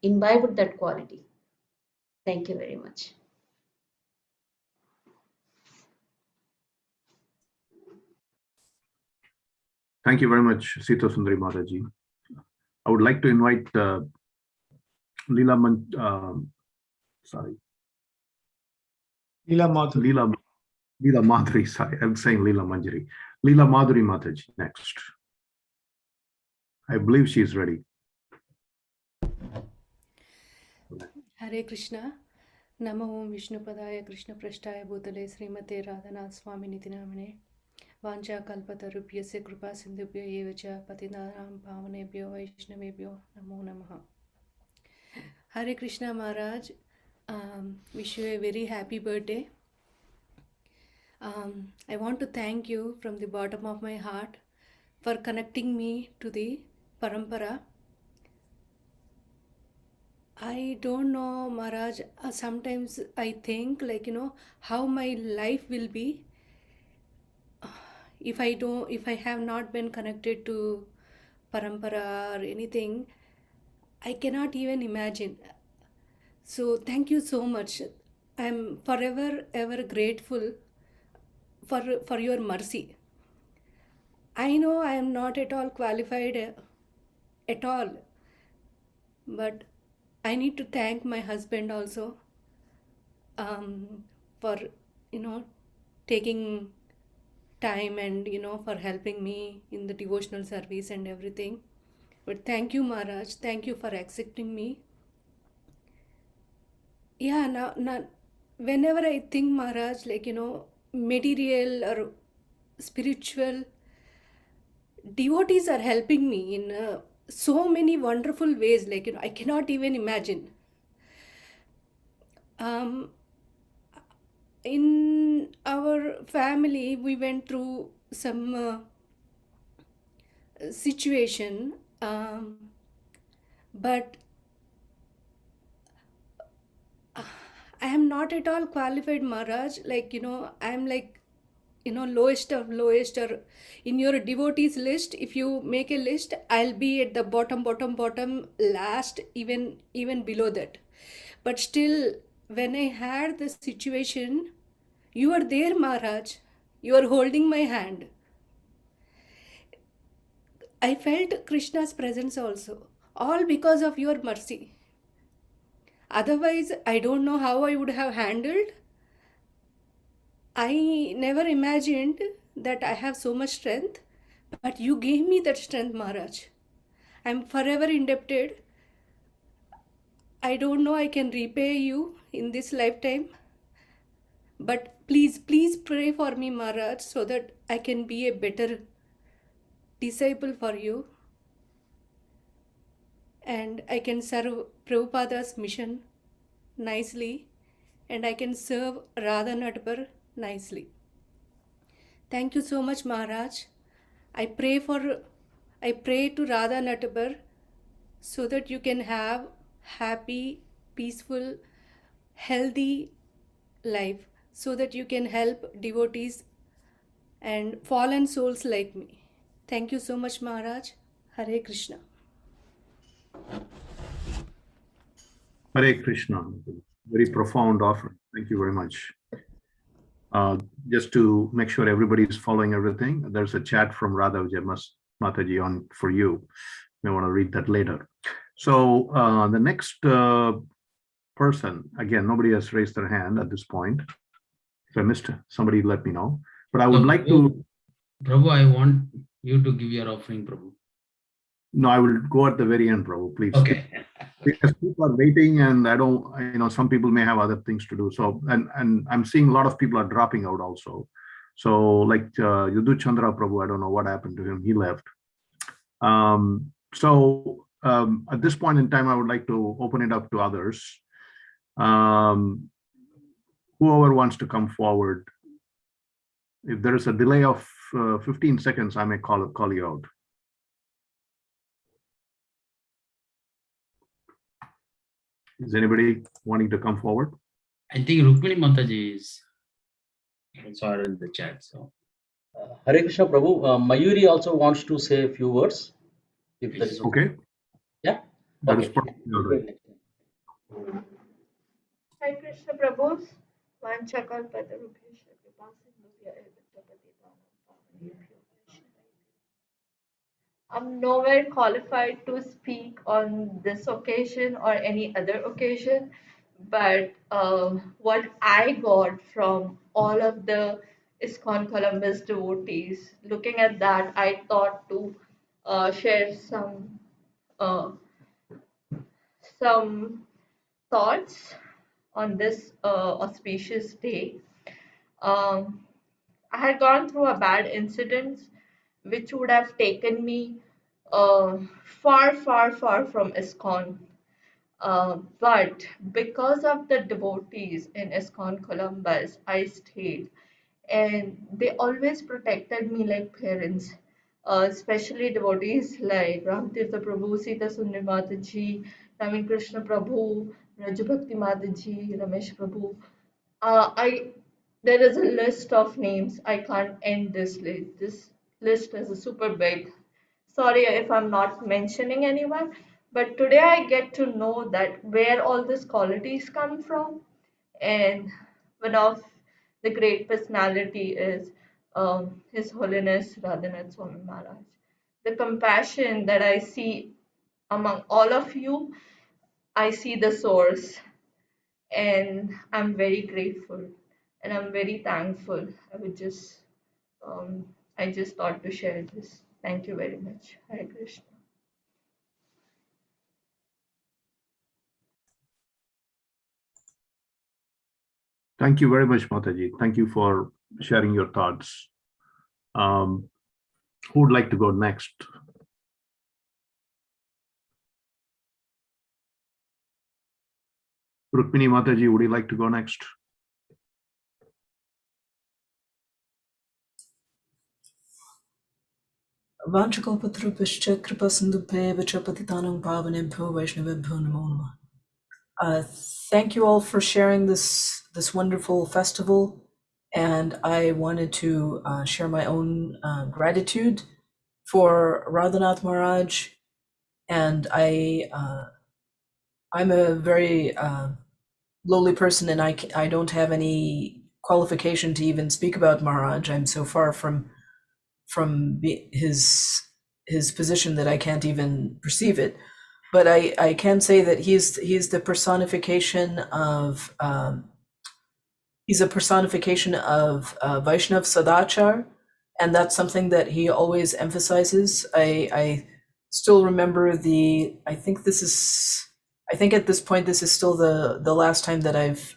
imbibed that quality. Thank you very much. Thank you very much, Sita Sundari Mataji. I would like to invite Leela Madhuri, sorry, I'm saying Leela Manjari. Leela Madhuri Mataji next. I believe she is ready. Hare Krishna. Namo Om Vishnu Padaya Krishna Prashtaya Bhutale Srimate Radhanath Swami Nitinamane. Vancha Kalpatarubhyasya Kripa Sindhubhyo Yevacha Patinaram Pavanebhyo Vaishnavebhyo Namo Namaha. Hare Krishna Maharaj, wish you a very happy birthday. I want to thank you from the bottom of my heart for connecting me to the Parampara. I don't know, Maharaj, sometimes I think like, you know, how my life will be if I have not been connected to Parampara or anything. I cannot even imagine. So thank you so much. I'm forever ever grateful for your mercy. I know I am not at all qualified at all, but I need to thank my husband also for, you know, taking time and, you know, for helping me in the devotional service and everything. But thank you, Maharaj. Thank you for accepting me. Yeah, now whenever I think, Maharaj, like, you know, material or spiritual devotees are helping me in so many wonderful ways, like, you know, I cannot even imagine. In our family, we went through some situation, but I am not at all qualified, Maharaj. Like, you know, I am like, you know, lowest of lowest, or in your devotees list, if you make a list, I'll be at the bottom, last, even below that. But still, when I had the situation, you are there, Maharaj. You are holding my hand. I felt Krishna's presence also, all because of your mercy. Otherwise, I don't know how I would have handled. I never imagined that I have so much strength, but you gave me that strength, Maharaj. I'm forever indebted. I don't know I can repay you in this lifetime, but please pray for me, Maharaj, so that I can be a better disciple for you and I can serve Prabhupada's mission nicely and I can serve Radhanath nicely. Thank you so much, Maharaj. I pray to Radhanath so that you can have happy, peaceful, healthy life, so that you can help devotees and fallen souls like me. Thank you so much, Maharaj. Hare Krishna. Hare Krishna. Very profound offering. Thank you very much. Just to make sure everybody is following everything, there's a chat from Radha Mataji on for you. You may want to read that later. So the next person, again, nobody has raised their hand at this point. If I missed somebody, let me know. But I would like to. Prabhu, I want you to give your offering, Prabhu. No, I will go at the very end, Prabhu, please. Okay. Because people are waiting and I don't, you know, some people may have other things to do. So, and I'm seeing a lot of people are dropping out also. So like Yudhu Chandra Prabhu, I don't know what happened to him. He left. At this point in time, I would like to open it up to others who whoever wants to come forward. If there is a delay of 15 seconds, I may call you out. Is anybody wanting to come forward? I think Rukmini Mataji is also in the chat. So Hare Krishna Prabhu, Mayuri also wants to say a few words, if that is okay. Yeah. That is Okay. perfectly all right. Hare Krishna Prabhu, Vanchakal Padarubhesha Kripasindhuvya I'm nowhere qualified to speak on this occasion or any other occasion, but what I got from all of the Iskcon Columbus devotees, looking at that, I thought to share some thoughts on this auspicious day. I had gone through a bad incident which would have taken me far, far, far from Iskcon. But because of the devotees in Iskcon Columbus, I stayed. And they always protected me like parents, especially devotees like Ramtirtha Prabhu, Sita Sundari Mataji, Naveen Krishna Prabhu, Rajabhakti Mataji, Ramesh Prabhu. There is a list of names. I can't end this list. This list is super big. Sorry if I'm not mentioning anyone, but today I get to know that where all these qualities come from, and one of the great personality is His Holiness Radhanath Swami Maharaj. The compassion that I see among all of you, I see the source, and I'm very grateful and I'm very thankful. I just thought to share this. Thank you very much. Hare Krishna. Thank you very much, Mataji. Thank you for sharing your thoughts. Who would like to go next? Rukmini Mataji, would you like to go next? Vanchakalpatarupascha kripasindhubheva patitanam pavanebhyo vaishnavebhyo namo namah. Thank you all for sharing this wonderful festival, and I wanted to share my own gratitude for Radhanath Maharaj. And I'm a very lowly person, and I don't have any qualification to even speak about Maharaj. I'm so far from his position that I can't even perceive it. But I can say that he's the personification of Vaishnav Sadachar, and that's something that he always emphasizes. I still remember I think at this point this is still the last time that I've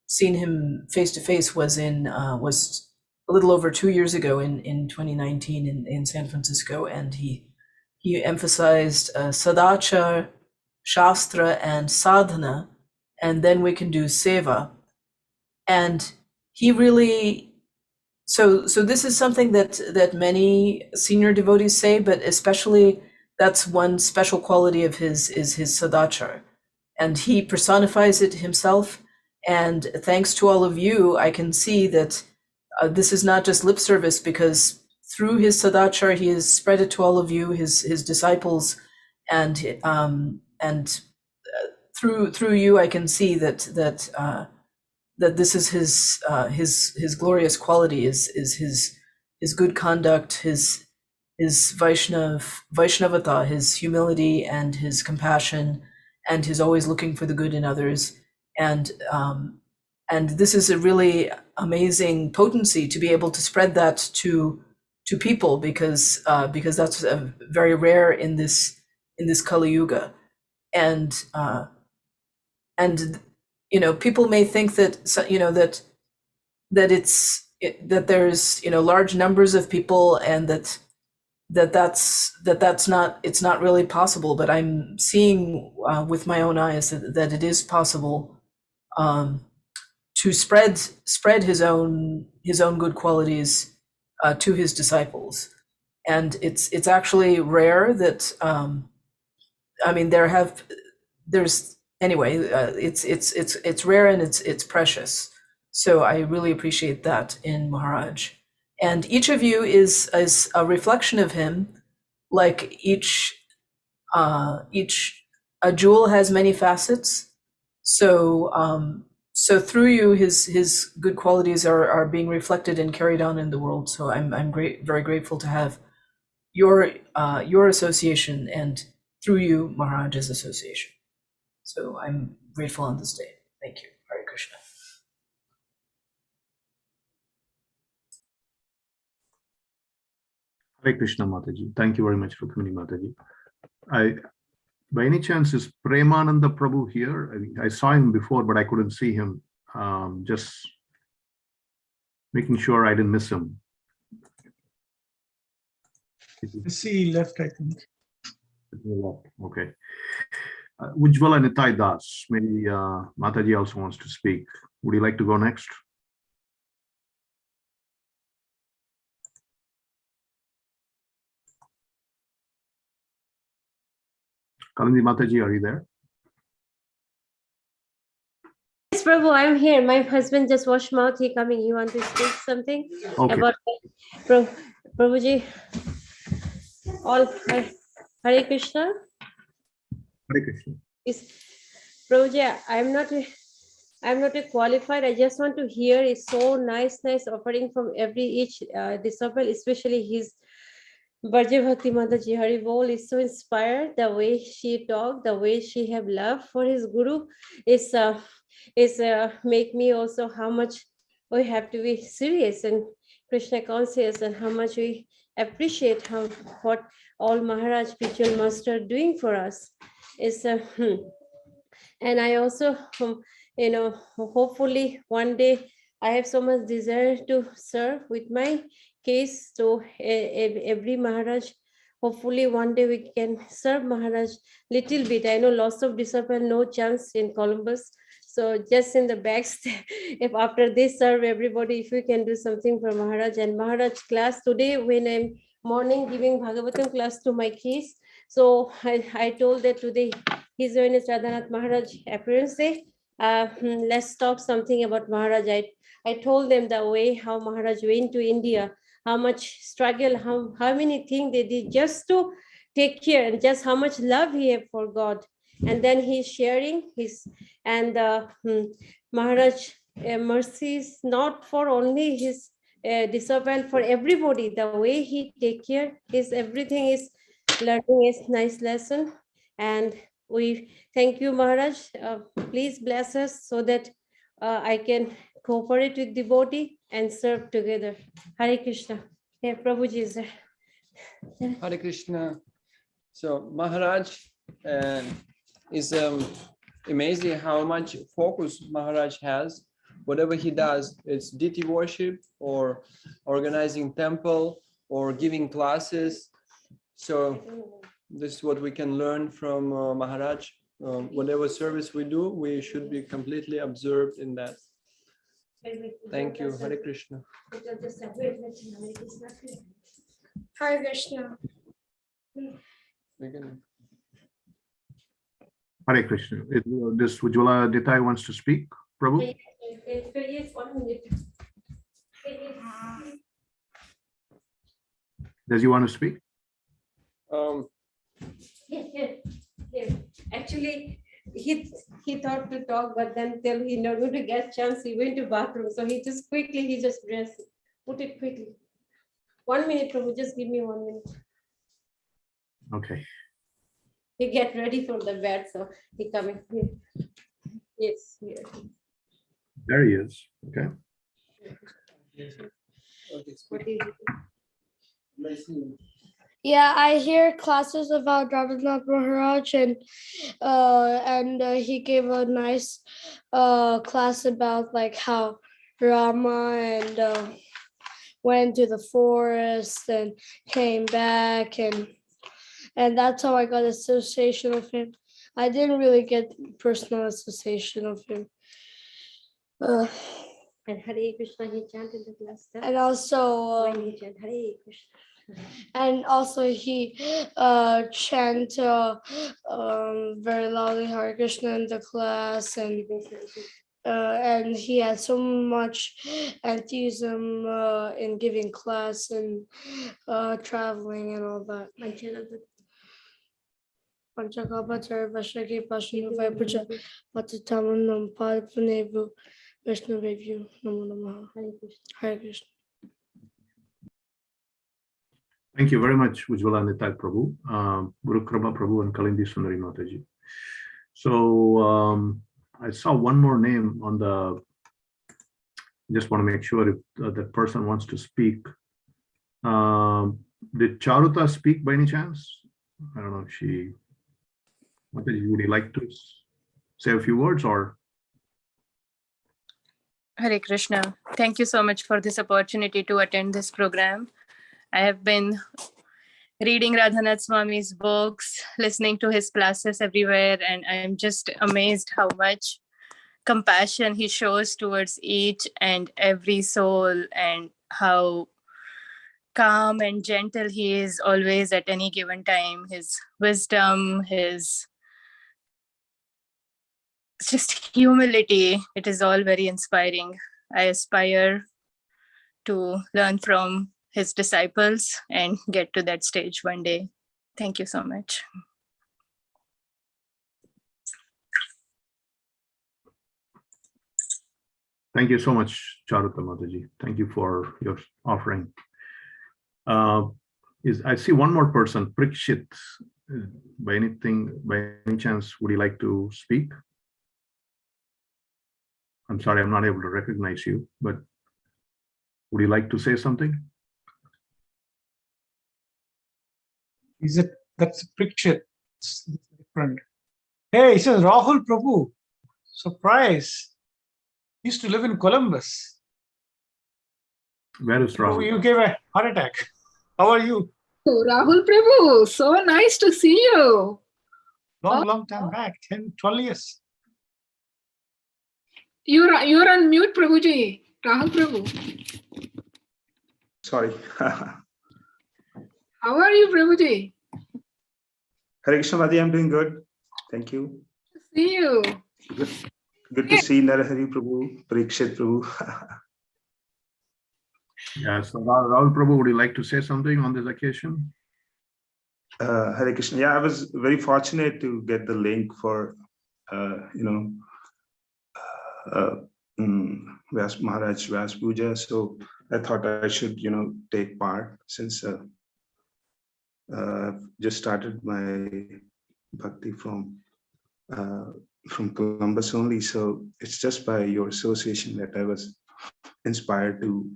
seen him face to face was a little over 2 years ago in 2019 in San Francisco, and he emphasized Sadachar, Shastra, and Sadhana, and then we can do Seva. And he really, so this is something that many senior devotees say, but especially that's one special quality of his is his Sadachar, and he personifies it himself. And thanks to all of you, I can see that this is not just lip service, because through his Sadachar, he has spread it to all of you, his disciples, and through you, I can see that this is his glorious quality, is his good conduct, his Vaishnavata, his humility and his compassion, and his always looking for the good in others. And this is a really amazing potency to be able to spread that to people, because that's very rare in this Kali Yuga. And people may think that that there's large numbers of people, and that's not, it's not really possible. But I'm seeing with my own eyes that it is possible to spread his own good qualities to his disciples. And it's actually rare that I mean there's anyway it's rare and it's precious. So I really appreciate that in Maharaj. And each of you is a reflection of him. Like each a jewel has many facets. So so through you, his good qualities are being reflected and carried on in the world. So I'm very grateful to have your association, and through you, Maharaj's association. So I'm grateful on this day. Thank you. Hare Krishna. Hare Krishna, Mataji. Thank you very much for coming, Mataji. By any chance, is Premananda Prabhu here? I saw him before, but I couldn't see him. Just making sure I didn't miss him. He left, I think. Okay. Ujjwala Nitai Das, maybe Mataji also wants to speak. Would you like to go next? Kalindi Mataji, are you there? Yes, Prabhu, I'm here. My husband just washed mouth. He coming. You want to speak something about Prabhuji? All Hare Krishna. Hare Krishna. Is Prabhuji? I'm not a qualified. I just want to hear. It's so nice offering from each disciple, especially his Bharja Bhakti Mataji Hari Bol is so inspired. The way she talked, the way she have love for his guru is make me also how much we have to be serious and Krishna conscious, and how much we appreciate what all Maharaj spiritual master doing for us. Is and I also hopefully one day I have so much desire to serve with my case. So every Maharaj, hopefully one day we can serve Maharaj little bit. I know lots of disciples, no chance in Columbus. So just in the back, if after this serve everybody, if we can do something for Maharaj. And Maharaj class today, when I'm morning giving Bhagavatam class to my kids, so I told that today His Holiness Radhanath Maharaj appearance day. Let's talk something about Maharaj. I told them the way how Maharaj went to India, how much struggle, how many things they did just to take care, and just how much love he had for God. And then he's sharing his, and Maharaj mercy is not for only his disciple, for everybody. The way he take care, his everything is learning is nice lesson. And we thank you, Maharaj. Please bless us so that I can cooperate with devotee and serve together. Hare Krishna. Yeah, Prabhuji is there. Hare Krishna. So Maharaj is amazing how much focus Maharaj has. Whatever he does, it's deity worship or organizing temple or giving classes. So this is what we can learn from Maharaj. Whatever service we do, we should be completely observed in that. Thank you. Hare Krishna. Hare Krishna. Hare Krishna. This Ujjwala Ditai wants to speak. Prabhu? Yes, 1 minute. Does he want to speak? Yes. Actually, he thought to talk, but then till he not going to get chance, he went to bathroom. So he just dressed, put it quickly. 1 minute, Prabhu, just give me 1 minute. Okay. He get ready for the bed, so he coming here. Yes, here. There he is. Okay. Yeah, I hear classes about Radhanath Maharaj, and he gave a nice class about like how Rama and went to the forest and came back, and that's how I got association of him. I didn't really get personal association of him. And Hare Krishna, he chanted in the class. And also, When he chant Hare Krishna. and also he chant very loudly Hare Krishna in the class, and he had so much enthusiasm in giving class and traveling and all that. Panchakapachar Vashaki Pashinu Puja Patitamanam Padpanevu Vishnu Namo Namaha. Hare Krishna. Thank you very much, Ujjwala Nitai Prabhu, Guru Krama Prabhu, and Kalindi Sundari Mataji. So I saw one more name on the. Just want to make sure if that person wants to speak. Did Charuta speak by any chance? I don't know if she. Would you like to say a few words or? Hare Krishna. Thank you so much for this opportunity to attend this program. I have been reading Radhanath Swami's books, listening to his classes everywhere, and I'm just amazed how much compassion he shows towards each and every soul, and how calm and gentle he is always at any given time. His wisdom, his just humility, it is all very inspiring. I aspire to learn from his disciples and get to that stage one day. Thank you so much. Thank you so much, Charuta Mataji. Thank you for your offering. I see one more person, Prikshit. By any chance, would you like to speak? I'm sorry, I'm not able to recognize you, but would you like to say something? That's Prikshit? It's different. Hey, it says Rahul Prabhu. Surprise. He used to live in Columbus. Where is Rahul? You gave a heart attack. How are you? Oh, Rahul Prabhu, so nice to see you. Long time back, 10, 12 years. You're on mute, Prabhuji. Rahul Prabhu. Sorry. How are you, Prabhuji? Hare Krishna Madi, I'm doing good. Thank you. See you. Good to see Narahari Prabhu, Parikshit Prabhu. Yeah, so Rahul Prabhu, would you like to say something on this occasion? Hare Krishna. Yeah, I was very fortunate to get the link for, Vyasa Maharaj Vyasa Puja. So I thought I should, take part since I've just started my bhakti from Columbus only. So it's just by your association that I was inspired to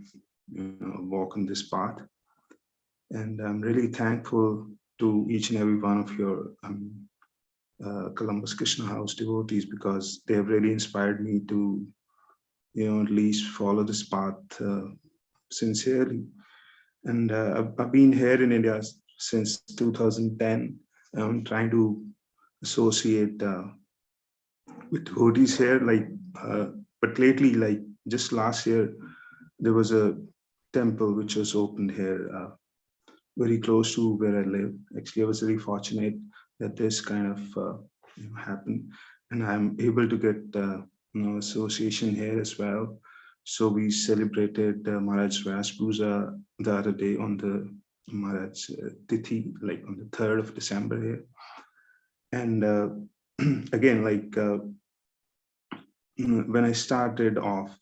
walk on this path. And I'm really thankful to each and every one of your Columbus Krishna House devotees, because they have really inspired me to, at least follow this path sincerely. And I've been here in India since 2010. I'm trying to associate with devotees here, but lately, just last year, there was a temple which was opened here very close to where I live. Actually, I was very fortunate that this kind of happened, and I'm able to get association here as well. So we celebrated Maharaj Vyasa Puja the other day on the Maharaj Tithi, on the 3rd of December here. And again, when I started off,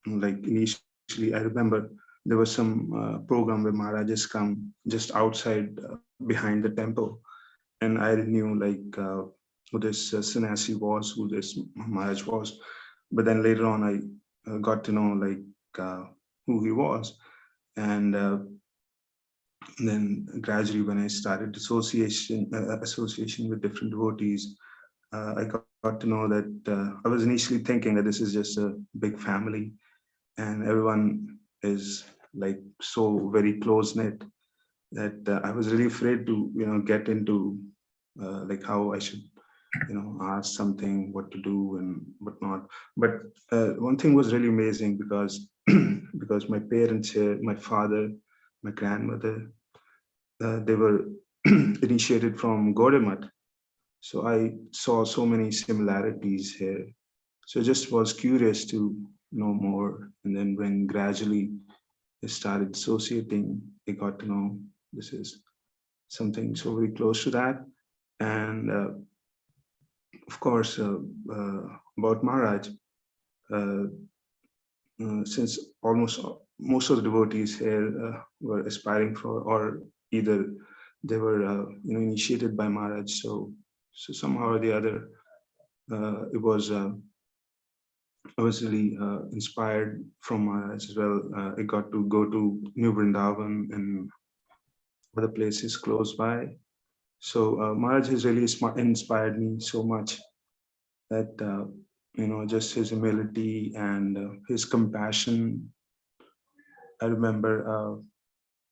initially, I remember there was some program where Maharajas come just outside behind the temple, and I knew who this sannyasi was, who this Maharaj was. But then later on, I got to know who he was, and then gradually, when I started association with different devotees, I got to know that I was initially thinking that this is just a big family, and everyone is so very close knit that I was really afraid to get into how I should ask something, what to do and whatnot. But one thing was really amazing because because my parents here, my father, my grandmother, they were initiated from Gaudiya. So I saw so many similarities here. So I just was curious to know more. And then when gradually I started associating, I got to know this is something so very close to that. And of course, about Maharaj, since almost most of the devotees here were aspiring for, or either they were initiated by Maharaj. So somehow or the other, it was I was really inspired from Maharaj as well. I got to go to New Vrindavan and other places close by. So Maharaj has really inspired me so much that just his humility and his compassion. I remember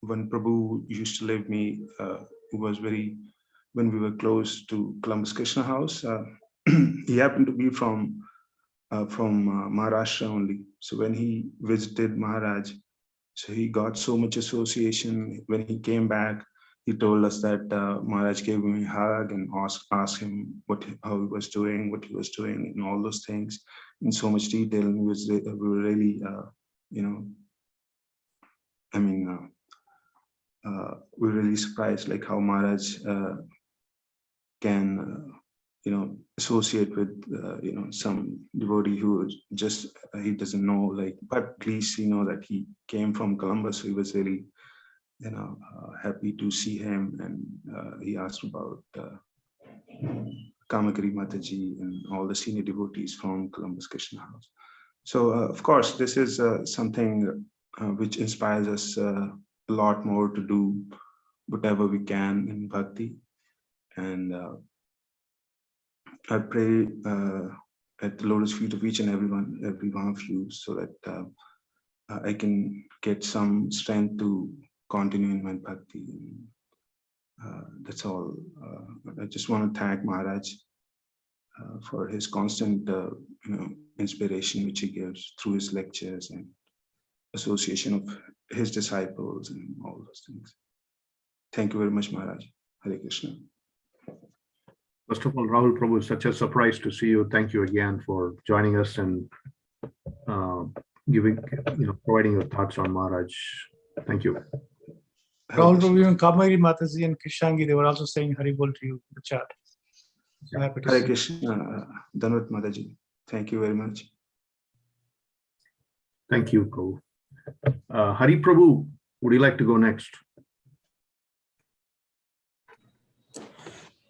when Prabhu used to leave me, it was when we were close to Columbus Krishna House. He happened to be from Maharashtra only. So when he visited Maharaj, so he got so much association. When he came back, he told us that Maharaj gave him a hug and asked him how he was doing, what he was doing, and all those things in so much detail. And we were really, we were really surprised, like how Maharaj can, associate with, some devotee who just he doesn't know, like, but at least that he came from Columbus. So he was really, happy to see him, and he asked about Kamakari Mataji and all the senior devotees from Columbus Krishna House. So of course, this is something which inspires us a lot more to do whatever we can in bhakti. And I pray at the lotus feet of each and every one of you, so that I can get some strength to continue in my bhakti. That's all. I just want to thank Maharaj for his constant, inspiration which he gives through his lectures and association of his disciples and all those things. Thank you very much, Maharaj. Hare Krishna. First of all, Rahul Prabhu, it's such a surprise to see you. Thank you again for joining us and providing your thoughts on Maharaj. Thank you. Rahul Prabhu, even Kamari Mataji and Krishangi, they were also saying Haribol to you in the chat. So happy to Hare see. Krishna, Dhanvat Mataji. Thank you very much. Thank you, Prabhu. Hari Prabhu, would you like to go next?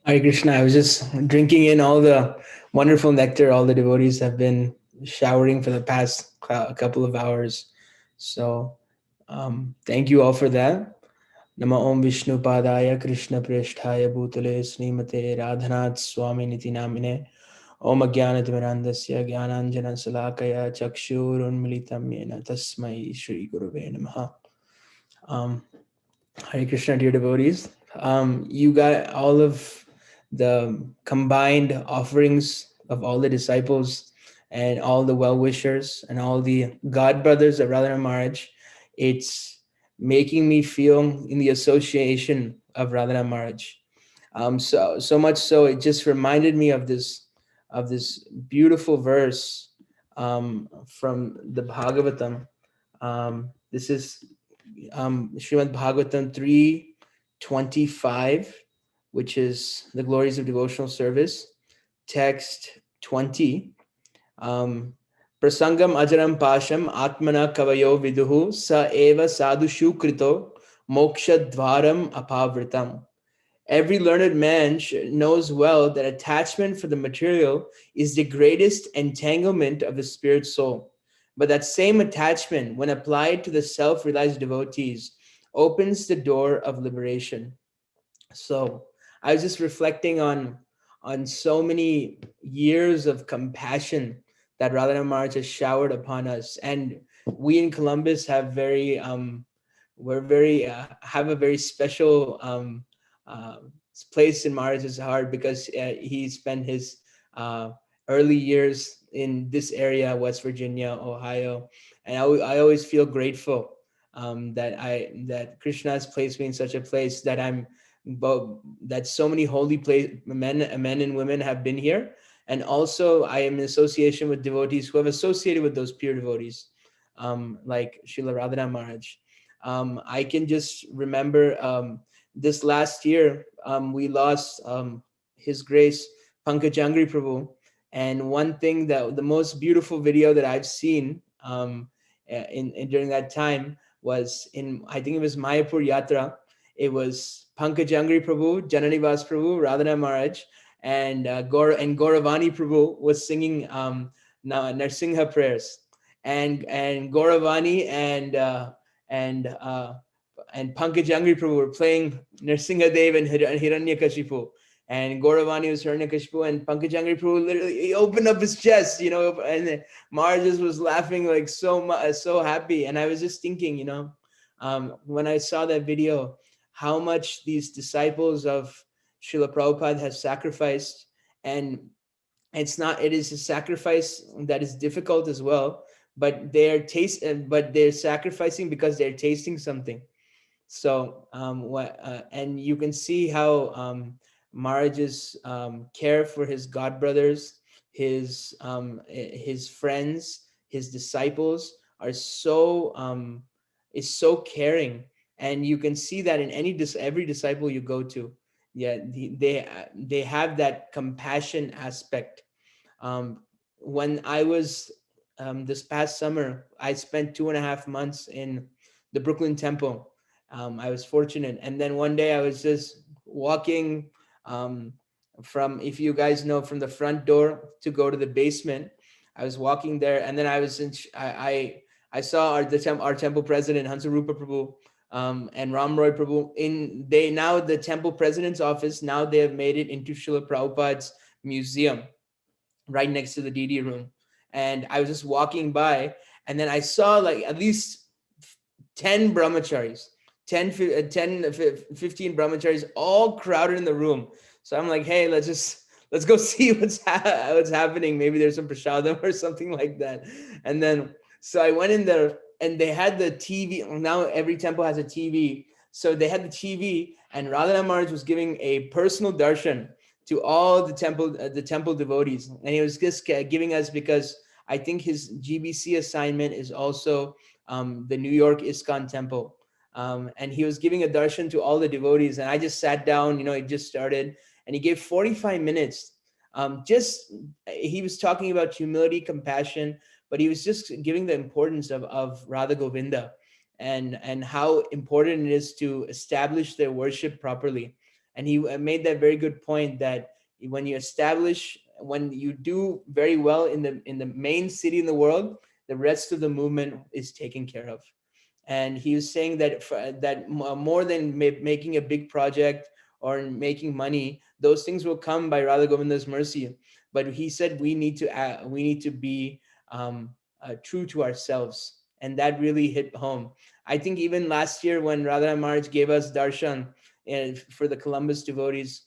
Hare Krishna, I was just drinking in all the wonderful nectar all the devotees have been showering for the past couple of hours. So thank you all for that. Nama Om Vishnu Padaya Krishna Preshthaya Bhutale Srimate Radhanath Swami Niti Namine Om Ajnanatimirandasya Jnananjana Salakaya Chakshurun Militam Yena Tasmai Shri Guruve Namaha. Hare Krishna, dear devotees. You got all of the combined offerings of all the disciples and all the well-wishers and all the God brothers of Radhanath Maharaj. It's making me feel in the association of Radhanath Maharaj. So much so it just reminded me of this beautiful verse from the Bhagavatam. This is Srimad Bhagavatam 3:25, which is the glories of devotional service. Text 20. Prasangam ajaram pasham atmana kavayo viduhu sa eva sadhushu krito moksha dvaram apavritam. Every learned man knows well that attachment for the material is the greatest entanglement of the spirit soul. But that same attachment, when applied to the self-realized devotees, opens the door of liberation. So I was just reflecting on so many years of compassion that Radhanath Maharaj has showered upon us. And we in Columbus have have a very special place in Maharaj's heart because he spent his early years in this area, West Virginia, Ohio, and I always feel grateful that Krishna has placed me in such a place that that so many holy men and women have been here, and also I am in association with devotees who have associated with those pure devotees, like Srila Radhanath Maharaj. I can just remember this last year we lost His Grace Pankajangri Prabhu, and one thing that the most beautiful video that I've seen in during that time was in, I think it was Mayapur Yatra. It was Pankajangri Prabhu, Jananivas Prabhu, Radhanath Maharaj, and Gauravani Prabhu was singing Narsingha prayers, and Gauravani and Pankajangri Prabhu were playing Narsingha Dev and Hiranyakashipu. And Gauravani was Hiranyakashipu, and Pankajangri Prabhu literally he opened up his chest, and Maharaj just was laughing like so happy. And I was just thinking, when I saw that video, how much these disciples of Srila Prabhupada have sacrificed, and it is a sacrifice that is difficult as well, but they're sacrificing because they're tasting something. So and you can see how Maharaj's care for his god brothers, his friends, his disciples is so caring, and you can see that in every disciple you go to. Yeah, they have that compassion aspect. When I was this past summer, I spent 2.5 months in the Brooklyn Temple. I was fortunate, and then one day I was just walking from, if you guys know, from the front door to go to the basement. I was walking there, and then I saw our temple president Hansarupa Prabhu and Ram Roy Prabhu. Now the temple president's office, now they have made it into Srila Prabhupada's museum right next to the DD room. And I was just walking by, and then I saw like at least 10 brahmacharis, 10, 15 brahmacharis all crowded in the room. So I'm like, hey, let's go see what's happening. Maybe there's some prasadam or something like that. And then, so I went in there, and they had the TV. Now every temple has a TV. So they had the TV, and Radhanath Maharaj was giving a personal darshan to all the temple devotees. And he was just giving us, because I think his GBC assignment is also the New York Iskcon temple. And he was giving a darshan to all the devotees. And I just sat down, it just started, and he gave 45 minutes. He was talking about humility, compassion, but he was just giving the importance of Radha Govinda and how important it is to establish their worship properly. And he made that very good point that when you do very well in the main city in the world, the rest of the movement is taken care of. And he was saying that more than making a big project or making money, those things will come by Radha Govinda's mercy. But he said we need to be true to ourselves, and that really hit home. I think even last year when Radhanath Maharaj gave us darshan for the Columbus devotees,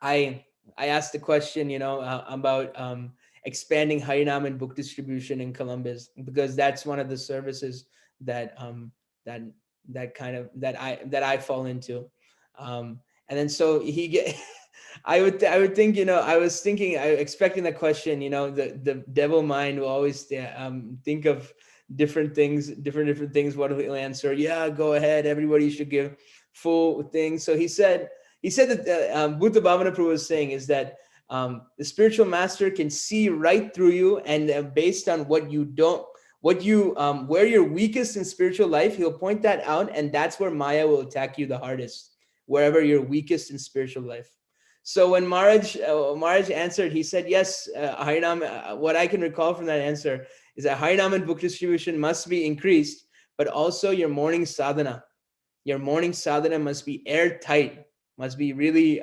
I asked the question, about expanding Harinam and book distribution in Columbus, because that's one of the services that I fall into. And then so I would think, I was expecting the question, the devil mind will always think of different things, what he'll answer. Yeah, go ahead. Everybody should give full things. So he said that Buddha Bhavana Prabhu was saying is that the spiritual master can see right through you, and based on where you're weakest in spiritual life, he'll point that out, and that's where Maya will attack you the hardest, wherever you're weakest in spiritual life. So when Maharaj answered, he said, yes, Harinam, what I can recall from that answer is that Harinam and book distribution must be increased, but also your morning sadhana. Your morning sadhana must be airtight, must be really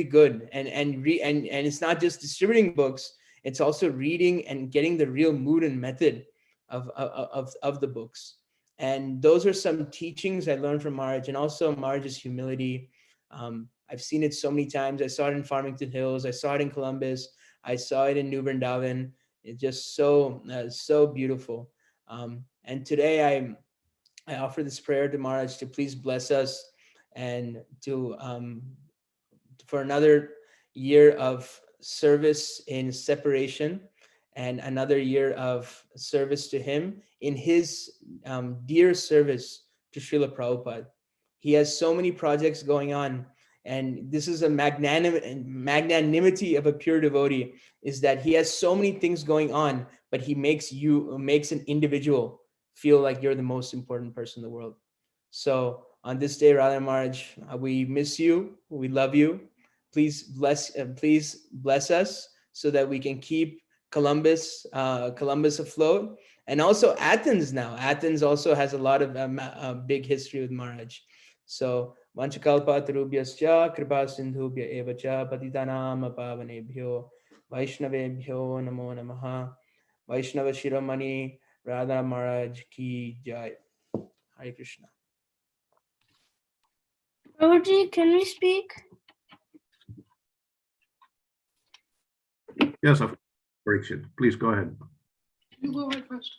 good. And it's not just distributing books, it's also reading and getting the real mood and method of the books. And those are some teachings I learned from Maharaj, and also Maharaj's humility I've seen it so many times. I saw it in Farmington Hills. I saw it in Columbus. I saw it in New Vrindavan. It's just so beautiful. And today I offer this prayer to Maharaj to please bless us and to for another year of service in separation and another year of service to him in his dear service to Srila Prabhupada. He has so many projects going on, and this is a magnanimity of a pure devotee, is that he has so many things going on, but he makes an individual feel like you're the most important person in the world. So on this day, Radha Maharaj, we miss you. We love you. Please bless us so that we can keep Columbus afloat, and also Athens now. Athens also has a lot of big history with Maharaj. So Vanchakalpa Tarubhyascha Kripa Sindhubhya Evacha Patitanam Pavanebhyo Vaishnavebhyo Namo Namaha. Vaishnava Shiromani Radha Maharaj Ki Jai. Hare Krishna. Prabhuji, can we speak? Yes, of course. Please go ahead. You go ahead first.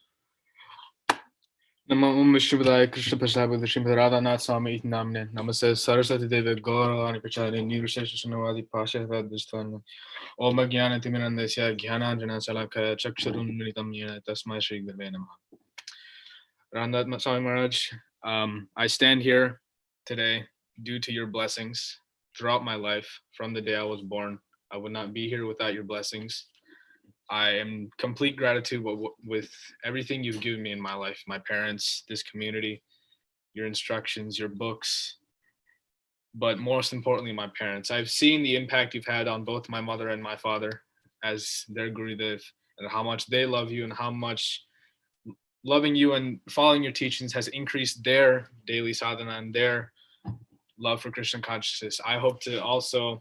Namo Vishnupadaya Krishna Prasad Srimad Radhanath Swami Namne Namaste Saraswati Deva Gaurani Pachari Nirvisheshanavadi Pasha Vadhisthana Om Jnana Timirandasya Jnananjana Salakaya Chaksharun Militam Yena Tasmai Shri Gurve Namaha. Radhanath Swami Maharaj, I stand here today due to your blessings throughout my life. From the day I was born, I would not be here without your blessings. I am complete gratitude with everything you've given me in my life, my parents, this community, your instructions, your books, but most importantly, my parents. I've seen the impact you've had on both my mother and my father as their Gurudev, and how much they love you and how much loving you and following your teachings has increased their daily sadhana and their love for Krishna consciousness. I hope to also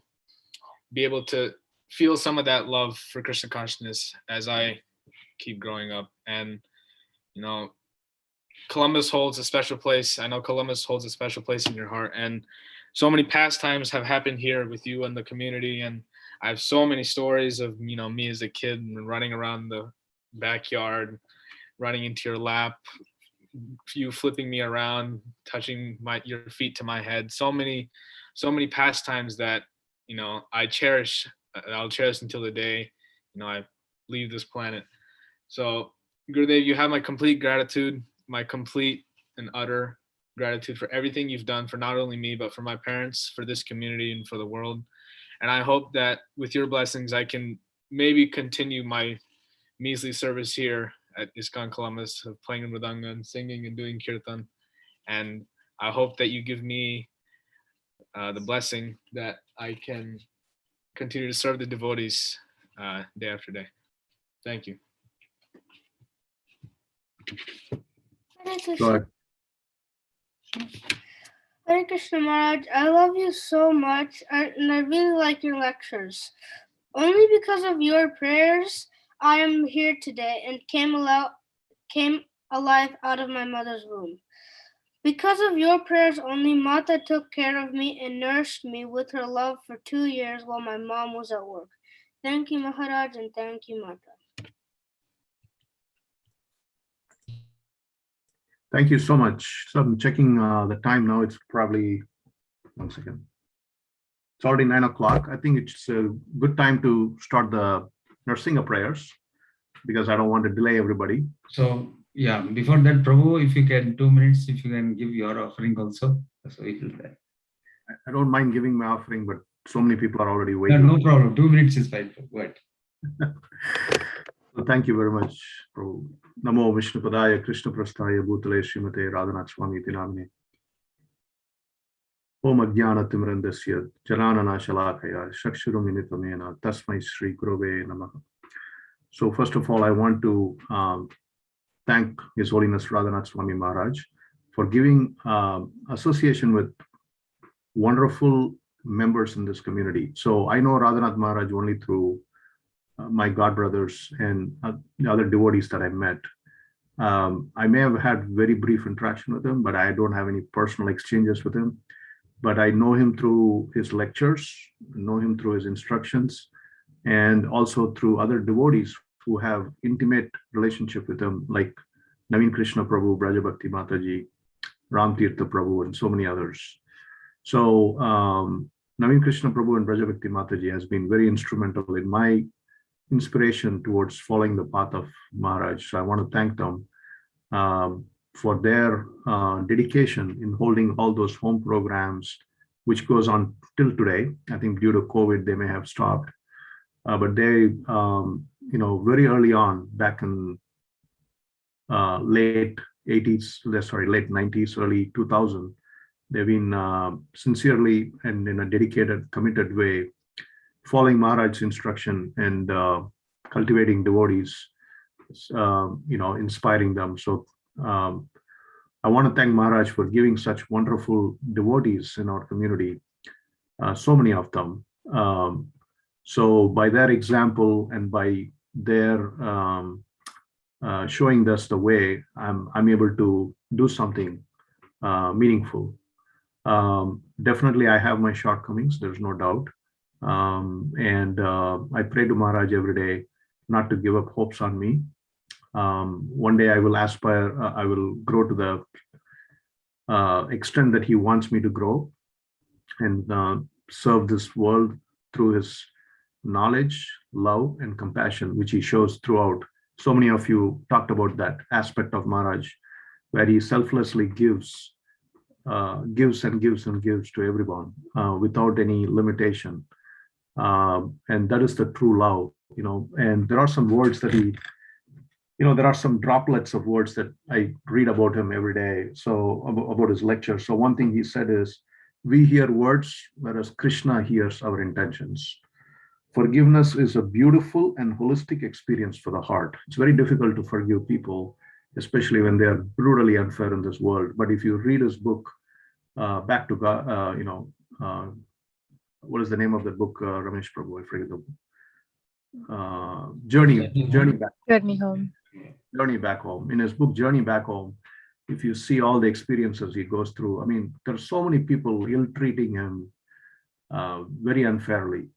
be able to feel some of that love for Krishna consciousness as I keep growing up. And, you know, Columbus holds a special place. I know Columbus holds a special place in your heart. And so many pastimes have happened here with you and the community. And I have so many stories of, you know, me as a kid running around the backyard, running into your lap, you flipping me around, touching your feet to my head. So many pastimes that, you know, I'll cherish until the day, you know, I leave this planet. So Gurudev, you have my complete gratitude, my complete and utter gratitude for everything you've done for not only me, but for my parents, for this community, and for the world. And I hope that with your blessings, I can maybe continue my measly service here at Iskcon Columbus, of playing in Mridanga and singing and doing kirtan. And I hope that you give me the blessing that I can continue to serve the devotees day after day. Thank you. Hare Go ahead. Hare Krishna Maharaj, I love you so much, and I really like your lectures. Only because of your prayers, I am here today and came alive out of my mother's womb. Because of your prayers only, Mata took care of me and nourished me with her love for 2 years while my mom was at work. Thank you, Maharaj, and thank you, Mata. Thank you so much. So I'm checking the time now. It's probably, 1 second. It's already 9 o'clock. I think it's a good time to start the Nrsimha prayers, because I don't want to delay everybody. So yeah, before that, Prabhu, if you can 2 minutes, if you can give your offering also. So it will. I don't mind giving my offering, but so many people are already waiting. No problem. 2 minutes is fine. Go ahead. So thank you very much, Prabhu. Namo Vishnupadaya Krishna Prasthaya Bhutale Srimate Radhanath Swami Namne. Om Ajnana Timrandasya Jananana Shalakaya Shakshuru Minitamena Tasmai Shri Gurave Namaha. So first of all, I want to thank His Holiness Radhanath Swami Maharaj for giving association with wonderful members in this community. So I know Radhanath Maharaj only through my godbrothers and the other devotees that I met. I may have had very brief interaction with him, but I don't have any personal exchanges with him. but I know him through his lectures, know him through his instructions, and also through other devotees who have intimate relationship with him, like Naveen Krishna Prabhu, Brajabhakti Mataji, Ram Tirtha Prabhu, and so many others. So Naveen Krishna Prabhu and Brajabhakti Mataji has been very instrumental in my inspiration towards following the path of Maharaj. So I want to thank them for their dedication in holding all those home programs, which goes on till today. I think due to COVID, they may have stopped. But they, very early on, back in late 90s, early 2000, they've been sincerely and in a dedicated, committed way following Maharaj's instruction and cultivating devotees, inspiring them. So I want to thank Maharaj for giving such wonderful devotees in our community, so many of them. So by their example and by their showing us the way, I'm able to do something meaningful. Definitely, I have my shortcomings. There's no doubt, and I pray to Maharaj every day not to give up hopes on me. One day I will aspire. I will grow to the extent that he wants me to grow, and serve this world through his knowledge, love, and compassion, which he shows throughout. So many of you talked about that aspect of Maharaj, where he selflessly gives and gives to everyone without any limitation. And that is the true love, and there are some words that he, there are some droplets of words that I read about him every day. So about his lecture. So one thing he said is, we hear words, whereas Krishna hears our intentions. Forgiveness is a beautiful and holistic experience for the heart. It's very difficult to forgive people, especially when they are brutally unfair in this world. But if you read his book, Back to God, what is the name of the book, Ramesh Prabhu? I forget the Journey Back. Journey Home. Journey Back Home. In his book, Journey Back Home, if you see all the experiences he goes through, I mean, there's so many people ill-treating him very unfairly,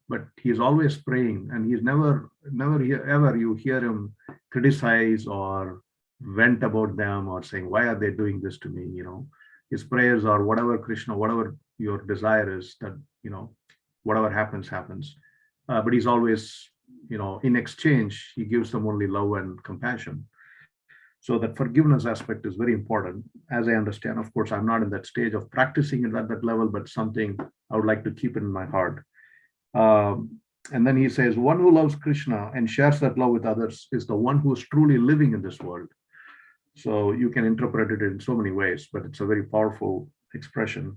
but he's always praying, and he's never ever you hear him criticize or vent about them or saying, why are they doing this to me? His prayers are, whatever Krishna, whatever your desire is, that, whatever happens. But he's always, in exchange, he gives them only love and compassion. So that forgiveness aspect is very important. As I understand, of course, I'm not in that stage of practicing it at that level, but something I would like to keep in my heart. And then he says, one who loves Krishna and shares that love with others is the one who is truly living in this world. So you can interpret it in so many ways, but it's a very powerful expression.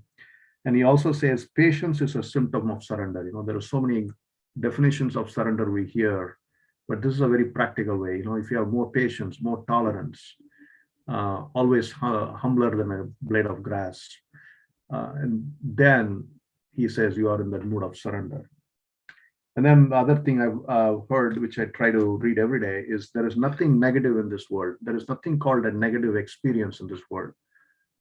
And he also says, patience is a symptom of surrender. There are so many definitions of surrender we hear, but this is a very practical way. If you have more patience, more tolerance, always humbler than a blade of grass, and then he says you are in that mood of surrender. And then the other thing I've heard, which I try to read every day, is there is nothing negative in this world. There is nothing called a negative experience in this world.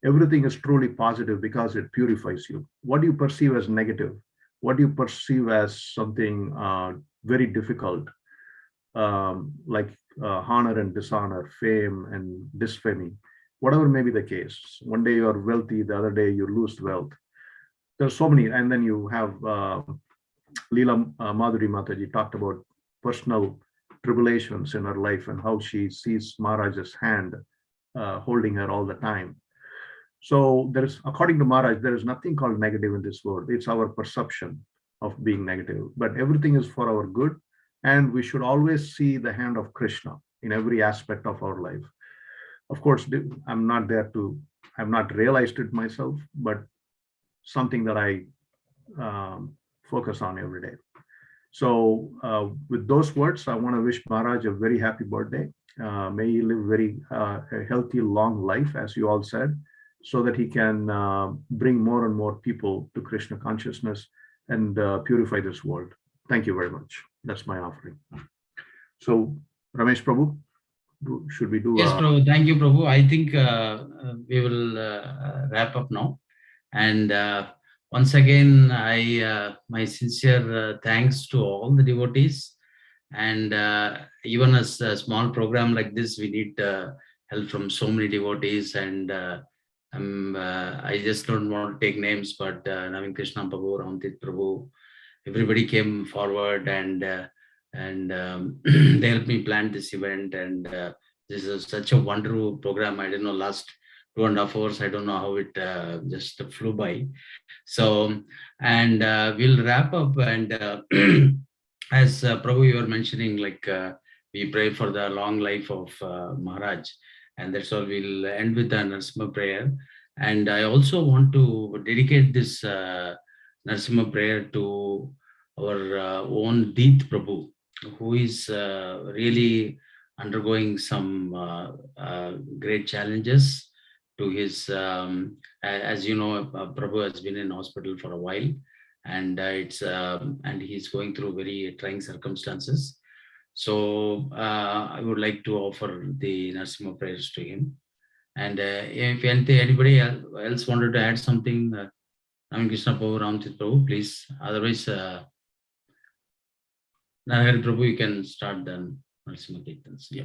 Everything is truly positive because it purifies you. What do you perceive as negative? What do you perceive as something very difficult, like honor and dishonor, fame and disfame, whatever may be the case? One day you are wealthy, the other day you lose wealth. There's so many, and then you have Leela Madhuri Mataji talked about personal tribulations in her life and how she sees Maharaj's hand holding her all the time. So according to Maharaj, there is nothing called negative in this world. It's our perception of being negative, but everything is for our good. And we should always see the hand of Krishna in every aspect of our life. Of course, I'm not realized it myself, but something that I focus on every day. So with those words, I want to wish Maharaj a very happy birthday. May he live a healthy, long life, as you all said, so that he can bring more and more people to Krishna consciousness and purify this world. Thank you very much. That's my offering. So, Ramesh Prabhu, should we do? Yes, Prabhu. Thank you, Prabhu. I think we will wrap up now. And once again, my sincere thanks to all the devotees. And even as a small program like this, we need help from so many devotees. And I just don't want to take names, but Navin Krishna Prabhu, Radhanath Prabhu, everybody came forward and they helped me plan this event. And this is such a wonderful program. I don't know, last 2.5 hours, I don't know how it just flew by. So, and we'll wrap up. And as Prabhu, you were mentioning, like we pray for the long life of Maharaj, and that's all. We'll end with the Narasimha prayer. And I also want to dedicate this Narasimha prayer to our own Deet Prabhu, who is really undergoing some great challenges to his, as you know, Prabhu has been in hospital for a while, and and he's going through very trying circumstances. So I would like to offer the Narasimha prayers to him. And if anybody else wanted to add something, Navin Krishna Prabhu, Radhanath Prabhu, please. Otherwise, Narahari Prabhu, you can start the Narasimha Kirtans. Yeah.